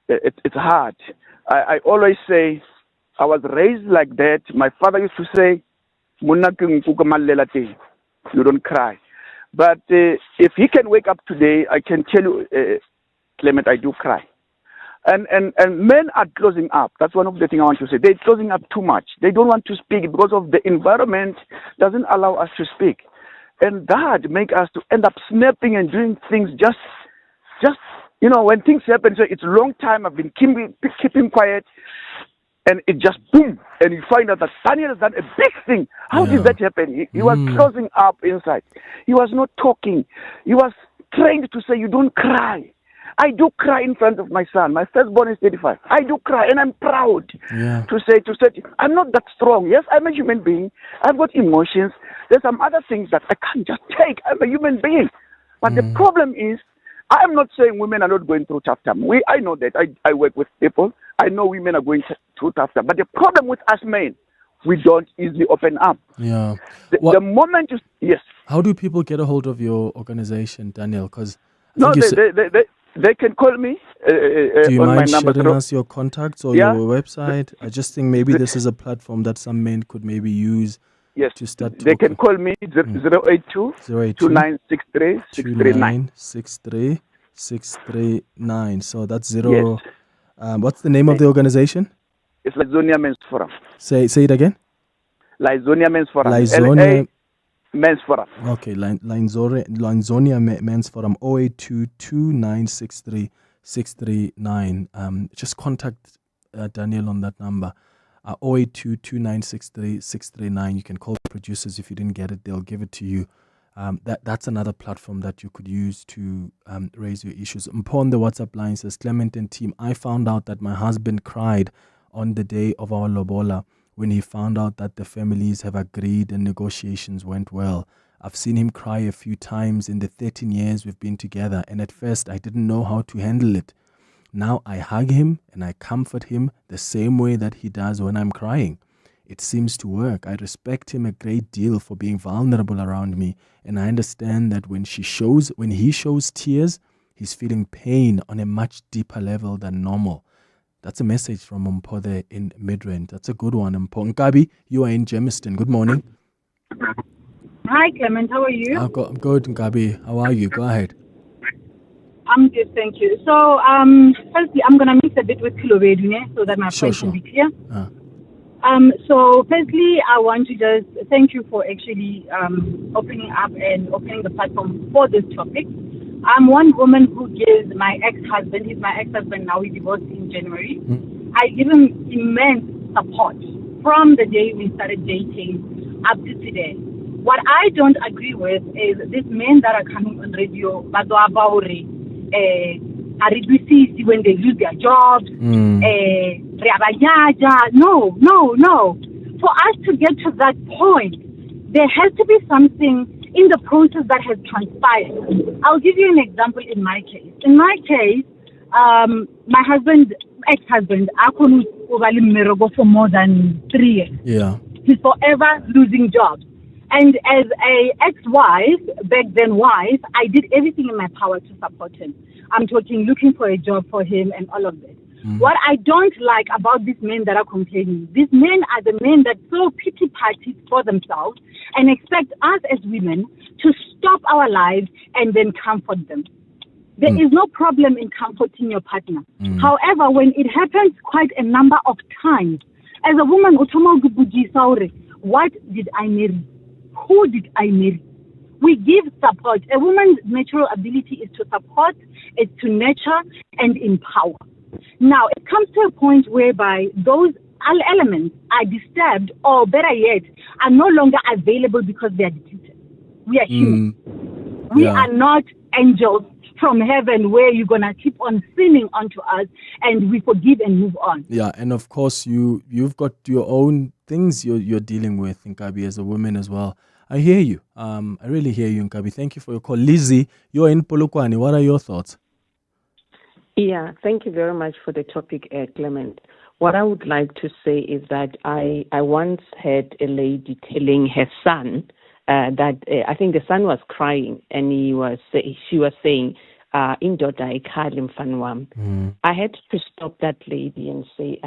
It's hard. I always say, I was raised like that. My father used to say, you don't cry. But if he can wake up today, I can tell you, Clement, I do cry. And men are closing up. That's one of the things I want to say. They're closing up too much. They don't want to speak because of the environment doesn't allow us to speak. And that makes us to end up snapping and doing things just when things happen. So it's a long time I've been keeping quiet, and it just boom, and you find out that Daniel has done a big thing. How did that happen? He was closing up inside. He was not talking. He was trained to say, you don't cry. I do cry in front of my son. My firstborn is 35. I do cry, and I'm proud to say, I'm not that strong. Yes, I'm a human being. I've got emotions. There's some other things that I can't just take. I'm a human being. But the problem is, I'm not saying women are not going through tough time. I know that. I work with people. I know women are going through tough time. But the problem with us men, we don't easily open up. Yeah. The moment you... Yes. How do people get a hold of your organization, Daniel? Because they can call me. Do you on mind my number sharing us your contacts or your website? I just think maybe this is a platform that some men could maybe use to start talking. They can call me 082 2963 639. 639. So that's zero. What's the name of the organization? It's Lizonia Men's Forum. Say it again. Lizonia Men's Forum. Lizonia Men's Forum. Okay, Lizonia Men's Forum. 0822963639. Just contact Daniel on that number. 0822963639. You can call the producers. If you didn't get it, they'll give it to you. That's another platform that you could use to raise your issues. Mpo on the WhatsApp line says, Clement and team, I found out that my husband cried on the day of our lobola when he found out that the families have agreed and negotiations went well. I've seen him cry a few times in the 13 years we've been together, and at first I didn't know how to handle it. Now I hug him and I comfort him the same way that he does when I'm crying. It seems to work. I respect him a great deal for being vulnerable around me, and I understand that when he shows tears, he's feeling pain on a much deeper level than normal. That's a message from Mpo there in Midrand. That's a good one, Mpo. Nkabi, you are in Germiston. Good morning. Hi, Clement. How are you? I'm good, Nkabi. How are you? Go ahead. I'm good, thank you. So, firstly, I'm going to mix a bit with Kilobedune so that my point can be clear. So, firstly, I want to just thank you for actually opening up and opening the platform for this topic. I'm one woman who gives my ex-husband, he's my ex-husband now, we divorced in January. I give him immense support from the day we started dating up to today. What I don't agree with is these men that are coming on radio, when they lose their jobs. No. For us to get to that point, there has to be something in the process that has transpired. I'll give you an example in my case. In my case, my ex-husband, for more than 3 years. Yeah. He's forever losing jobs. And as a ex-wife, back then wife, I did everything in my power to support him. I'm talking looking for a job for him and all of that. What I don't like about these men that are complaining, these men are the men that throw pity parties for themselves and expect us as women to stop our lives and then comfort them. There is no problem in comforting your partner. However, when it happens quite a number of times, as a woman, what did I marry? Who did I marry? We give support. A woman's natural ability is to support, is to nurture and empower. Now, it comes to a point whereby those elements are disturbed, or better yet, are no longer available because they are depleted. We are human. We are not angels from heaven where you're going to keep on sinning onto us and we forgive and move on. Yeah, and of course, you've got your own things you're dealing with, Nkabi, as a woman as well. I hear you. I really hear you, Nkabi. Thank you for your call. Lizzie, you're in Polokwane. What are your thoughts? Yeah, thank you very much for the topic, Clement. What I would like to say is that I once had a lady telling her son that I think the son was crying, and she was saying, "Indoda ikhali mfana wami." I had to stop that lady and say,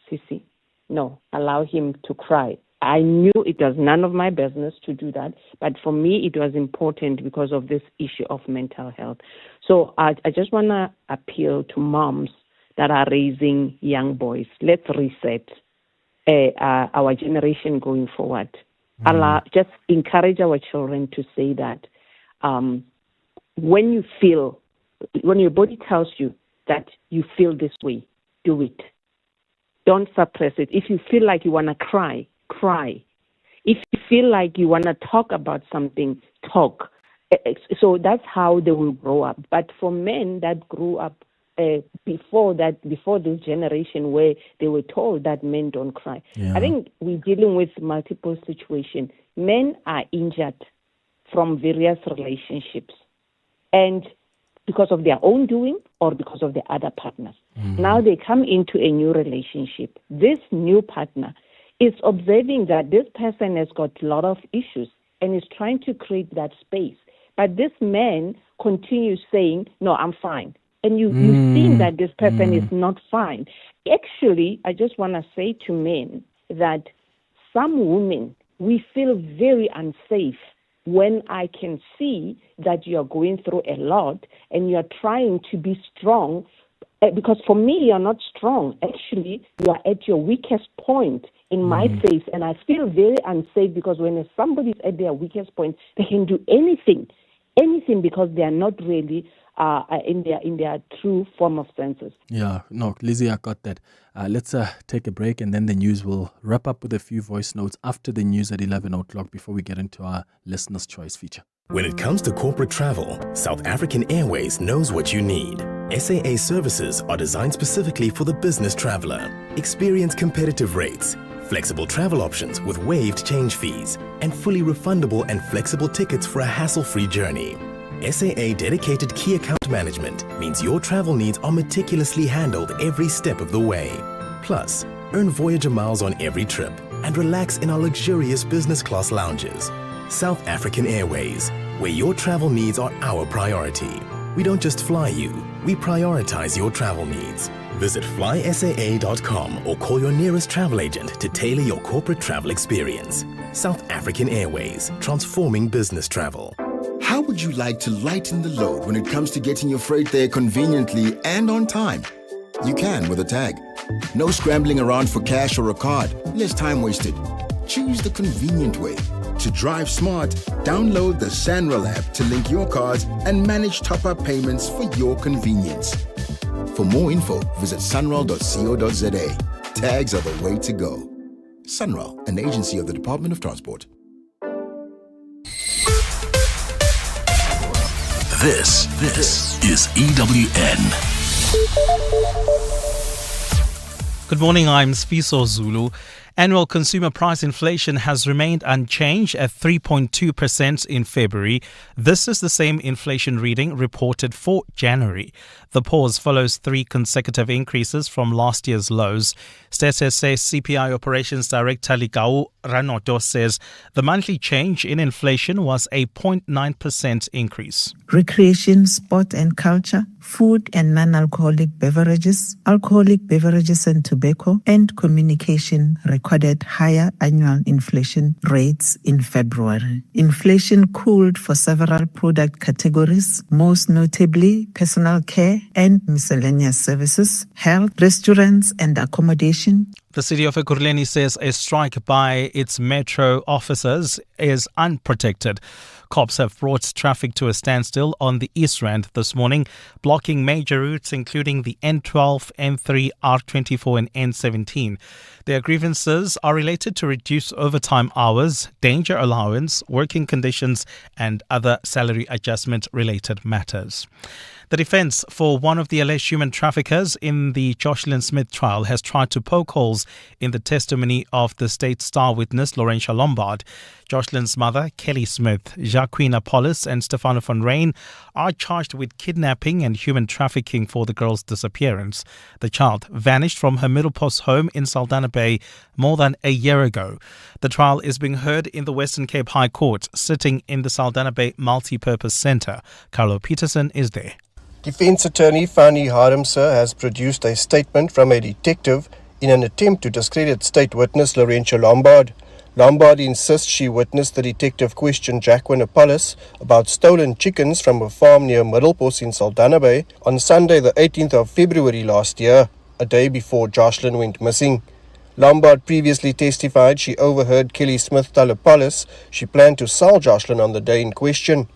Sisi, no, allow him to cry. I knew it was none of my business to do that, but for me it was important because of this issue of mental health. So I just want to appeal to moms that are raising young boys. Let's reset our generation going forward. Just encourage our children to say that when your body tells you that you feel this way, do it. Don't suppress it. If you feel like you want to cry, cry. If you feel like you want to talk about something, talk. So that's how they will grow up. But for men that grew up before this generation where they were told that men don't cry, I think we're dealing with multiple situations. Men are injured from various relationships, and because of their own doing or because of the other partners. Now they come into a new relationship. This new partner is observing that this person has got a lot of issues and is trying to create that space. But this man continues saying, no, I'm fine. And you've seen that this person is not fine. Actually, I just want to say to men that some women, we feel very unsafe when I can see that you are going through a lot and you are trying to be strong because for me, you're not strong. Actually, you are at your weakest point in my face, and I feel very unsafe because when somebody's at their weakest point, they can do anything, because they are not really in their true form of senses. Yeah, no, Lizzie, I got that. Let's take a break, and then the news will wrap up with a few voice notes after the news at 11 o'clock before we get into our Listener's Choice feature. When it comes to corporate travel, South African Airways knows what you need. SAA services are designed specifically for the business traveler. Experience competitive rates, flexible travel options with waived change fees, and fully refundable and flexible tickets for a hassle-free journey. SAA dedicated key account management means your travel needs are meticulously handled every step of the way. Plus, earn Voyager miles on every trip and relax in our luxurious business class lounges. South African Airways, where your travel needs are our priority. We don't just fly you, we prioritize your travel needs. Visit flysaa.com or call your nearest travel agent to tailor your corporate travel experience. South African Airways, transforming business travel. How would you like to lighten the load when it comes to getting your freight there conveniently and on time? You can with a tag. No scrambling around for cash or a card. Less time wasted. Choose the convenient way. To drive smart, download the Sanral app to link your cards and manage top-up payments for your convenience. For more info, visit sunral.co.za. Tags are the way to go. Sunral, an agency of the Department of Transport. This is EWN. Good morning, I'm Sfiso Zulu. Annual consumer price inflation has remained unchanged at 3.2% in February. This is the same inflation reading reported for January. The pause follows 3 consecutive increases from last year's lows. State SA CPI Operations Director Likau Ranoto says the monthly change in inflation was a 0.9% increase. Recreation, sport and culture, food and non-alcoholic beverages, alcoholic beverages and tobacco, and communication recorded higher annual inflation rates in February. Inflation cooled for several product categories, most notably personal care and miscellaneous services, health, restaurants and accommodation. The city of Ekurhuleni says a strike by its metro officers is unprotected. Cops have brought traffic to a standstill on the East Rand this morning, blocking major routes including the N12, N3, R24 and N17. Their grievances are related to reduced overtime hours, danger allowance, working conditions and other salary adjustment related matters. The defense for one of the alleged human traffickers in the Jocelyn Smith trial has tried to poke holes in the testimony of the state star witness Laurentia Lombard. Jocelyn's mother, Kelly Smith, Jacqueline Apollos and Stefano van Rijn are charged with kidnapping and human trafficking for the girl's disappearance. The child vanished from her Middlepost home in Saldanha Bay more than a year ago. The trial is being heard in the Western Cape High Court, sitting in the Saldanha Bay Multipurpose Centre. Carlo Peterson is there. Defense attorney Fani Harmser has produced a statement from a detective in an attempt to discredit state witness Laurentia Lombard. Lombard insists she witnessed the detective question Jacqueline Apollos about stolen chickens from a farm near Middlepost in Saldanha Bay on Sunday the 18th of February last year, a day before Jocelyn went missing. Lombard previously testified she overheard Kelly Smith tell Apollos she planned to sell Jocelyn on the day in question.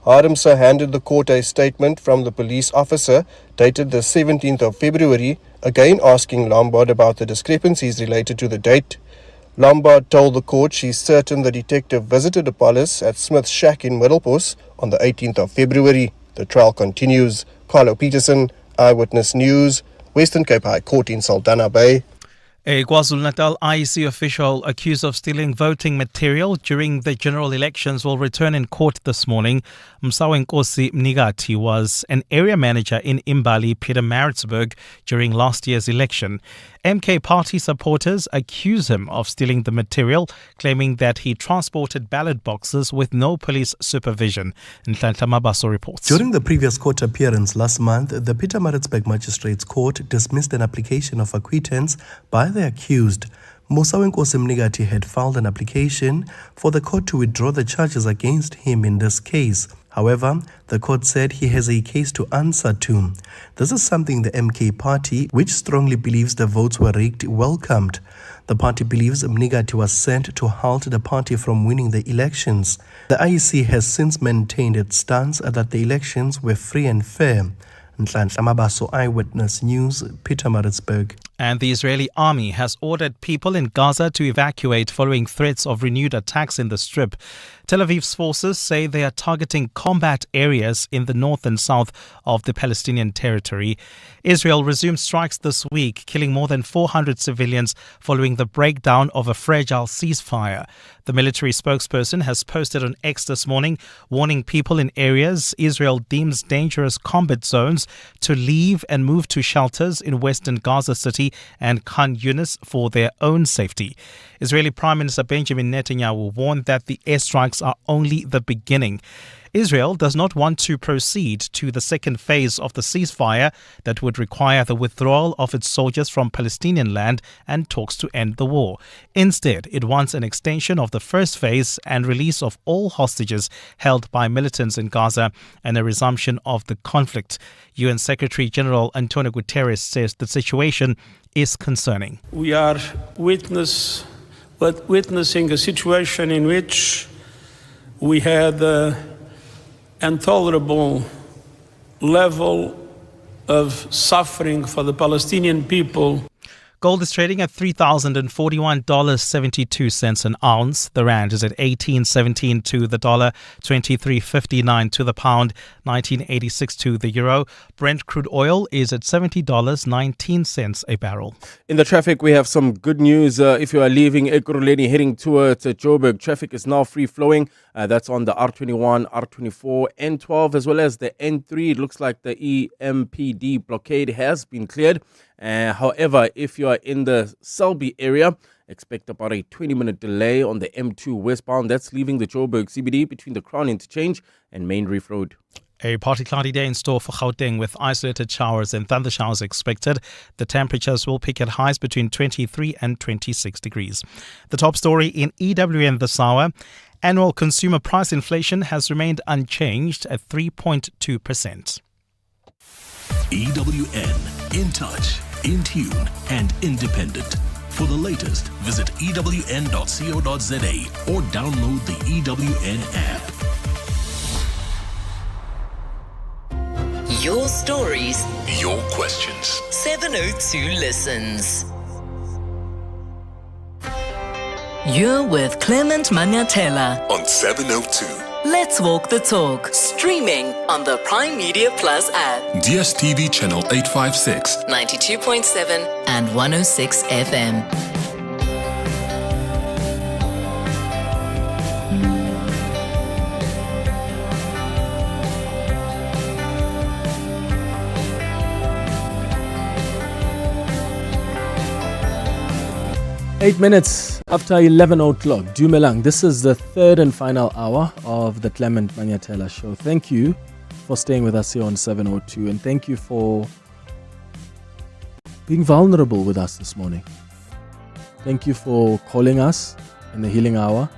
Harmser handed the court a statement from the police officer dated the 17th of February, again asking Lombard about the discrepancies related to the date. Lombard told the court she's certain the detective visited Apollos at Smith's shack in Middlepost on the 18th of February. The trial continues. Carlo Peterson, Eyewitness News, Western Cape High Court in Saldanha Bay. A KwaZulu-Natal IEC official accused of stealing voting material during the general elections will return in court this morning. Msawenkosi Mnigati was an area manager in Imbali, Pietermaritzburg during last year's election. MK party supporters accuse him of stealing the material, claiming that he transported ballot boxes with no police supervision. Nhlanhla Mabaso reports. During the previous court appearance last month, the Pietermaritzburg Magistrates Court dismissed an application of acquittance by the accused. Msawenkosi Mnigati had filed an application for the court to withdraw the charges against him in this case. However, the court said he has a case to answer to. This is something the MK party, which strongly believes the votes were rigged, welcomed. The party believes Mnigati was sent to halt the party from winning the elections. The IEC has since maintained its stance that the elections were free and fair. Nhlanhla Mabaso, Eyewitness News, Pietermaritzburg. And the Israeli army has ordered people in Gaza to evacuate following threats of renewed attacks in the Strip. Tel Aviv's forces say they are targeting combat areas in the north and south of the Palestinian territory. Israel resumed strikes this week, killing more than 400 civilians following the breakdown of a fragile ceasefire. The military spokesperson has posted on X this morning, warning people in areas Israel deems dangerous combat zones to leave and move to shelters in western Gaza City and Khan Yunis for their own safety. Israeli Prime Minister Benjamin Netanyahu warned that the airstrikes are only the beginning. Israel does not want to proceed to the second phase of the ceasefire that would require the withdrawal of its soldiers from Palestinian land and talks to end the war. Instead, it wants an extension of the first phase and release of all hostages held by militants in Gaza and a resumption of the conflict. UN Secretary General Antonio Guterres says the situation is concerning. We are witnessing a situation in which we had intolerable level of suffering for the Palestinian people. Gold is trading at $3,041.72 an ounce. The rand is at 18.17 to the dollar, 23.59 to the pound, 19.86 to the euro. Brent crude oil is at $70.19 a barrel. In the traffic, we have some good news. If you are leaving Ekurhuleni heading towards Joburg, traffic is now free flowing. That's on the R21, R24, N12, as well as the N3. It looks like the EMPD blockade has been cleared. However, if you are in the Selby area, expect about a 20-minute delay on the M2 westbound. That's leaving the Joburg CBD between the Crown Interchange and Main Reef Road. A partly cloudy day in store for Gauteng with isolated showers and thunder showers expected. The temperatures will peak at highs between 23 and 26 degrees. The top story in EWN this hour. Annual consumer price inflation has remained unchanged at 3.2%. EWN, in touch, in tune, and independent. For the latest, visit ewn.co.za or download the EWN app. Your stories, your questions. 702 listens. You're with Clement Manyathela on 702. Let's walk the talk. Streaming on the Prime Media Plus app. DSTV channel 856, 92.7 and 106 FM. 8 minutes after 11 o'clock. Dumelang, this is the third and final hour of the Clement Manyathela Show. Thank you for staying with us here on 702, and thank you for being vulnerable with us this morning. Thank you for calling us in the healing hour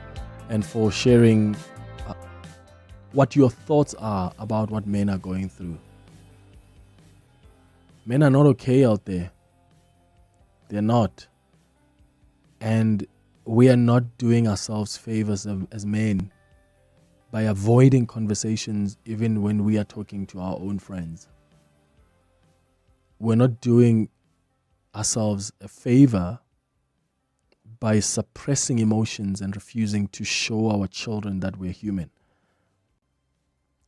and for sharing what your thoughts are about what men are going through. Men are not okay out there. They're not. And we are not doing ourselves favors as men by avoiding conversations even when we are talking to our own friends. We're not doing ourselves a favor by suppressing emotions and refusing to show our children that we're human.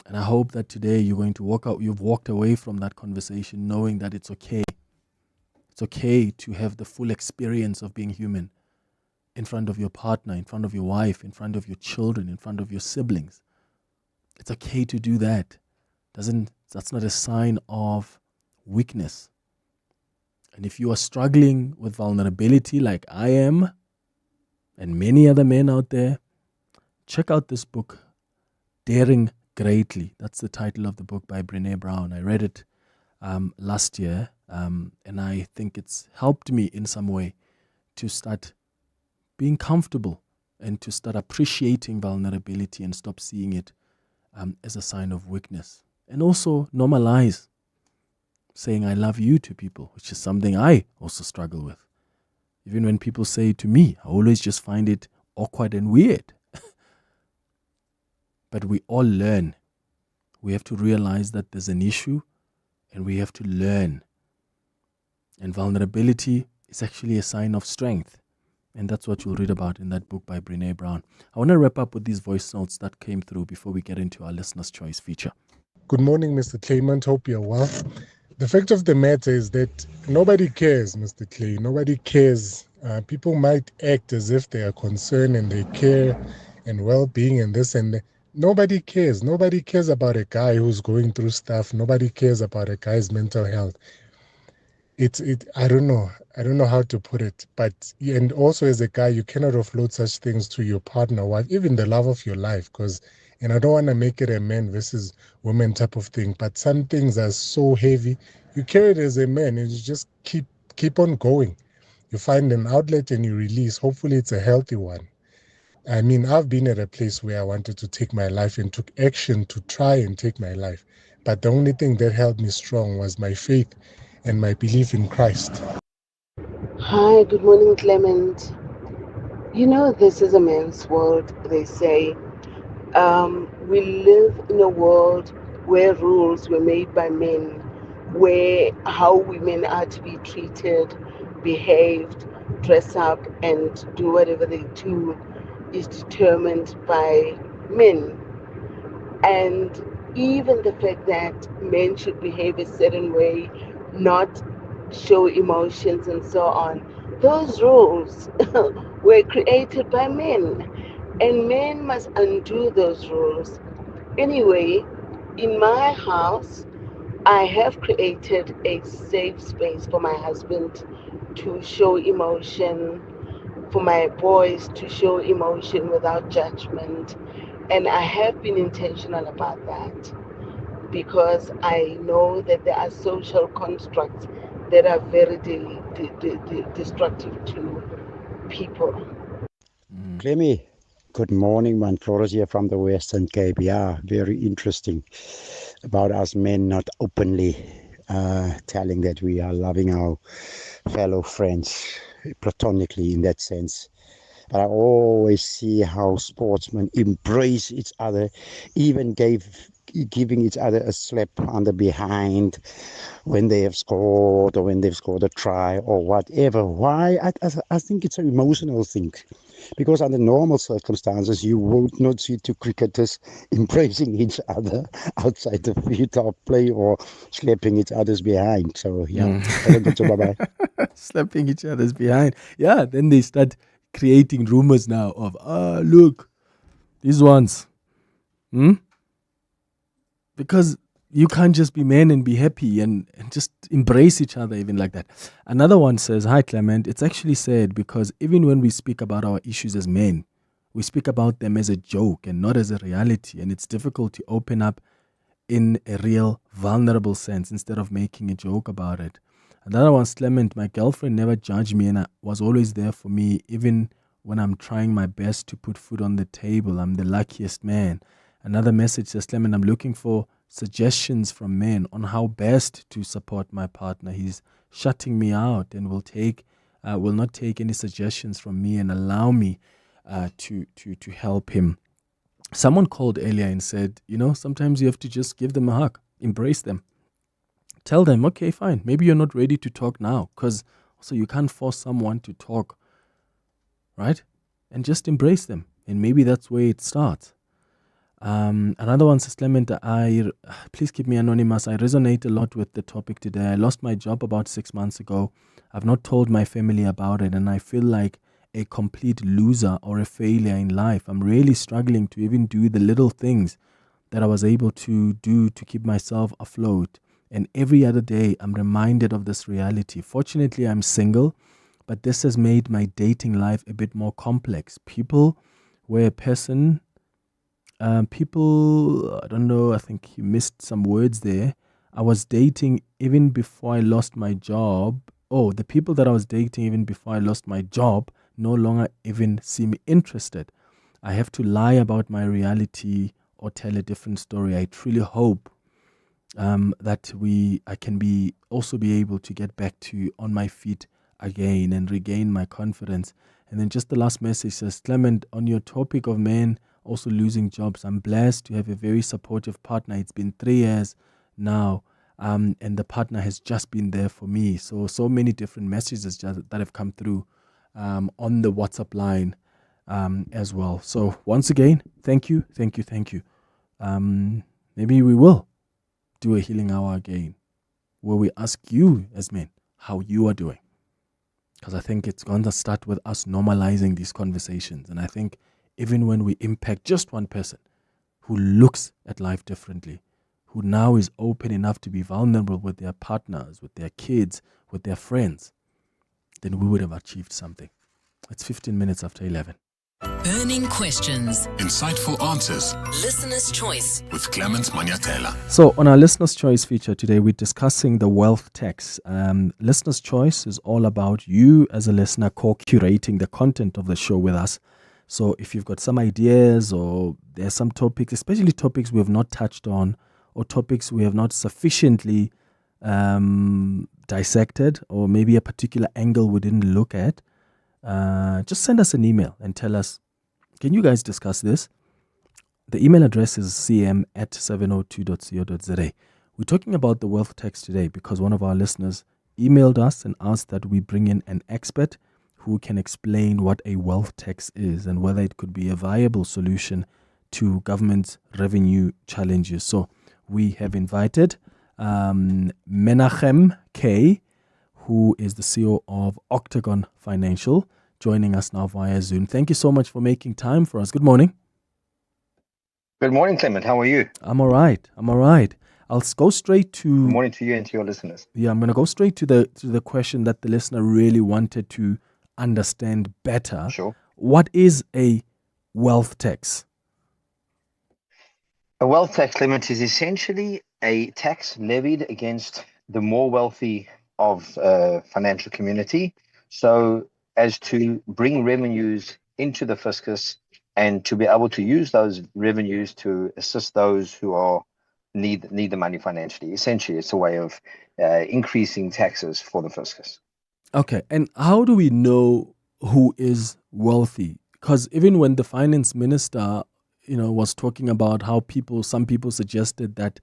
And I hope that today you've walked away from that conversation knowing that it's okay. It's okay to have the full experience of being human. In front of your partner, in front of your wife, in front of your children, in front of your siblings. It's okay to do that. That's not a sign of weakness. And if you are struggling with vulnerability like I am, and many other men out there, check out this book, Daring Greatly. That's the title of the book by Brené Brown. I read it last year, and I think it's helped me in some way to start being comfortable and to start appreciating vulnerability and stop seeing it as a sign of weakness. And also normalize saying I love you to people, which is something I also struggle with. Even when people say it to me, I always just find it awkward and weird. But we all learn. We have to realize that there's an issue and we have to learn. And vulnerability is actually a sign of strength. And that's what you'll read about in that book by Brené Brown. I want to wrap up with these voice notes that came through before we get into our Listener's Choice feature. Good morning, Mr. Clement. Hope you're well. The fact of the matter is that nobody cares, Mr. Clay. Nobody cares. People might act as if they are concerned and they care and well-being and this and that. Nobody cares. Nobody cares about a guy who's going through stuff. Nobody cares about a guy's mental health. I don't know. I don't know how to put it. But, and also as a guy, you cannot offload such things to your partner, wife, even the love of your life, and I don't want to make it a man versus woman type of thing, but some things are so heavy. You carry it as a man and you just keep on going. You find an outlet and you release. Hopefully it's a healthy one. I mean, I've been at a place where I wanted to take my life and took action to try and take my life. But the only thing that held me strong was my faith and my belief in Christ. Hi, good morning, Clement. You know, this is a man's world, they say. We live in a world where rules were made by men, where how women are to be treated, behaved, dress up, and do whatever they do is determined by men. And even the fact that men should behave a certain way, not show emotions and so on, those rules were created by men. And men must undo those rules. Anyway, in my house, I have created a safe space for my husband to show emotion, for my boys to show emotion without judgment. And I have been intentional about that because I know that there are social constructs that are very destructive to people. Clemmy, good morning, man. Flores here from the Western Cape. Yeah, very interesting about us men not openly telling that we are loving our fellow friends platonically in that sense. But I always see how sportsmen embrace each other, even giving each other a slap on the behind when they have scored or when they've scored a try or whatever. Why? I think it's an emotional thing. Because under normal circumstances, you would not see two cricketers embracing each other outside the field of play or slapping each other's behind. So, yeah. Bye-bye. Slapping each other's behind. Yeah, then they start creating rumors now of, look, these ones. Because you can't just be men and be happy and just embrace each other even like that. Another one says, hi, Clement. It's actually sad because even when we speak about our issues as men, we speak about them as a joke and not as a reality. And it's difficult to open up in a real vulnerable sense instead of making a joke about it. Another one, Clement, my girlfriend never judged me and was always there for me even when I'm trying my best to put food on the table. I'm the luckiest man. Another message says, Clement, I'm looking for suggestions from men on how best to support my partner. He's shutting me out and will not take any suggestions from me and allow me to help him. Someone called earlier and said, sometimes you have to just give them a hug, embrace them. Tell them, okay, fine, maybe you're not ready to talk now, because also you can't force someone to talk, right? And just embrace them. And maybe that's where it starts. Another one says, Clement, please keep me anonymous. I resonate a lot with the topic today. I lost my job about 6 months ago. I've not told my family about it, and I feel like a complete loser or a failure in life. I'm really struggling to even do the little things that I was able to do to keep myself afloat. And every other day, I'm reminded of this reality. Fortunately, I'm single, but this has made my dating life a bit more complex. People, I don't know, I think you missed some words there. I was dating even before I lost my job. The people that I was dating even before I lost my job no longer even seem interested. I have to lie about my reality or tell a different story. I truly hope that I can also be able to get back to on my feet again and regain my confidence. And then just the last message says, Clement, on your topic of men also losing jobs, I'm blessed to have a very supportive partner. It's been 3 years now, and the partner has just been there for me. So many different messages that have come through on the WhatsApp line as well. So once again, thank you. Maybe we will do a healing hour again, where we ask you as men how you are doing. Because I think it's going to start with us normalizing these conversations. And I think even when we impact just one person who looks at life differently, who now is open enough to be vulnerable with their partners, with their kids, with their friends, then we would have achieved something. It's 15 minutes after 11. Burning questions. Insightful answers. Listener's Choice with Clement Manyathela. So on our Listener's Choice feature today, we're discussing the wealth tax. Listener's Choice is all about you as a listener co-curating the content of the show with us. So if you've got some ideas or there's some topics, especially topics we have not touched on or topics we have not sufficiently dissected, or maybe a particular angle we didn't look at, just send us an email and tell us, can you guys discuss this? The email address is cm@702.co.za. We're talking about the wealth tax today because one of our listeners emailed us and asked that we bring in an expert who can explain what a wealth tax is and whether it could be a viable solution to government's revenue challenges. So we have invited Menachem Kay, who is the CEO of Octagon Financial, joining us now via Zoom. Thank you so much for making time for us. Good morning. Good morning, Clement. How are you? I'm all right. I'll go straight to... Good morning to you and to your listeners. Yeah, I'm going to go straight to the question that the listener really wanted to understand better. Sure. What is a wealth tax? A wealth tax, Clement, is essentially a tax levied against the more wealthy of financial community, so as to bring revenues into the fiscus and to be able to use those revenues to assist those who need the money financially. Essentially, it's a way of increasing taxes for the fiscus. Okay, and how do we know who is wealthy? Because even when the finance minister, was talking about how some people suggested that,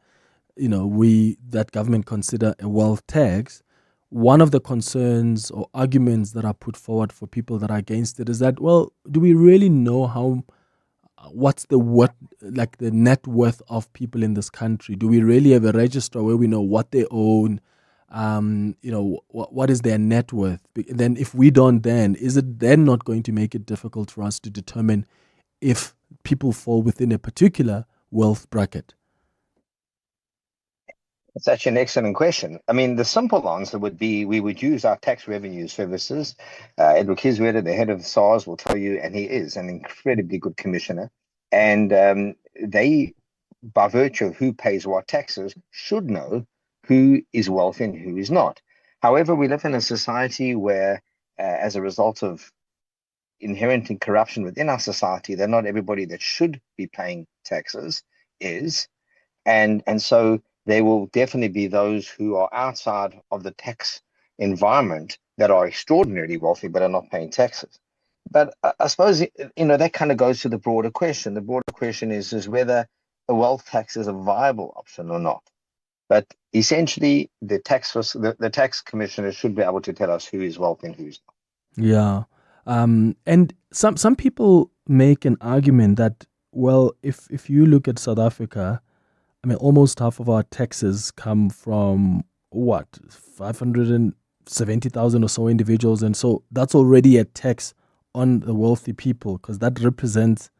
that government consider a wealth tax, one of the concerns or arguments that are put forward for people that are against it is that, well, do we really know what's the net worth of people in this country? Do we really have a register where we know what they own? What is their net worth? Then if we don't, then is it then not going to make it difficult for us to determine if people fall within a particular wealth bracket? It's actually an excellent question. I mean, the simple answer would be we would use our tax revenue services. Edward Kisweder, the head of SARS, will tell you, and he is an incredibly good commissioner. And they, by virtue of who pays what taxes, should know who is wealthy and who is not. However, we live in a society where, as a result of inherent corruption within our society, that not everybody that should be paying taxes is. And so there will definitely be those who are outside of the tax environment that are extraordinarily wealthy but are not paying taxes. But I suppose, that kind of goes to the broader question. The broader question is whether a wealth tax is a viable option or not. But essentially, the tax commissioner should be able to tell us who is wealthy and who is not. Yeah. And some people make an argument that, well, if you look at South Africa, I mean, almost half of our taxes come from 570,000 or so individuals. And so that's already a tax on the wealthy people, because that represents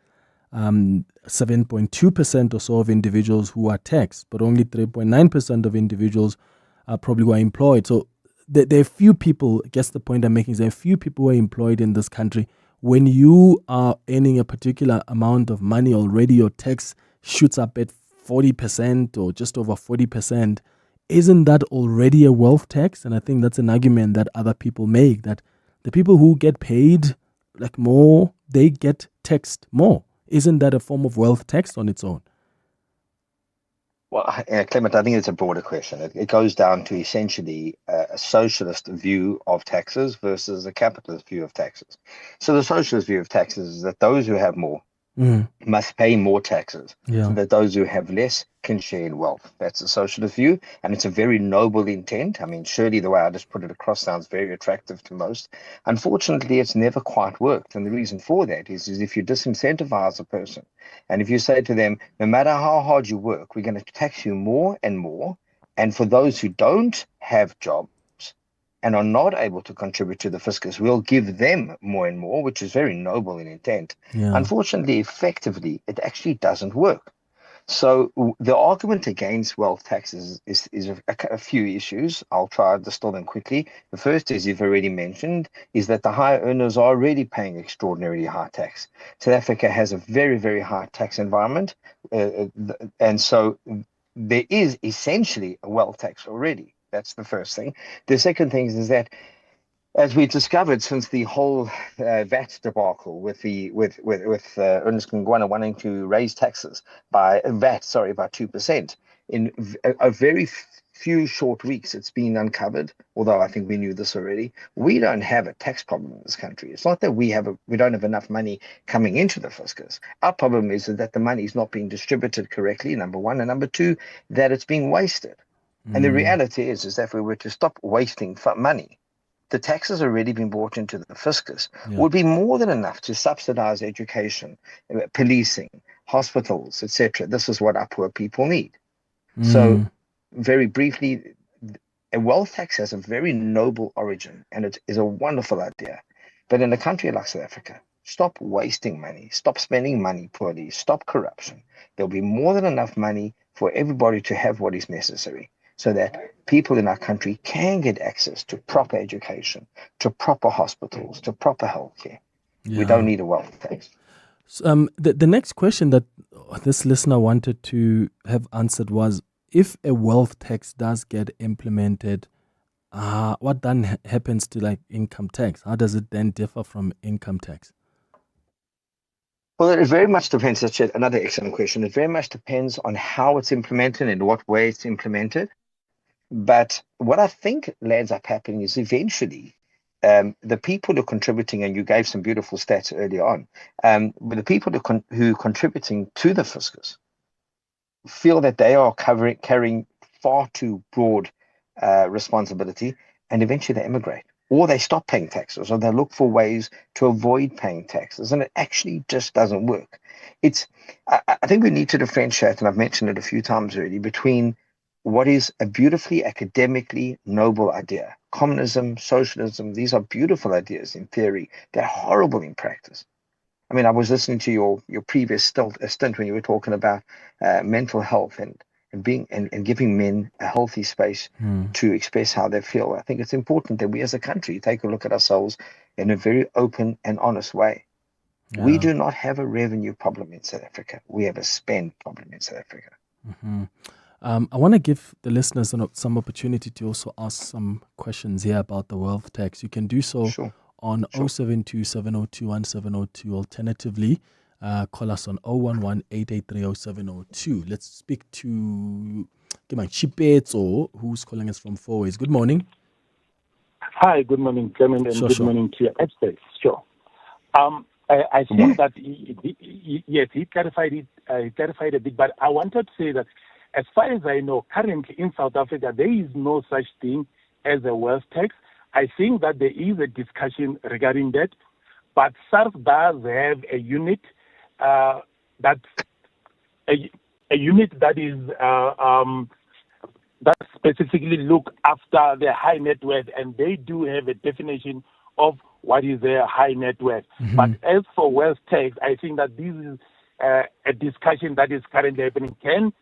7.2% or so of individuals who are taxed, but only 3.9% of individuals are probably who are employed. So there are few people, I guess the point I'm making is there are few people who are employed in this country. When you are earning a particular amount of money already, your tax shoots up at 40% or just over 40%. Isn't that already a wealth tax? And I think that's an argument that other people make, that the people who get paid more, they get taxed more. Isn't that a form of wealth tax on its own? Well, Clement, I think it's a broader question. It goes down to essentially a socialist view of taxes versus a capitalist view of taxes. So the socialist view of taxes is that those who have more must pay more taxes so that those who have less can share in wealth. That's a socialist view, and it's a very noble intent. I mean, surely the way I just put it across sounds very attractive to most. Unfortunately, it's never quite worked, and the reason for that is if you disincentivize a person, and if you say to them, no matter how hard you work, we're going to tax you more and more, and for those who don't have jobs and are not able to contribute to the fiscus, we'll give them more and more, which is very noble in intent. Yeah. Unfortunately, effectively, it actually doesn't work. So the argument against wealth taxes is a few issues. I'll try to distill them quickly. The first, as you've already mentioned, is that the higher earners are already paying extraordinarily high tax. South Africa has a very, very high tax environment, and so there is essentially a wealth tax already. That's the first thing. The second thing is that, as we discovered since the whole VAT debacle with Ernest Ngwana wanting to raise taxes by 2%, in a very few short weeks, it's been uncovered. Although I think we knew this already, we don't have a tax problem in this country. It's not that we don't have enough money coming into the fiscus. Our problem is that the money is not being distributed correctly. Number one, and number two, that it's being wasted. And the reality is that if we were to stop wasting money, the taxes already been brought into the fiscus would be more than enough to subsidize education, policing, hospitals, etc. This is what our poor people need. So, very briefly, a wealth tax has a very noble origin, and it is a wonderful idea. But in a country like South Africa, stop wasting money, stop spending money poorly, stop corruption. There'll be more than enough money for everybody to have what is necessary, so that people in our country can get access to proper education, to proper hospitals, to proper healthcare. We don't need a wealth tax. The next question that this listener wanted to have answered was, if a wealth tax does get implemented, what then happens to like income tax? How does it then differ from income tax? Well, it very much depends. That's another excellent question. It very much depends on how it's implemented and what way it's implemented. But what I think lands up happening is eventually the people who are contributing, and you gave some beautiful stats earlier on, but the people who are contributing to the fiscus feel that they are carrying far too broad responsibility, and eventually they immigrate, or they stop paying taxes, or they look for ways to avoid paying taxes, and it actually just doesn't work. I think we need to differentiate, and I've mentioned it a few times already, between what is a beautifully academically noble idea. Communism, socialism, these are beautiful ideas in theory. They're horrible in practice. I mean, I was listening to your previous stint when you were talking about mental health and giving men a healthy space to express how they feel. I think it's important that we as a country take a look at ourselves in a very open and honest way. Yeah. We do not have a revenue problem in South Africa. We have a spend problem in South Africa. Mm-hmm. I want to give the listeners some opportunity to also ask some questions here about the wealth tax. You can do so on 072-702-1702. Alternatively, call us on 011-883-0702. Let's speak to Chipetso, who's calling us from Four Ways. Good morning. Hi, good morning, Clement, and good morning to your experts. Sure. I think that, yes, he clarified it. He clarified a bit, but I wanted to say that as far as I know, currently in South Africa, there is no such thing as a wealth tax. I think that there is a discussion regarding that, but SARS does have a unit that is that specifically look after the high net worth, and they do have a definition of what is their high net worth. Mm-hmm. But as for wealth tax, I think that this is a discussion that is currently happening. Can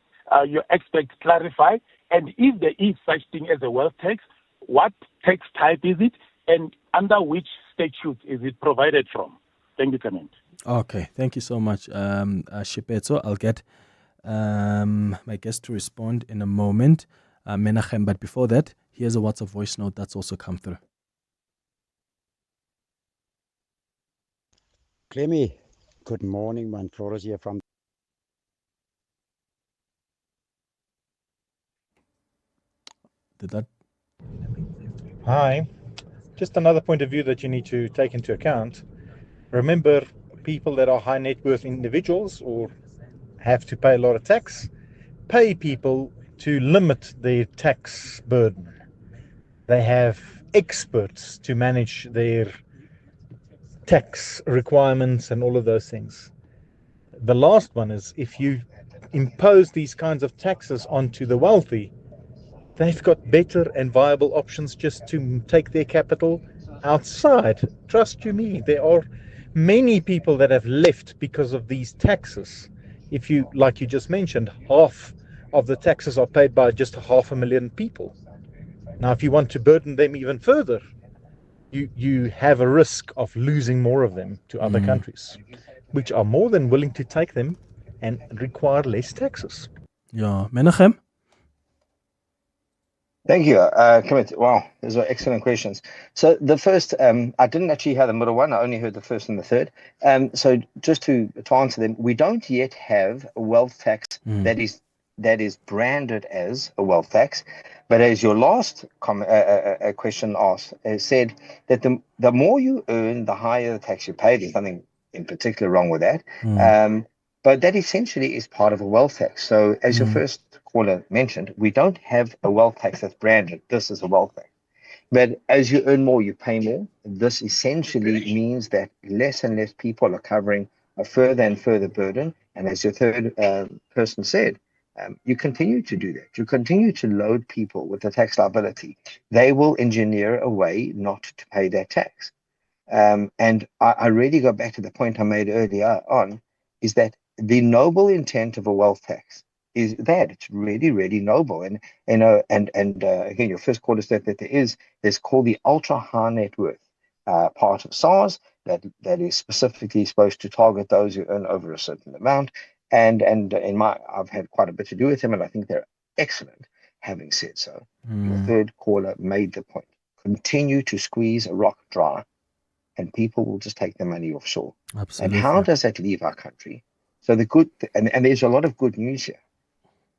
your experts clarify? And if there is such thing as a wealth tax, what tax type is it, and under which statute is it provided from? Thank you, Clement. Okay, thank you so much, Shipetso. I'll get my guest to respond in a moment, Menachem. But before that, here's a WhatsApp voice note that's also come through. Clemmy, good morning, man. Flores here from with that. Hi. Just another point of view that you need to take into account. Remember, people that are high net worth individuals or have to pay a lot of tax, pay people to limit their tax burden. They have experts to manage their tax requirements and all of those things. The last one is if you impose these kinds of taxes onto the wealthy, they've got better and viable options just to take their capital outside. Trust you me, there are many people that have left because of these taxes. If you, like you just mentioned, half of the taxes are paid by just 500,000 people. Now, if you want to burden them even further, you have a risk of losing more of them to other countries, which are more than willing to take them and require less taxes. Yeah, Menachem? Thank you, Clement. Wow, those are excellent questions. So the first, I didn't actually hear the middle one. I only heard the first and the third. So just to answer them, we don't yet have a wealth tax that is branded as a wealth tax. But as your last question asked, said that the more you earn, the higher the tax you pay. There's nothing in particular wrong with that. But that essentially is part of a wealth tax. So as your first caller mentioned, we don't have a wealth tax that's branded. This is a wealth tax. But as you earn more, you pay more. This essentially means that less and less people are covering a further and further burden. And as your third person said, you continue to do that. You continue to load people with the tax liability. They will engineer a way not to pay their tax. And I really go back to the point I made earlier on, is that the noble intent of a wealth tax is that it's really, really noble. And again, your first caller said that there's called the ultra high net worth part of SARS that is specifically supposed to target those who earn over a certain amount. And I've had quite a bit to do with them, and I think they're excellent. Having said so, your third caller made the point. Continue to squeeze a rock dry, and people will just take their money offshore. Absolutely. And how does that leave our country? So and there's a lot of good news here.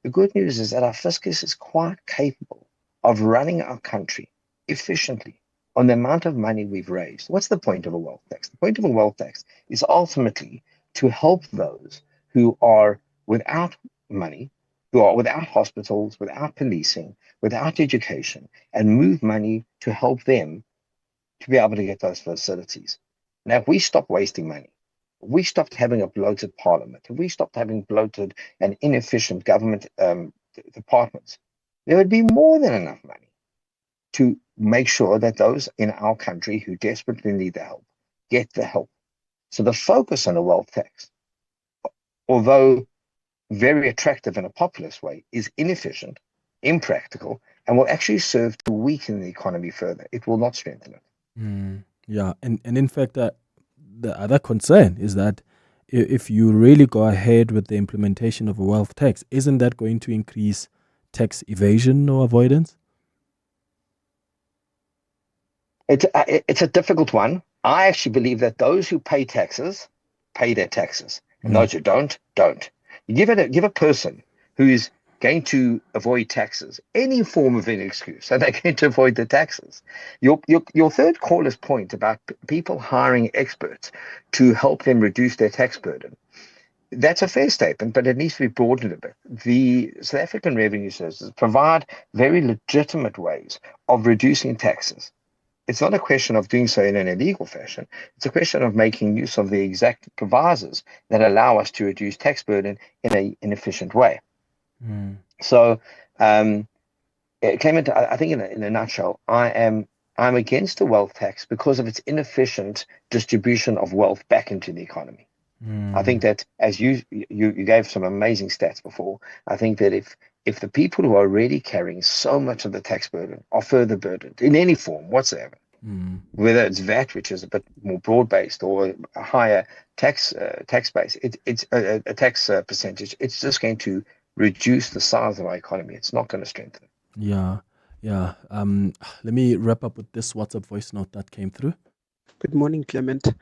The good news is that our fiscus is quite capable of running our country efficiently on the amount of money we've raised. What's the point of a wealth tax? The point of a wealth tax is ultimately to help those who are without money, who are without hospitals, without policing, without education, and move money to help them to be able to get those facilities. Now, if we stop wasting money, if we stopped having a bloated parliament, if we stopped having bloated and inefficient government departments, there would be more than enough money to make sure that those in our country who desperately need the help get the help. So the focus on a wealth tax, although very attractive in a populist way, is inefficient, impractical, and will actually serve to weaken the economy further. It will not strengthen it. Yeah, and in fact, the other concern is that if you really go ahead with the implementation of a wealth tax, isn't that going to increase tax evasion or avoidance? It's a difficult one. I actually believe that those who pay taxes pay their taxes, and those who don't. You give a person who is going to avoid taxes any form of an excuse, so they're going to avoid the taxes. Your third caller's point about people hiring experts to help them reduce their tax burden, that's a fair statement, but it needs to be broadened a bit. The South African Revenue Services provide very legitimate ways of reducing taxes. It's not a question of doing so in an illegal fashion. It's a question of making use of the exact provisos that allow us to reduce tax burden in an efficient way. So, Clement, I think in a nutshell, I'm against the wealth tax because of its inefficient distribution of wealth back into the economy. I think that, as you gave some amazing stats before, I think that if the people who are already carrying so much of the tax burden are further burdened in any form whatsoever, whether it's VAT, which is a bit more broad-based, or a higher tax base, it's a tax percentage, it's just going to reduce the size of our economy. It's not going to strengthen it. Yeah. Let me wrap up with this WhatsApp voice note that came through. Good morning, Clement.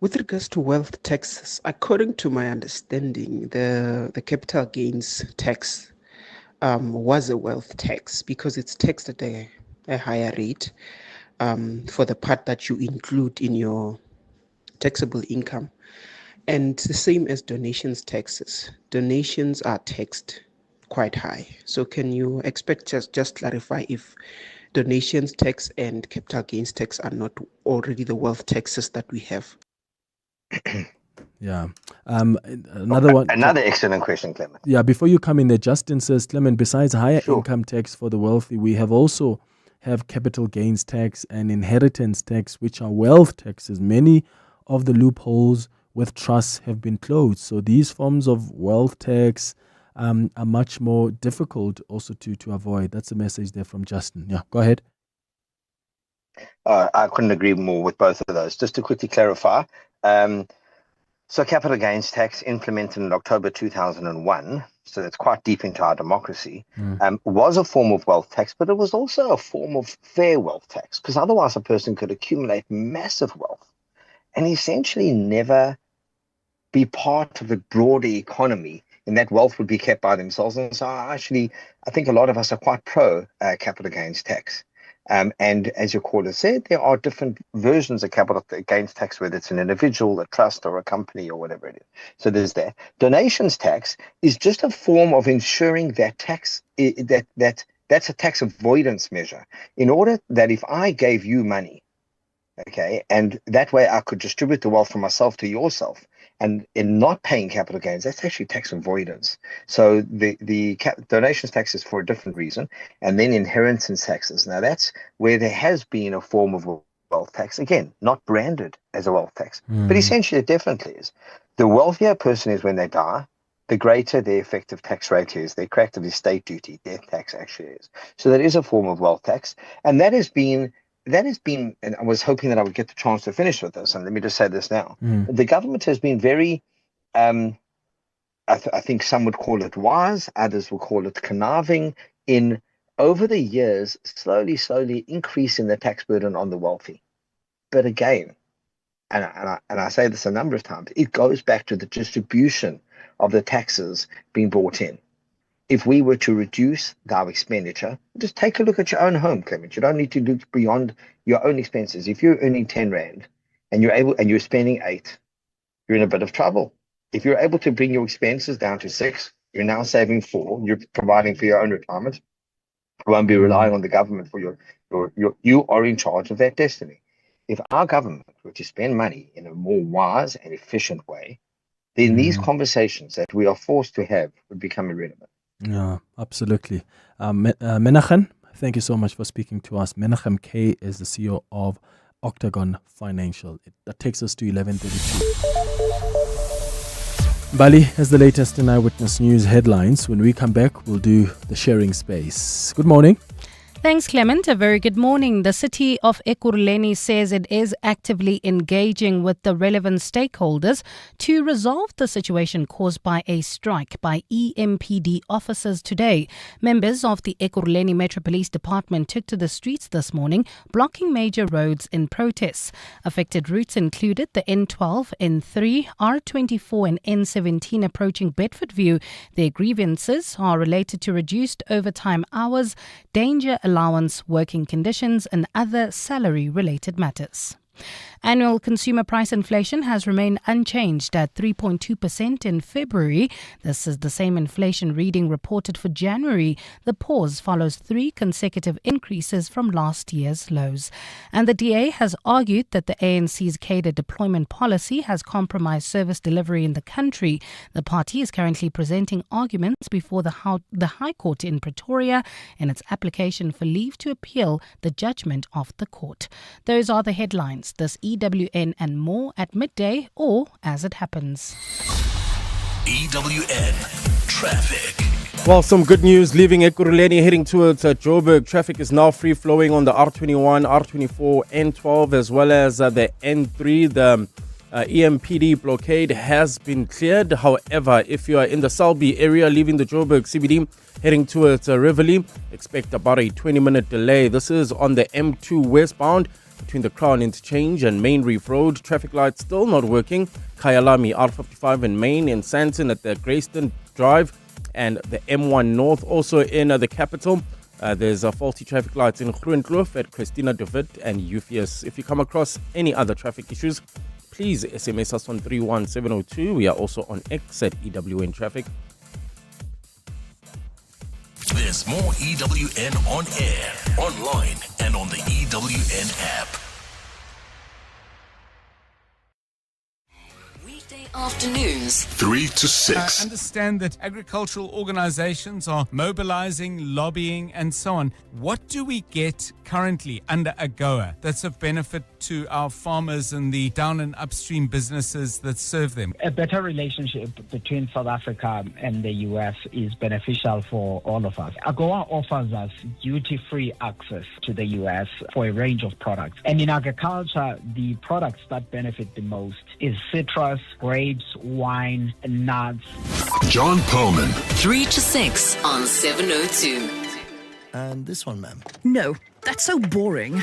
With regards to wealth taxes, according to my understanding, the capital gains tax was a wealth tax because it's taxed at a higher rate for the part that you include in your taxable income. And the same as donations taxes. Donations are taxed quite high. So can you just clarify if donations tax and capital gains tax are not already the wealth taxes that we have? Yeah. Another excellent question, Clement. Yeah, before you come in there, Justin says, Clement, besides higher income tax for the wealthy, we also have capital gains tax and inheritance tax, which are wealth taxes. Many of the loopholes with trusts have been closed. So these forms of wealth tax are much more difficult also to avoid. That's a message there from Justin. Yeah, go ahead. I couldn't agree more with both of those. Just to quickly clarify, so capital gains tax implemented in October 2001, so that's quite deep into our democracy, was a form of wealth tax, but it was also a form of fair wealth tax, because otherwise a person could accumulate massive wealth and essentially never be part of the broader economy, and that wealth would be kept by themselves. And so I think a lot of us are quite pro capital gains tax. And as your caller said, there are different versions of capital gains tax, whether it's an individual, a trust, or a company, or whatever it is. So there's that. Donations tax is just a form of ensuring that that's a tax avoidance measure. In order that if I gave you money, okay, and that way I could distribute the wealth from myself to yourself, and in not paying capital gains, that's actually tax avoidance. So the donations tax is for a different reason. And then inheritance taxes. Now that's where there has been a form of wealth tax. Again, not branded as a wealth tax, but essentially it definitely is. The wealthier a person is when they die, the greater their effective tax rate is, their corrective estate duty, death tax actually is. So that is a form of wealth tax. And that has been, and I was hoping that I would get the chance to finish with this, and let me just say this now. The government has been very, I think some would call it wise, others will call it conniving, in over the years, slowly increasing the tax burden on the wealthy. But again, and I say this a number of times, it goes back to the distribution of the taxes being brought in. If we were to reduce our expenditure, just take a look at your own home, Clement. You don't need to look beyond your own expenses. If you're earning 10 Rand and you're spending 8, you're in a bit of trouble. If you're able to bring your expenses down to 6, you're now saving 4, you're providing for your own retirement. You won't be relying on the government for you are in charge of that destiny. If our government were to spend money in a more wise and efficient way, then these conversations that we are forced to have would become irrelevant. Yeah, absolutely. Menachem, thank you so much for speaking to us. Menachem Kay is the CEO of Octagon Financial. That takes us to 11:32. Bali has the latest in Eyewitness News headlines. When we come back, we'll do the sharing space. Good morning. Thanks, Clement. A very good morning. The city of Ekurhuleni says it is actively engaging with the relevant stakeholders to resolve the situation caused by a strike by EMPD officers today. Members of the Ekurhuleni Metro Police Department took to the streets this morning, blocking major roads in protests. Affected routes included the N12, N3, R24 and N17 approaching Bedfordview. Their grievances are related to reduced overtime hours, danger allowance, working conditions and other salary-related matters. Annual consumer price inflation has remained unchanged at 3.2% in February. This is the same inflation reading reported for January. The pause follows 3 consecutive increases from last year's lows. And the DA has argued that the ANC's cadre deployment policy has compromised service delivery in the country. The party is currently presenting arguments before the High Court in Pretoria in its application for leave to appeal the judgment of the court. Those are the headlines. This EWN and more at midday or as it happens. EWN Traffic. Well, some good news. Leaving Ekurhuleni heading towards Joburg. Traffic is now free flowing on the R21, R24, N12 as well as the N3. The EMPD blockade has been cleared. However, if you are in the Selby area leaving the Joburg CBD heading towards Rivoli, expect about a 20-minute delay. This is on the M2 westbound between the Crown Interchange and Main Reef Road. Traffic lights still not working. Kyalami, R55 in Main, and Santon at the Greyston Drive and the M1 North. Also in the capital, there's faulty traffic lights in Groenkloof at Christina de Wit and Euphius. If you come across any other traffic issues, please SMS us on 31702. We are also on X at EWN Traffic. There's more EWN on air, online, and on the EWN app. Weekday afternoons, 3 to 6. I understand that agricultural organizations are mobilizing, lobbying, and so on. What do we get currently under AGOA that's of benefit to our farmers and the down and upstream businesses that serve them? A better relationship between South Africa and the US is beneficial for all of us. AGOA offers us duty-free access to the US for a range of products. And in agriculture, the products that benefit the most is citrus, grapes, wine, and nuts. John Perlman. 3 to 6 on 702. And this one, ma'am. No, that's so boring.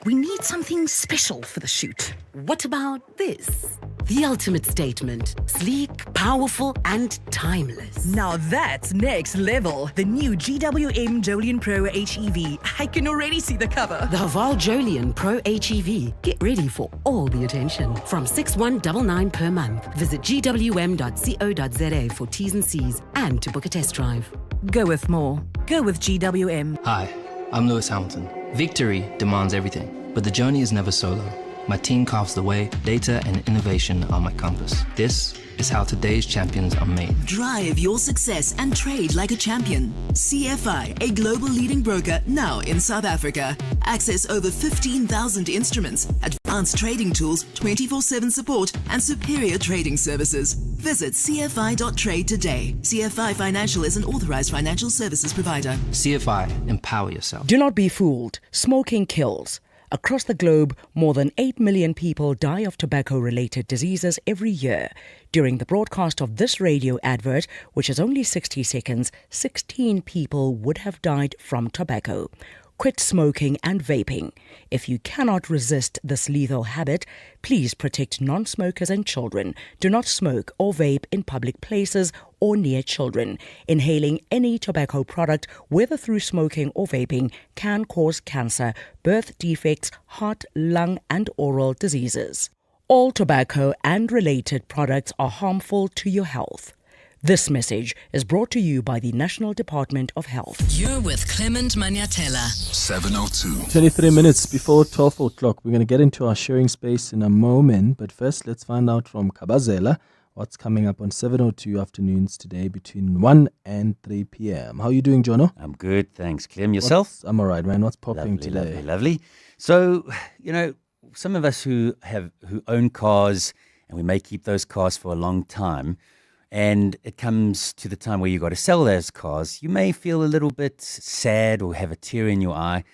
We need something special for the shoot. What about this? The ultimate statement. Sleek, powerful, and timeless. Now that's next level. The new GWM Jolion Pro HEV. I can already see the cover. The Haval Jolion Pro HEV. Get ready for all the attention. From 6199 per month. Visit gwm.co.za for T's and C's and to book a test drive. Go with more. Go with GWM. Hi, I'm Lewis Hamilton. Victory demands everything, but the journey is never solo. My team carves the way, data and innovation are my compass. This is how today's champions are made. Drive your success and trade like a champion. CFI, a global leading broker now in South Africa. Access over 15,000 instruments, advanced trading tools, 24/7 support, and superior trading services. Visit cfi.trade today. CFI Financial is an authorized financial services provider. CFI, empower yourself. Do not be fooled. Smoking kills. Across the globe, more than 8 million people die of tobacco-related diseases every year. During the broadcast of this radio advert, which is only 60 seconds, 16 people would have died from tobacco. Quit smoking and vaping. If you cannot resist this lethal habit, please protect non-smokers and children. Do not smoke or vape in public places or near children. Inhaling any tobacco product, whether through smoking or vaping, can cause cancer, birth defects, heart, lung, and oral diseases. All tobacco and related products are harmful to your health. This message is brought to you by the National Department of Health. You're with Clement Manyathela. 702. 23 minutes before 12 o'clock. We're going to get into our sharing space in a moment. But first, let's find out from Kabazela what's coming up on 702 afternoons today between 1 and 3 p.m. How are you doing, Jono? I'm good, thanks. Clem, yourself? I'm all right, man. What's popping today? Lovely. So, some of us who own cars, and we may keep those cars for a long time, and it comes to the time where you got to sell those cars, you may feel a little bit sad or have a tear in your eye.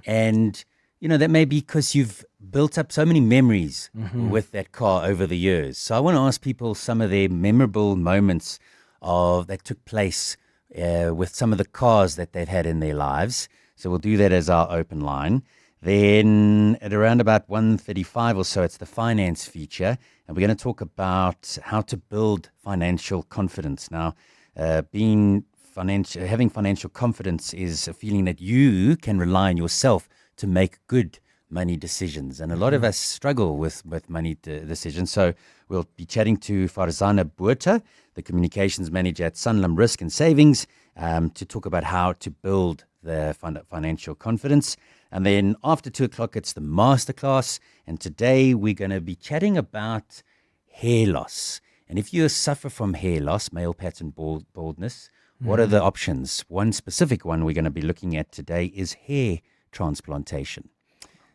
And, that may be because you've built up so many memories with that car over the years. So I want to ask people some of their memorable moments that took place with some of the cars that they've had in their lives. So we'll do that as our open line. Then at around about 1:35 or so, it's the finance feature. And we're going to talk about how to build financial confidence. Now, having financial confidence is a feeling that you can rely on yourself to make good money decisions. And a lot of us struggle with money decisions. So we'll be chatting to Farzana Buerta, the communications manager at Sanlam Risk and Savings, to talk about how to build the financial confidence. And then after 2 o'clock, it's the masterclass. And today we're going to be chatting about hair loss. And if you suffer from hair loss, male pattern baldness, what are the options? One specific one we're going to be looking at today is hair transplantation.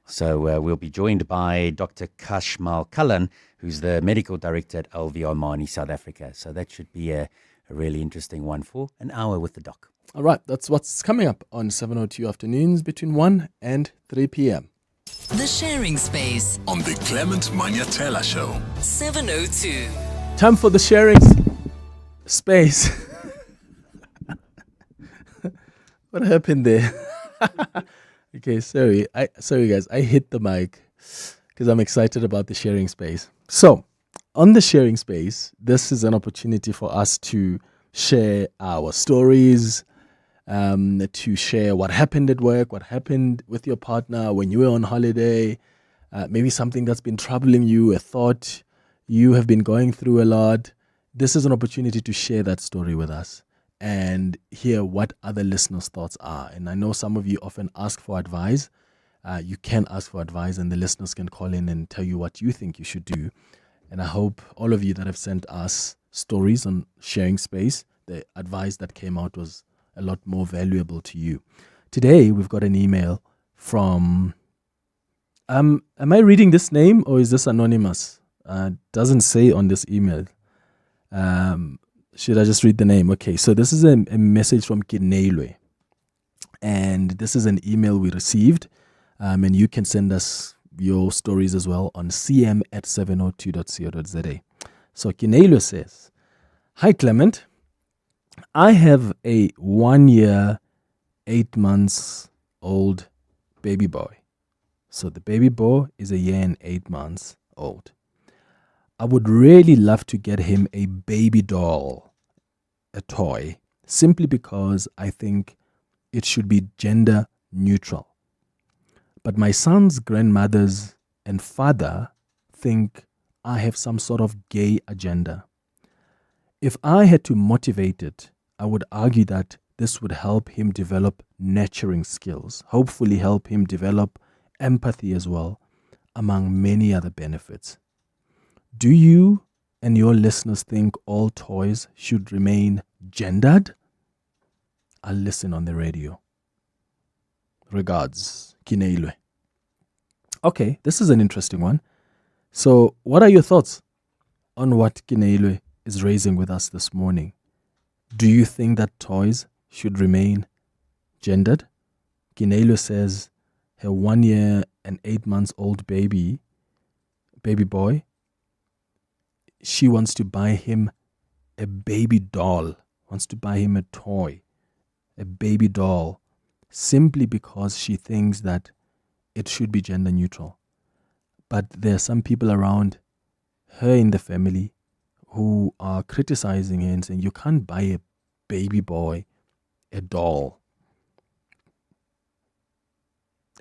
So we'll be joined by Dr. Kashmal Kallan, who's the medical director at LV Armani, South Africa. So that should be a really interesting one for an hour with the doc. All right, that's what's coming up on 702 afternoons between 1 and 3 p.m. The sharing space on the Clement Manyathela Show. 702. Time for the sharing space. What happened there? Okay, sorry guys. I hit the mic because I'm excited about the sharing space. So, on the sharing space, this is an opportunity for us to share our stories, to share what happened at work, what happened with your partner when you were on holiday, maybe something that's been troubling you, a thought you have been going through a lot. This is an opportunity to share that story with us and hear what other listeners' thoughts are. And I know some of you often ask for advice. You can ask for advice and the listeners can call in and tell you what you think you should do. And I hope all of you that have sent us stories on Sharing Space, the advice that came out was a lot more valuable to you. Today, we've got an email from... am I reading this name or is this anonymous? Doesn't say on this email. Should I just read the name? Okay, so this is a message from Kinelwe. And this is an email we received. And you can send us your stories as well on cm@702.co.za. So Kinelwe says, "Hi Clement, I have a 1 year, 8 months old baby boy. So the baby boy is 1 year and 8 months old. I would really love to get him a baby doll, a toy, simply because I think it should be gender neutral. But my son's grandmothers and father think I have some sort of gay agenda. If I had to motivate it, I would argue that this would help him develop nurturing skills, hopefully help him develop empathy as well, among many other benefits. Do you and your listeners think all toys should remain gendered? I'll listen on the radio. Regards, Kinelwe." Okay, this is an interesting one. So what are your thoughts on what Kinelwe is raising with us this morning? Do you think that toys should remain gendered? Kinelwe says her 1 year and 8 months old baby boy, she wants to buy him a baby doll, wants to buy him a toy, a baby doll, simply because she thinks that it should be gender neutral. But there are some people around her in the family who are criticizing her and saying, you can't buy a baby boy a doll.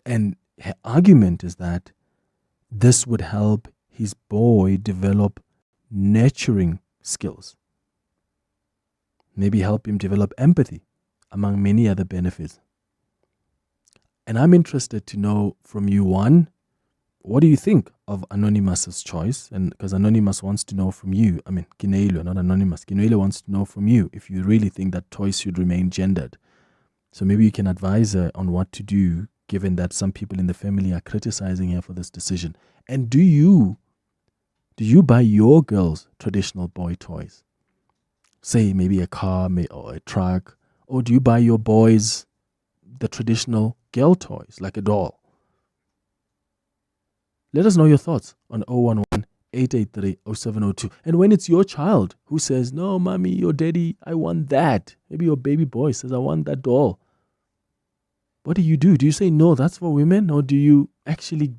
And her argument is that this would help his boy develop nurturing skills, maybe help him develop empathy, among many other benefits. And I'm interested to know from you, one, what do you think of Anonymous's choice? And because Anonymous wants to know from you, I mean, Kinelwe, not Anonymous. Kinelwe wants to know from you if you really think that toys should remain gendered. So maybe you can advise her on what to do, given that some people in the family are criticizing her for this decision. And do you buy your girls traditional boy toys? Say maybe a car or a truck. Or do you buy your boys the traditional girl toys, like a doll? Let us know your thoughts on 011-883-0702. And when it's your child who says, no, mommy or daddy, I want that. Maybe your baby boy says, I want that doll. What do you do? Do you say, no, that's for women? Or do you actually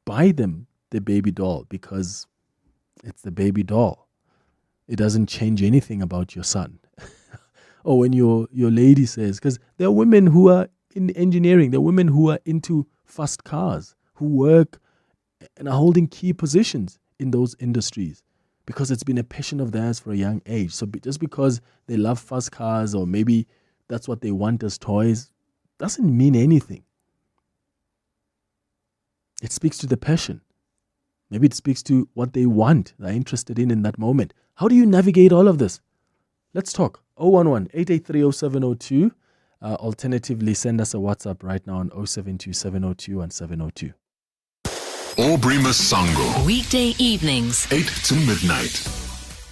buy them the baby doll because it's the baby doll? It doesn't change anything about your son. Or when your lady says, because there are women who are in engineering, there are women who are into fast cars, who work and are holding key positions in those industries because it's been a passion of theirs for a young age. So just because they love fast cars or maybe that's what they want as toys, doesn't mean anything. It speaks to the passion. Maybe it speaks to what they want, they're interested in that moment. How do you navigate all of this? Let's talk. 011-883-0702. Alternatively, send us a WhatsApp right now on 072-702-1702. Aubrey Masango. Weekday evenings, 8 to midnight.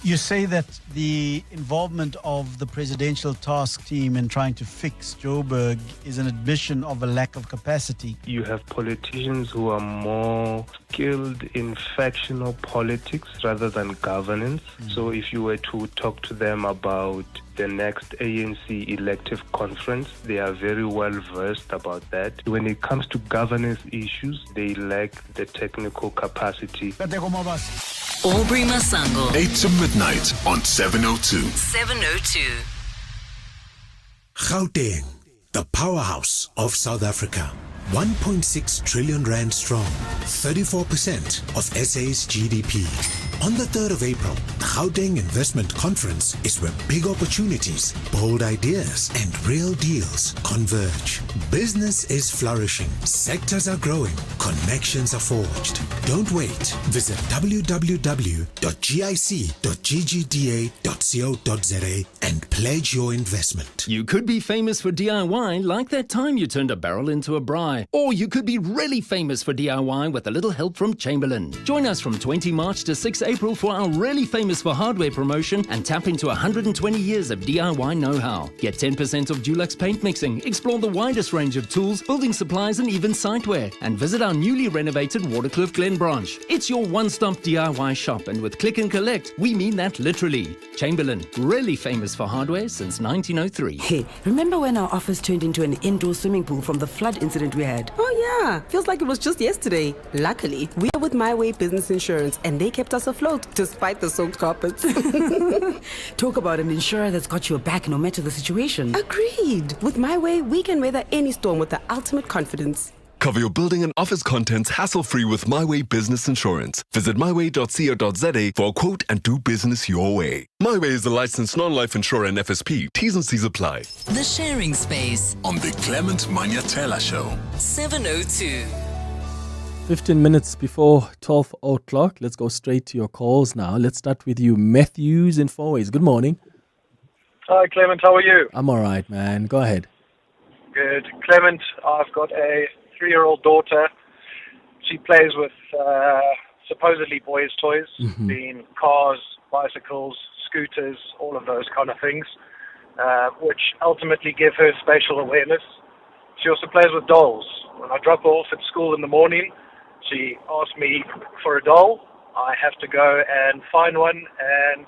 You say that the involvement of the presidential task team in trying to fix Joburg is an admission of a lack of capacity. You have politicians who are more skilled in factional politics rather than governance. So if you were to talk to them about the next ANC elective conference, they are very well versed about that. When it comes to governance issues, they lack the technical capacity. Aubrey Masango. 8 to midnight on 702. 702. Gauteng, the powerhouse of South Africa. 1.6 trillion rand strong, 34% of SA's GDP. On the 3rd of April, the Gauteng Investment Conference is where big opportunities, bold ideas, and real deals converge. Business is flourishing, sectors are growing, connections are forged. Don't wait. Visit www.gic.ggda.co.za and pledge your investment. You could be famous for DIY like that time you turned a barrel into a braai. Or you could be really famous for DIY with a little help from Chamberlain. Join us from 20 March to 6 April for our Really Famous for Hardware promotion and tap into 120 years of DIY know-how. Get 10% off Dulux paint mixing, explore the widest range of tools, building supplies and even siteware. And visit our newly renovated Waterkloof Glen branch. It's your one-stop DIY shop, and with click and collect, we mean that literally. Chamberlain, really famous for hardware since 1903. Hey, remember when our office turned into an indoor swimming pool from the flood incident we had? Oh yeah, feels like it was just yesterday. Luckily, we are with My Way Business Insurance and they kept us afloat despite the soaked carpets. Talk about an insurer that's got your back no matter the situation. Agreed. With My Way, we can weather any storm with the ultimate confidence. Cover your building and office contents hassle-free with MyWay Business Insurance. Visit myway.co.za for a quote and do business your way. MyWay is a licensed non-life insurer and FSP. T's and C's apply. The Sharing Space on the Clement Manyathela Show. 702. 15 minutes before 12 o'clock. Let's go straight to your calls now. Let's start with you, Matthews in Fourways. Good morning. Hi, Clement. How are you? I'm all right, man. Go ahead. Good. Clement, I've got a 3-year-old daughter. She plays with supposedly boys' toys, being cars, bicycles, scooters, all of those kind of things, which ultimately give her spatial awareness. She also plays with dolls. When I drop her off at school in the morning, she asks me for a doll. I have to go and find one, and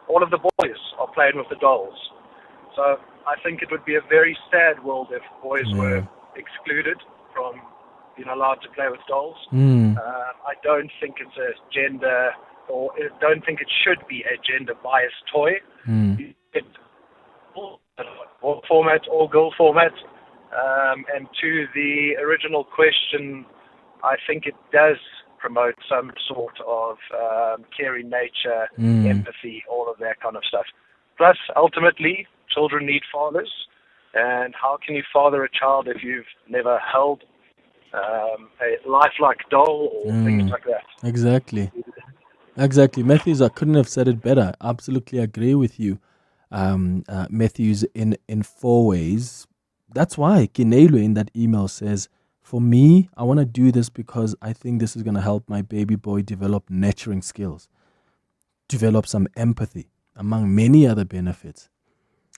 all of the boys are playing with the dolls. So I think it would be a very sad world if boys were excluded from being allowed to play with dolls. I don't think it's a gender, or I don't think it should be a gender-biased toy. It's all format, all girl format. And to the original question, I think it does promote some sort of caring nature, empathy, all of that kind of stuff. Plus, ultimately, children need fathers. And how can you father a child if you've never held a lifelike doll or things like that? Exactly. Matthews, I couldn't have said it better. Absolutely agree with you. Matthews in Fourways. That's why Kinelo in that email says, for me, I want to do this because I think this is going to help my baby boy develop nurturing skills, develop some empathy, among many other benefits.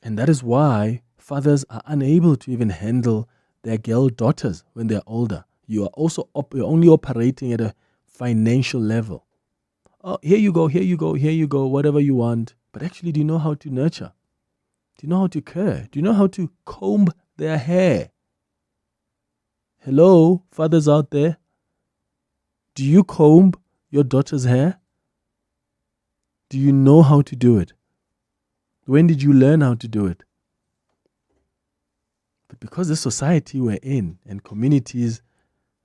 And that is why fathers are unable to even handle their girl daughters when they're older. You are also you're only operating at a financial level. Oh, here you go, whatever you want. But actually, do you know how to nurture? Do you know how to care? Do you know how to comb their hair? Hello, fathers out there. Do you comb your daughter's hair? Do you know how to do it? When did you learn how to do it? But because the society we're in and communities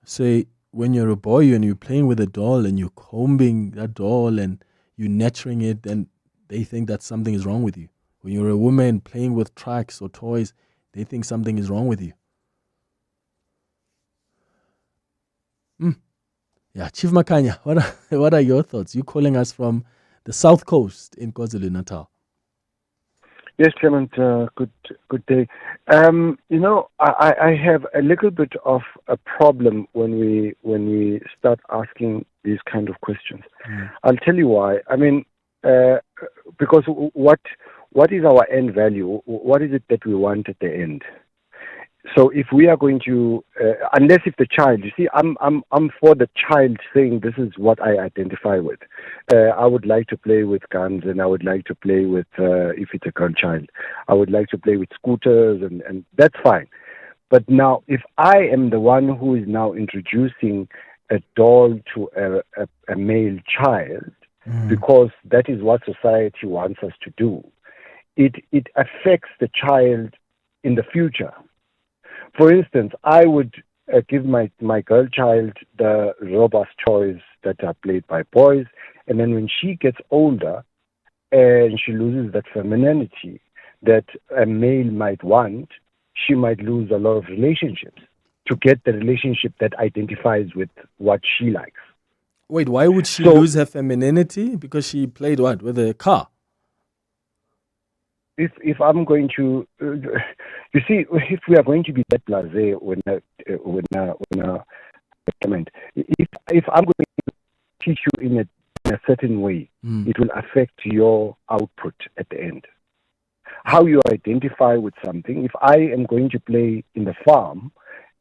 say when you're a boy and you're playing with a doll and you're combing that doll and you're nurturing it, then they think that something is wrong with you. When you're a woman playing with tracks or toys, they think something is wrong with you. Yeah, Chief Makanya, what are your thoughts? You calling us from the South Coast in KwaZulu-Natal. Yes, Clement, good day. I have a little bit of a problem when we start asking these kind of questions. I'll tell you why. I mean, because what is our end value? What is it that we want at the end? So if we are going to, unless if the child, you see, I'm for the child saying this is what I identify with. I would like to play with guns, and I would like to play with, if it's a girl child, I would like to play with scooters, and that's fine. But now, if I am the one who is now introducing a doll to a male child, because that is what society wants us to do. It affects the child in the future. For instance, I would give my girl child the robust toys that are played by boys, and then when she gets older and she loses that femininity that a male might want, she might lose a lot of relationships to get the relationship that identifies with what she likes. Wait, why would she lose her femininity? Because she played what? With a car? If I'm going to, you see, if we are going to be that blasé if I'm going to teach you in a certain way, it will affect your output at the end. How you identify with something. If I am going to play in the farm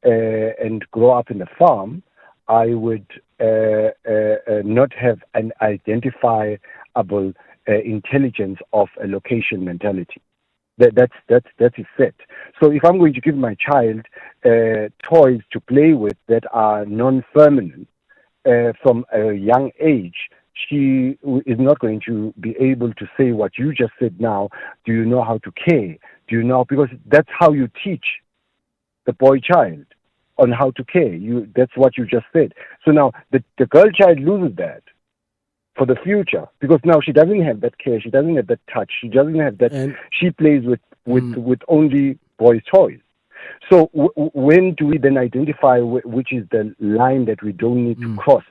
and grow up in the farm, I would not have an identifiable intelligence of a location mentality. That's it set. So if I'm going to give my child toys to play with that are non-feminine from a young age, she is not going to be able to say what you just said now. Do you know how to care? Do you know? Because that's how you teach the boy child on how to care. That's what you just said. So now the girl child loses that for the future, because now she doesn't have that care, she doesn't have that touch, she doesn't have that. She plays with only boys' toys. So when do we then identify which is the line that we don't need to cross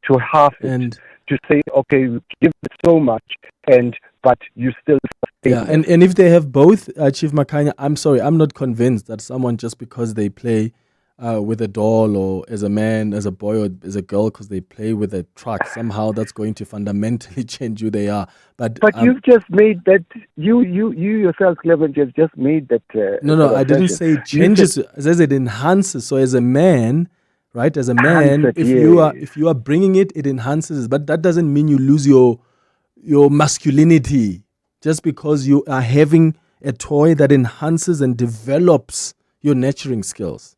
to half it, to say, okay, we give it so much, but you still... Yeah, and if they have both, Chief Makhanya, I'm sorry, I'm not convinced that someone, just because they play with a doll, or as a man, as a boy, or as a girl, because they play with a truck, somehow that's going to fundamentally change who they are. But you've just made that, you yourself, Clement, you've just made that... No, I didn't say it changes, it says it enhances. So as a man, right, as a man, if you are bringing it, it enhances it. But that doesn't mean you lose your masculinity, just because you are having a toy that enhances and develops your nurturing skills.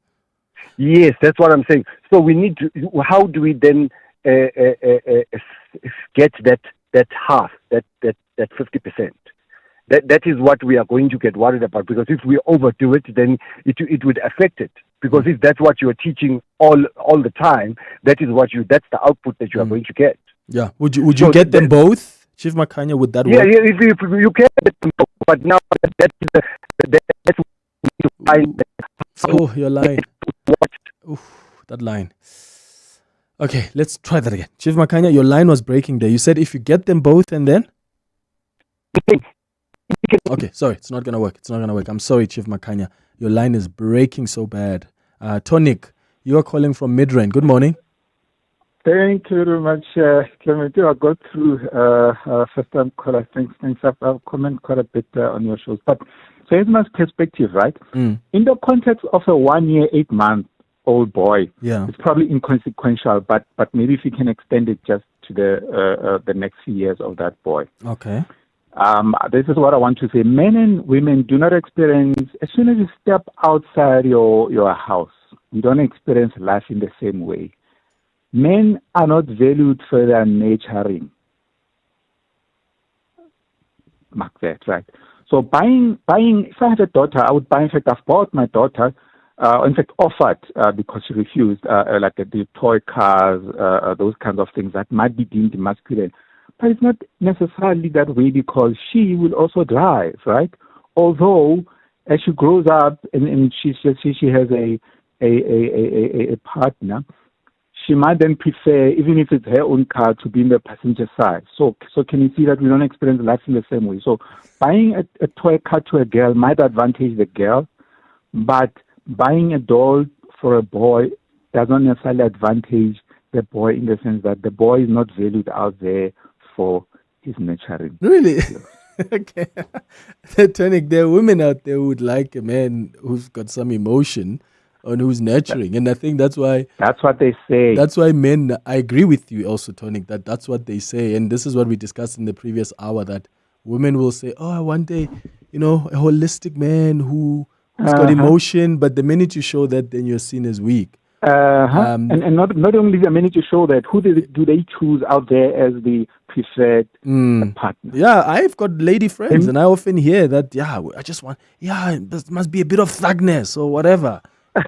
Yes, that's what I'm saying. So we need to. How do we then get that half, that 50%? That is what we are going to get worried about. Because if we overdo it, then it would affect it. Because if that's what you are teaching all the time, that's the output that you are going to get. Yeah. Would you get them both, Chief Makhanya? Would that work? Yeah. If you can get them both, but now that's oh, your line. Oof, that line. Okay, let's try that again. Chief Makhanya, your line was breaking there. You said if you get them both and then? Okay, sorry, it's not going to work. I'm sorry, Chief Makhanya. Your line is breaking so bad. Tonic, you are calling from Midrain. Good morning. Thank you very much, Clement. I got through first time caller. Thanks. I'll comment quite a bit on your shows. But so here's my perspective, right? In the context of a 1 year, 8 month-old boy, it's probably inconsequential, but maybe if you can extend it just to the next few years of that boy. Okay. This is what I want to say. Men and women do not experience, as soon as you step outside your house, you don't experience life in the same way. Men are not valued for their nurturing. Mark that, right? So buying. If I had a daughter, I would buy. In fact, I've bought my daughter. In fact, offered because she refused, like the toy cars, those kinds of things that might be deemed masculine. But it's not necessarily that way, because she will also drive, right? Although as she grows up and she has a partner, she might then prefer, even if it's her own car, to be in the passenger side. So can you see that we don't experience life in the same way? So buying a toy car to a girl might advantage the girl, but buying a doll for a boy does not necessarily advantage the boy, in the sense that the boy is not valued out there for his nurturing. Really? Okay. Tonic, there are women out there who would like a man who's got some emotion and who's nurturing. And I think that's why... That's what they say. That's why men... I agree with you also, Tonic, that's what they say. And this is what we discussed in the previous hour, that women will say, oh, I want a holistic man who's got emotion. But the minute you show that, then you're seen as weak. And not only they manage to show that, who do they choose out there as the preferred partner? Yeah, I've got lady friends, and I often hear that, I just want, there must be a bit of thugness or whatever.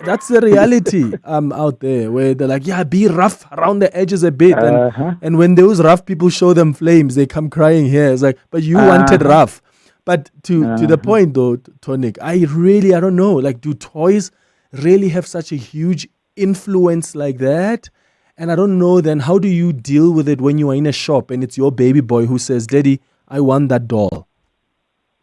That's the reality out there, where they're like, be rough around the edges a bit. And when those rough people show them flames, they come crying here. It's like, but you wanted rough. But to the point though, Tonic, I don't know. Like, do toys really have such a huge influence like that? And I don't know then, how do you deal with it when you are in a shop and it's your baby boy who says, Daddy, I want that doll?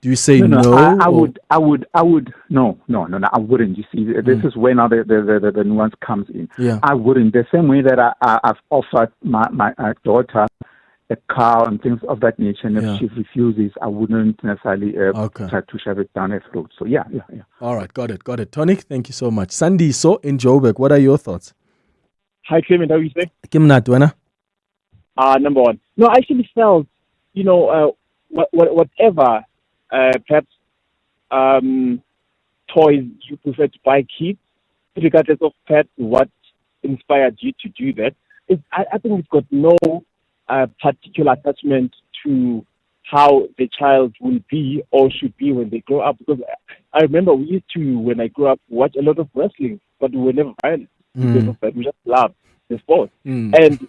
Do you say no? I would no, I wouldn't. You see, this is where now the nuance comes in. Yeah. I wouldn't. The same way that I've offered my daughter a car and things of that nature, and if she refuses, I wouldn't necessarily try to shove it down her throat. So yeah. All right, got it. Tonic, thank you so much. Sandy, so in Joburg, what are your thoughts? Hi, Clement. How are you saying? Kimnat, number one. No, I actually felt, whatever, perhaps toys you prefer to buy kids, regardless of perhaps what inspired you to do that. I think it's got no particular attachment to how the child will be or should be when they grow up. Because I remember we used to, when I grew up, watch a lot of wrestling, but we were never violent because of that. We just loved the sport. And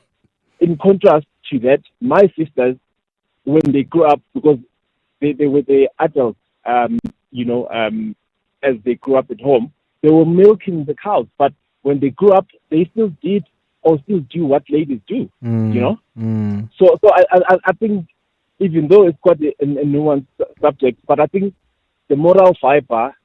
in contrast to that, my sisters, when they grew up, because they were the adults, as they grew up at home, they were milking the cows. But when they grew up, they still did or still do what ladies do, So I think, even though it's quite a nuanced subject, but I think the moral fiber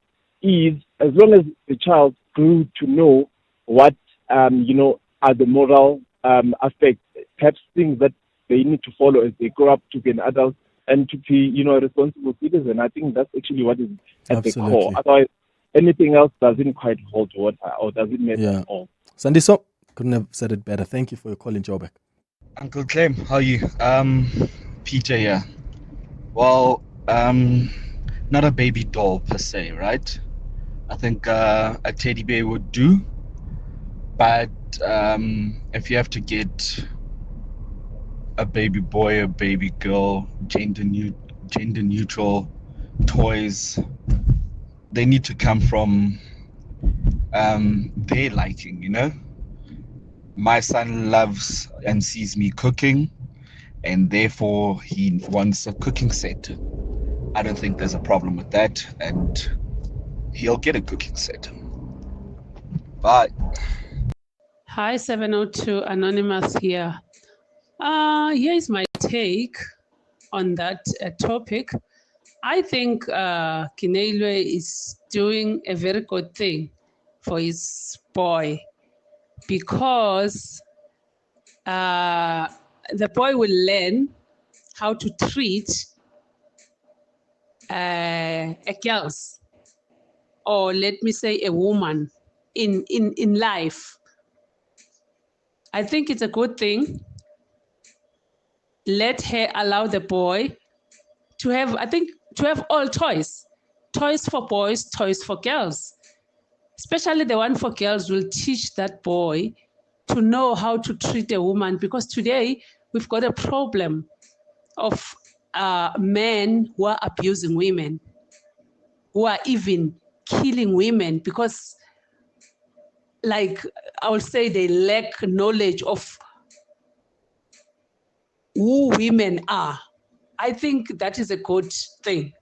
is, as long as the child grew to know what, are the moral aspects, perhaps things that they need to follow as they grow up to be an adult and to be, a responsible citizen. I think that's actually what is at the core. Otherwise, anything else doesn't quite hold water or doesn't matter at all. Sandy, so couldn't have said it better. Thank you for your call in Joburg. Uncle Clem, how are you? Peter here. Well, not a baby doll per se, right? I think a teddy bear would do. But if you have to get a baby boy, a baby girl, gender neutral toys, they need to come from their liking, My son loves and sees me cooking, and therefore he wants a cooking set. I don't think there's a problem with that, and he'll get a cooking set. Bye. Hi, 702 Anonymous here. Here's my take on that topic. I think Kineilwe is doing a very good thing for his boy, because the boy will learn how to treat a girl, or let me say a woman in life. I think it's a good thing. Let her allow the boy to have all toys for boys, toys for girls. Especially the one for girls will teach that boy to know how to treat a woman, because today we've got a problem of men who are abusing women, who are even killing women, because, like I would say, they lack knowledge of who women are. I think that is a good thing.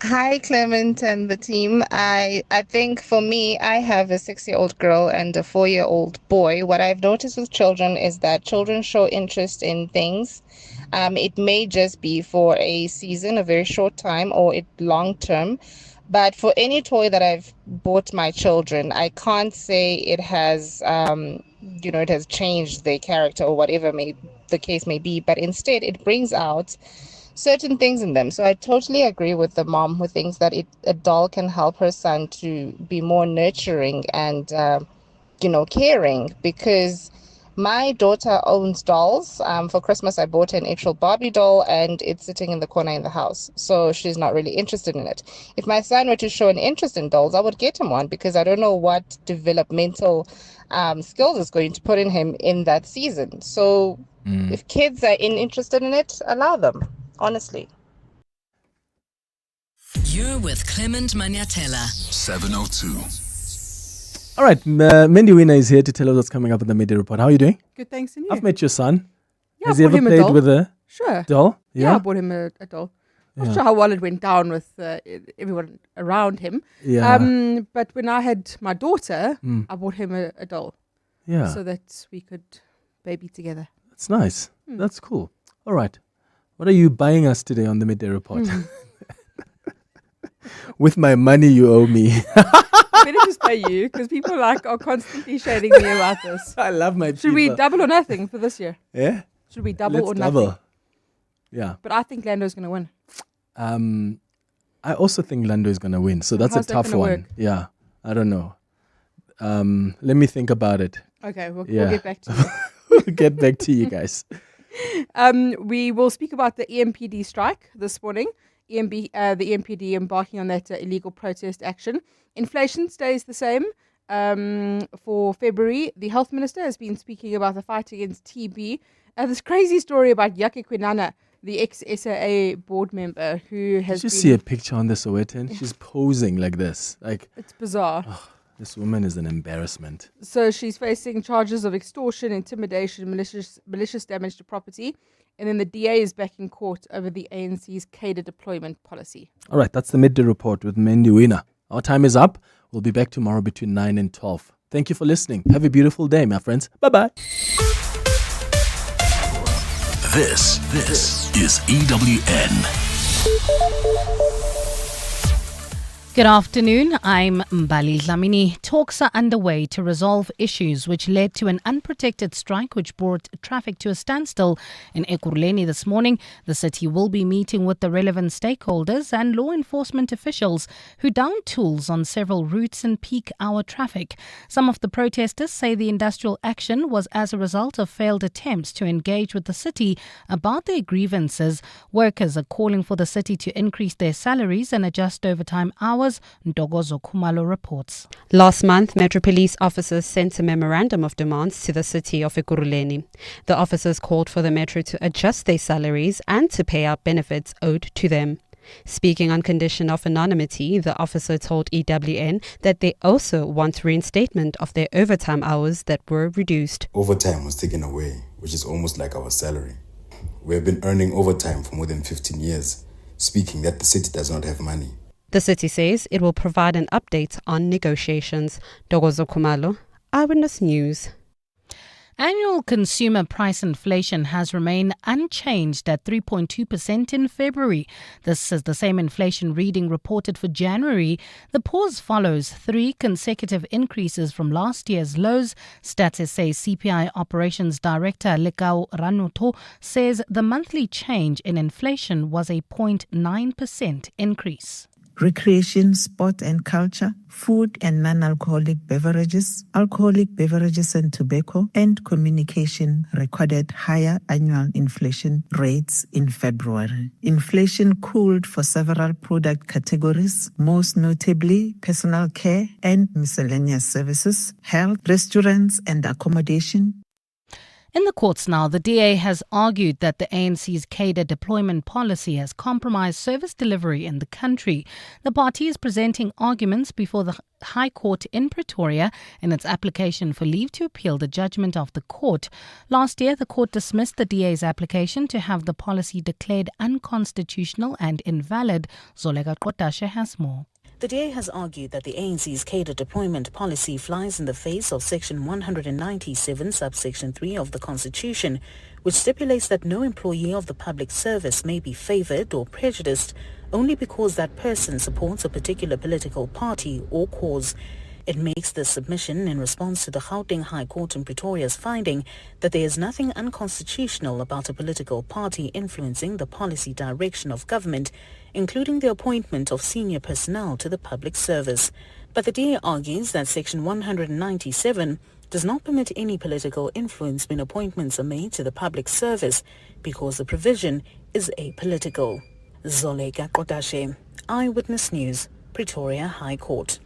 Hi, Clement and the team. I think for me, I have a 6-year-old girl and a 4-year-old boy. What I've noticed with children is that children show interest in things. It may just be for a season, a very short time, or long term. But for any toy that I've bought my children, I can't say it has, it has changed their character or whatever the case may be. But instead, it brings out certain things in them. So I totally agree with the mom who thinks that a doll can help her son to be more nurturing and, caring, because My daughter owns dolls. For Christmas, I bought her an actual Barbie doll, and it's sitting in the corner in the house. So she's not really interested in it. If my son were to show an interest in dolls, I would get him one, because I don't know what developmental skills is going to put in him in that season. So if kids are interested in it, allow them, honestly. You're with Clement Manyathela. 702. All right, Mindy Wiener is here to tell us what's coming up in the Midday Report. How are you doing? Good, thanks, and you? I've met your son. Yeah, Has he ever played with a doll? Yeah, I bought him a doll. Not sure how well it went down with everyone around him. Yeah. But when I had my daughter, I bought him a doll. Yeah. So that we could baby together. That's nice. That's cool. All right. What are you buying us today on the Midday Report? With my money you owe me. Better just pay you, because people are constantly shading me about this. I love my Should we double or nothing for this year? Yeah? Should we double Let's or double. nothing? Yeah. But I think Lando's going to win. I also think Lando is going to win. So that's How's a that tough gonna one. work? Yeah. I don't know. Let me think about it. Okay, we'll Yeah. get back to you. We'll get back to you guys. We will speak about the EMPD strike this morning. The EMPD embarking on that illegal protest action. Inflation stays the same for February. The health minister has been speaking about the fight against TB. This crazy story about Yake Kwinana, the ex-SAA board member who has Did you see a picture on the Sowetan? She's posing like this. It's bizarre. This woman is an embarrassment. So she's facing charges of extortion, intimidation, malicious damage to property. And then the DA is back in court over the ANC's cadre deployment policy. All right, that's the Midday Report with Mindy Wiener. Our time is up. We'll be back tomorrow between 9 and 12. Thank you for listening. Have a beautiful day, my friends. Bye-bye. This is EWN. Good afternoon, I'm Mbali Dlamini. Talks are underway to resolve issues which led to an unprotected strike which brought traffic to a standstill in Ekurhuleni this morning. The city will be meeting with the relevant stakeholders and law enforcement officials who downed tools on several routes in peak hour traffic. Some of the protesters say the industrial action was as a result of failed attempts to engage with the city about their grievances. Workers are calling for the city to increase their salaries and adjust overtime hours. Ndogozo Khumalo reports. Last month, Metro Police officers sent a memorandum of demands to the city of Ekurhuleni. The officers called for the Metro to adjust their salaries and to pay out benefits owed to them. Speaking on condition of anonymity, the officer told EWN that they also want reinstatement of their overtime hours that were reduced. Overtime was taken away, which is almost like our salary. We have been earning overtime for more than 15 years, speaking that the city does not have money. The city says it will provide an update on negotiations. Ndogozo Khumalo, Eyewitness News. Annual consumer price inflation has remained unchanged at 3.2% in February. This is the same inflation reading reported for January. The pause follows 3 consecutive increases from last year's lows. Stats SA CPI Operations Director Lekau Ranuto says the monthly change in inflation was a 0.9% increase. Recreation, sport and culture, food and non-alcoholic beverages, alcoholic beverages and tobacco, and communication recorded higher annual inflation rates in February. Inflation cooled for several product categories, most notably personal care and miscellaneous services, health, restaurants and accommodation. In the courts now, the DA has argued that the ANC's cadre deployment policy has compromised service delivery in the country. The party is presenting arguments before the High Court in Pretoria in its application for leave to appeal the judgment of the court. Last year, the court dismissed the DA's application to have the policy declared unconstitutional and invalid. Zolega Kotashe has more. The DA has argued that the ANC's cadre deployment policy flies in the face of Section 197, subsection 3 of the Constitution, which stipulates that no employee of the public service may be favoured or prejudiced only because that person supports a particular political party or cause. It makes this submission in response to the Gauteng High Court in Pretoria's finding that there is nothing unconstitutional about a political party influencing the policy direction of government, including the appointment of senior personnel to the public service. But the DA argues that Section 197 does not permit any political influence when appointments are made to the public service because the provision is apolitical. Zoleka Kotashe, Eyewitness News, Pretoria High Court.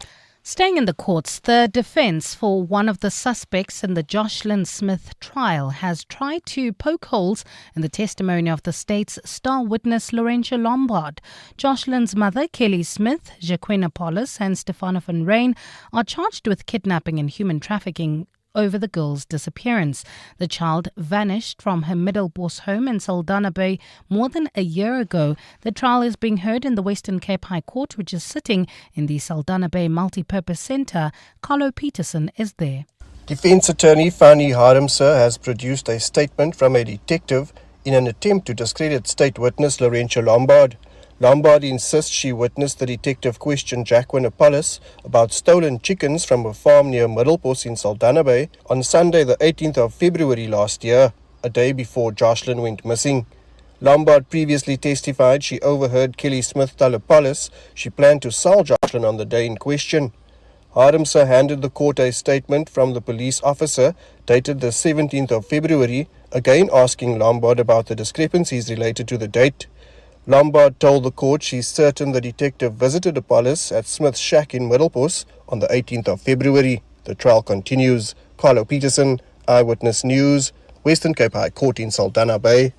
Staying in the courts, the defense for one of the suspects in the Jocelyn Smith trial has tried to poke holes in the testimony of the state's star witness Laurentia Lombard. Jocelyn's mother, Kelly Smith, Jacqueline Paulus and Stefano van Rijn are charged with kidnapping and human trafficking over the girl's disappearance. The child vanished from her Middelbos home in Saldanha Bay more than a year ago. The trial is being heard in the Western Cape High Court, which is sitting in the Saldanha Bay Multipurpose Centre. Carlo Peterson is there. Defence attorney Fanny Harmser has produced a statement from a detective in an attempt to discredit state witness Laurentia Lombard. Lombard insists she witnessed the detective question Jacqueline Apollos about stolen chickens from a farm near Middelbos in Saldanha Bay on Sunday the 18th of February last year, a day before Jocelyn went missing. Lombard previously testified she overheard Kelly Smith tell Apollos she planned to sell Jocelyn on the day in question. Harmser handed the court a statement from the police officer dated the 17th of February, again asking Lombard about the discrepancies related to the date. Lombard told the court she's certain the detective visited Apollos at Smith's shack in Middelbos on the 18th of February. The trial continues. Carlo Peterson, Eyewitness News, Western Cape High Court in Saldanha Bay.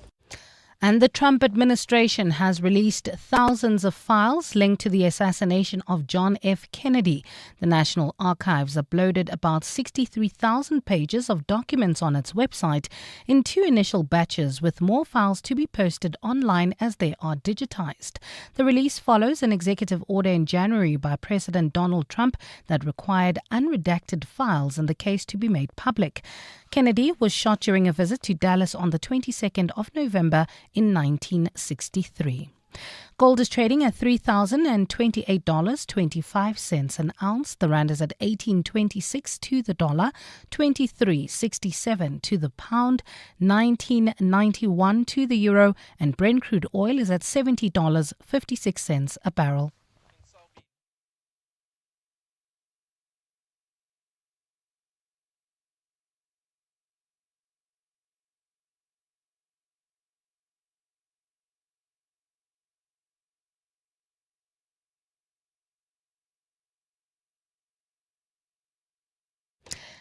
And the Trump administration has released thousands of files linked to the assassination of John F. Kennedy. The National Archives uploaded about 63,000 pages of documents on its website in 2 initial batches, with more files to be posted online as they are digitized. The release follows an executive order in January by President Donald Trump that required unredacted files in the case to be made public. Kennedy was shot during a visit to Dallas on the 22nd of November in 1963. Gold is trading at $3,028.25 an ounce. The rand is at 18.26 to the dollar, 23.67 to the pound, 19.91 to the euro, and Brent crude oil is at $70.56 a barrel.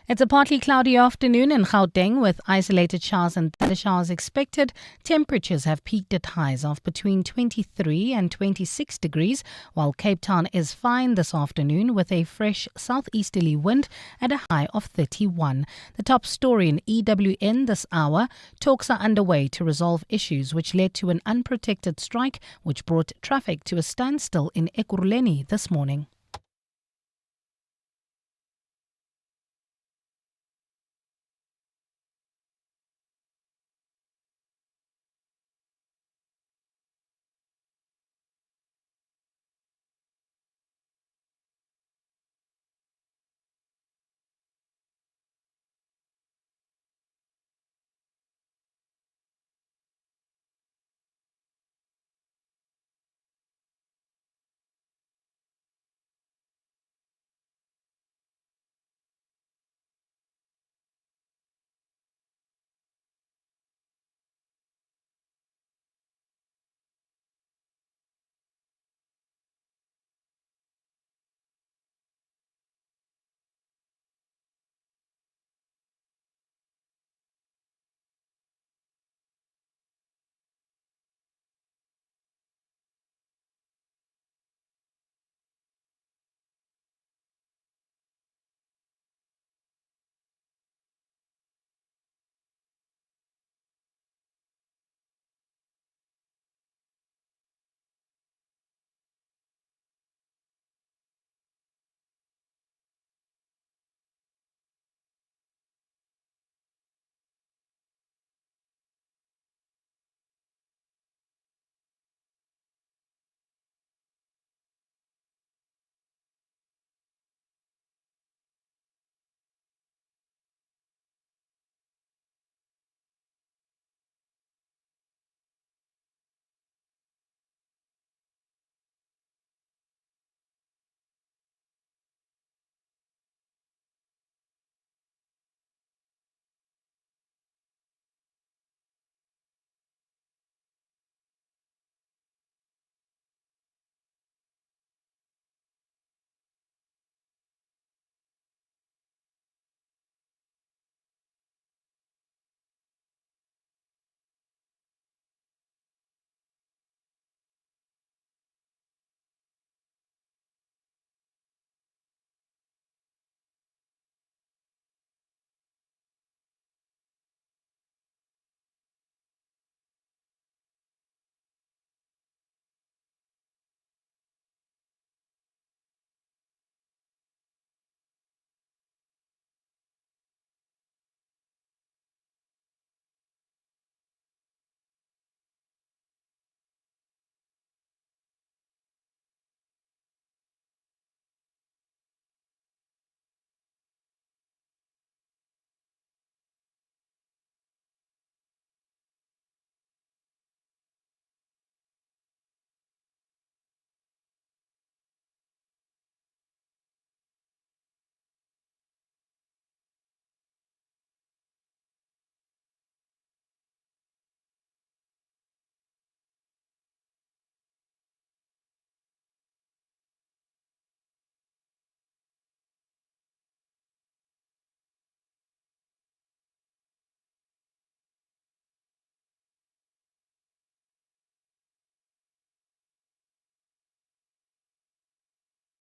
It's a partly cloudy afternoon in Gauteng with isolated showers and thundershowers expected. Temperatures have peaked at highs of between 23 and 26 degrees, while Cape Town is fine this afternoon with a fresh southeasterly wind at a high of 31. The top story in EWN this hour: talks are underway to resolve issues which led to an unprotected strike which brought traffic to a standstill in Ekurhuleni this morning.